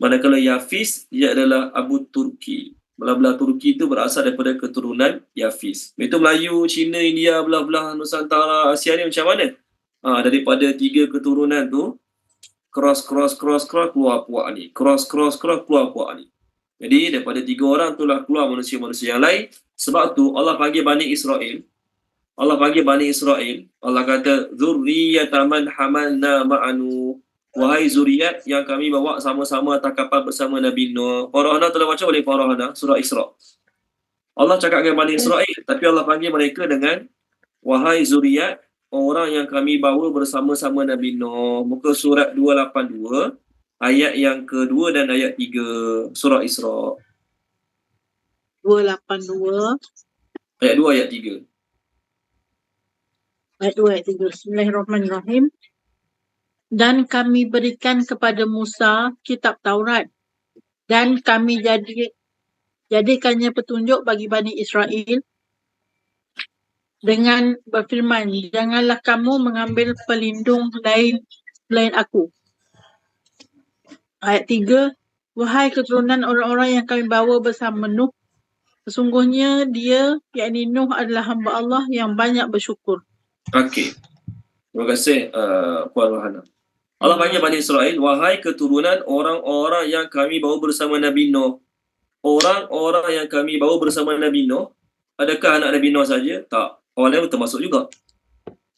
Manakala Yafis dia adalah Abu Turki. Belah-belah Turki tu berasal daripada keturunan Yafis. Itu Melayu, Cina, India, belah-belah Nusantara, Asia ni macam mana? Daripada 3 keturunan tu cross keluar puak ni. Cross keluar puak ni. Jadi daripada 3 orang itulah keluar manusia-manusia yang lain. Sebab tu Allah panggil Bani Israel. Allah kata zurriyatan man hamalna ma'anu. Wahai zuriat yang kami bawa sama-sama atas kapal bersama Nabi Nuh. Farahana telah baca oleh Farahana surah Isra. Allah cakap dengan Bani Israel, tapi Allah panggil mereka dengan wahai zuriat orang yang kami bawa bersama-sama Nabi Nuh. Muka surat 282 ayat yang kedua dan ayat 3 surah Isra. 282 Ayat 2 ayat 3. ayat 2 ayat 3. Bismillahirrahmanirrahim. Dan kami berikan kepada Musa kitab Taurat dan kami jadikannya petunjuk bagi Bani Israel dengan berfirman, janganlah kamu mengambil pelindung lain selain aku. Ayat 3, wahai keturunan orang-orang yang kami bawa bersama Nuh, sesungguhnya dia, yakni Nuh adalah hamba Allah yang banyak bersyukur. Okey. Terima kasih Puan Rohana. Allah panggil Bani Israel, wahai keturunan orang-orang yang kami bawa bersama Nabi Nuh. Orang-orang yang kami bawa bersama Nabi Nuh, adakah anak Nabi Nuh saja? Tak. Orang lain termasuk juga.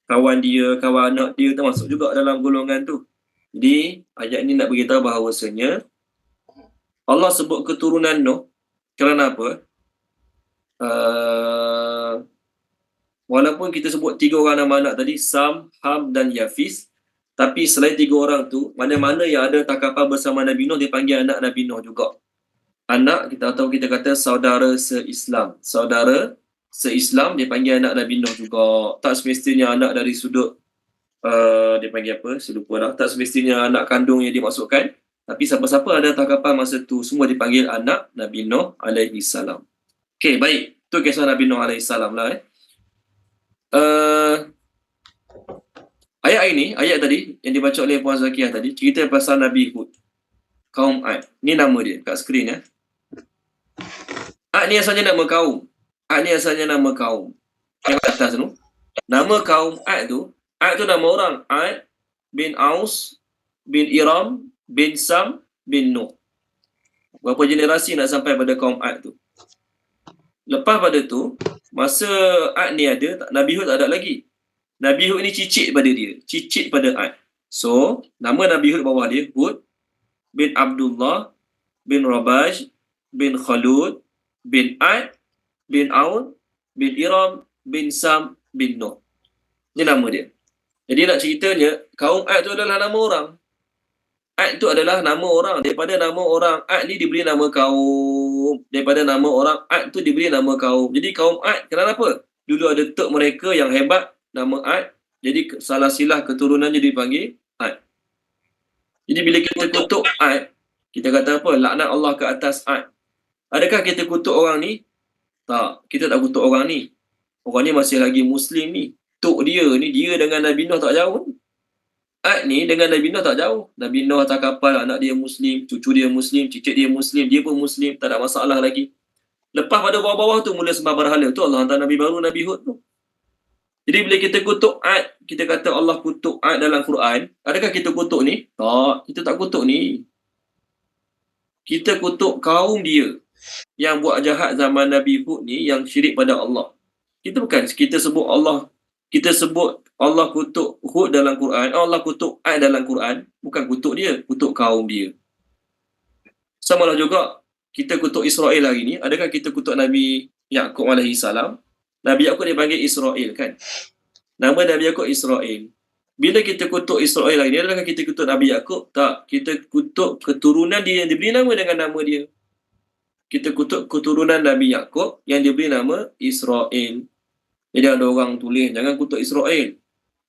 Kawan dia, kawan anak dia termasuk juga dalam golongan tu. Jadi, ayat ini nak beritahu bahawasanya Allah sebut keturunan Nuh kerana apa? Walaupun kita sebut 3 orang nama anak tadi, Sam, Ham dan Yafis, tapi selain 3 orang tu, mana-mana yang ada atas kapal bersama Nabi Nuh, dia panggil anak Nabi Nuh juga. Anak, kita kata saudara se-Islam. Saudara se-Islam, dia panggil anak Nabi Nuh juga. Tak semestinya anak dari sudut, dia panggil apa? Saya lupa dah. Tak semestinya anak kandung yang dimasukkan. Tapi siapa-siapa ada atas kapal masa tu, semua dipanggil anak Nabi Nuh alaihi salam. Okey, baik. Itu kisah Nabi Nuh alaihi salam lah. Ayat ini, ayat tadi yang dibaca oleh Puan Zakiyah tadi, cerita pasal Nabi Hud, kaum Ad. Ni nama dia kat skrin ya. Ad ni asalnya nama kaum. Yang kat atas tu. Nama kaum Ad tu nama orang. Ad bin Aus bin Iram bin Sam bin Nuh. Berapa generasi nak sampai pada kaum Ad tu? Lepas pada tu, masa Ad ni ada, Nabi Hud tak ada lagi. Nabi Hud ni cicit pada Ad. So, nama Nabi Hud bawah dia, Hud bin Abdullah bin Rabaj bin Khalud bin Ad bin Aun bin Iram bin Sam bin Nuh. Ini nama dia. Jadi nak ceritanya, kaum Ad tu adalah nama orang. Ad tu adalah nama orang. Daripada nama orang Ad ni diberi nama kaum. Daripada nama orang Ad tu diberi nama kaum. Jadi kaum Ad kenapa? Dulu ada tok mereka yang hebat, nama Ad. Jadi salah silah keturunannya dipanggil Ad. Jadi bila kita kutuk Ad, kita kata apa? Laknat Allah ke atas Ad. Adakah kita kutuk orang ni? Tak. Kita tak kutuk orang ni. Orang ni masih lagi Muslim ni. Tok dia ni, dia dengan Nabi Nuh tak jauh. Ad ni dengan Nabi Nuh tak jauh. Nabi Nuh atas kapal, anak dia Muslim, cucu dia Muslim, cicit dia Muslim, dia pun Muslim, tak ada masalah lagi. Lepas pada bawah-bawah tu mula sembah berhala. Tu Allah hantar Nabi baru, Nabi Hud tu. Jadi bila kita kutuk Ad, kita kata Allah kutuk Ad dalam Quran, adakah kita kutuk ni? Tak, kita tak kutuk ni. Kita kutuk kaum dia yang buat jahat zaman Nabi Hud ni, yang syirik pada Allah. Kita sebut Allah kutuk Hud dalam Quran, Allah kutuk Ad dalam Quran, bukan kutuk dia, kutuk kaum dia. Sama lah juga kita kutuk Israel hari ni. Adakah kita kutuk Nabi Yaqub alaihi salam? Nabi Yaqub dipanggil Israel kan? Nama Nabi Yaqub Israel. Bila kita kutuk Israel hari ni, adakah kita kutuk Nabi Yaqub? Tak. Kita kutuk keturunan dia yang diberi nama dengan nama dia. Kita kutuk keturunan Nabi Yaqub yang diberi nama Israel. Jadi ada orang tulis, jangan kutuk Israel.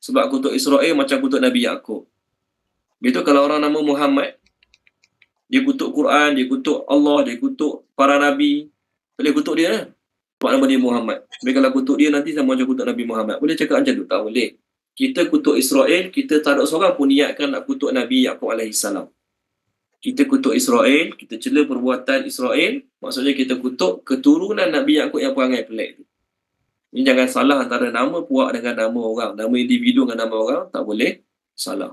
Sebab kutuk Israel macam kutuk Nabi Yaqub. Begitu kalau orang nama Muhammad, dia kutuk Quran, dia kutuk Allah, dia kutuk para Nabi. Boleh kutuk dia lah. Sebab nama dia Muhammad. Tapi kalau kutuk dia nanti sama macam kutuk Nabi Muhammad. Boleh cakap macam tu? Tak boleh. Kita kutuk Israel, kita tak ada seorang pun niatkan nak kutuk Nabi Yaqub AS. Kita kutuk Israel, kita cela perbuatan Israel, maksudnya kita kutuk keturunan Nabi Yaqub yang perangai pelik tu. Ini jangan salah antara nama puak dengan nama orang. Nama individu dengan nama orang, tak boleh salah.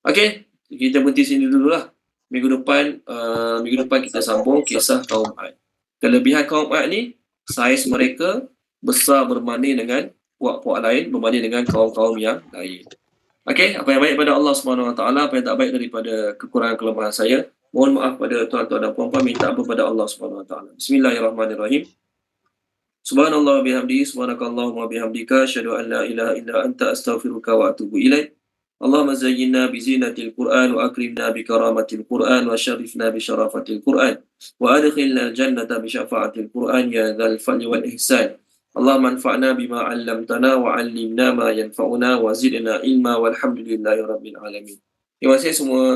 Okey, kita berhenti sini dululah. minggu depan kita sambung kisah kaum Ad. Kelebihan kaum Ad ni, saiz mereka besar berbanding dengan puak-puak lain, berbanding dengan kaum-kaum yang lain. Okey, apa yang baik pada Allah SWT, apa yang tak baik daripada kekurangan kelemahan saya, mohon maaf pada tuan-tuan dan puan-puan, minta apa pada Allah SWT. Bismillahirrahmanirrahim. Subhanallah wa bihamdihi, subhanakallahumma wa bihamdika, asyhadu an la ilaha illa anta, astaghfiruka wa atubu ilaik. Allahumma zayyinna bi zinatil Qur'an wa akrimna bi karamatil Qur'an wa syarifna bi syarafatil Qur'an wa adkhilna al-jannata bi syafa'atil Qur'an ya dzal fadli wal ihsan. Allahumma anfa'na bima 'allamtana wa 'allimna ma yanfa'una wa zidna ilma walhamdulillahi rabbil alamin. Terima kasih semua.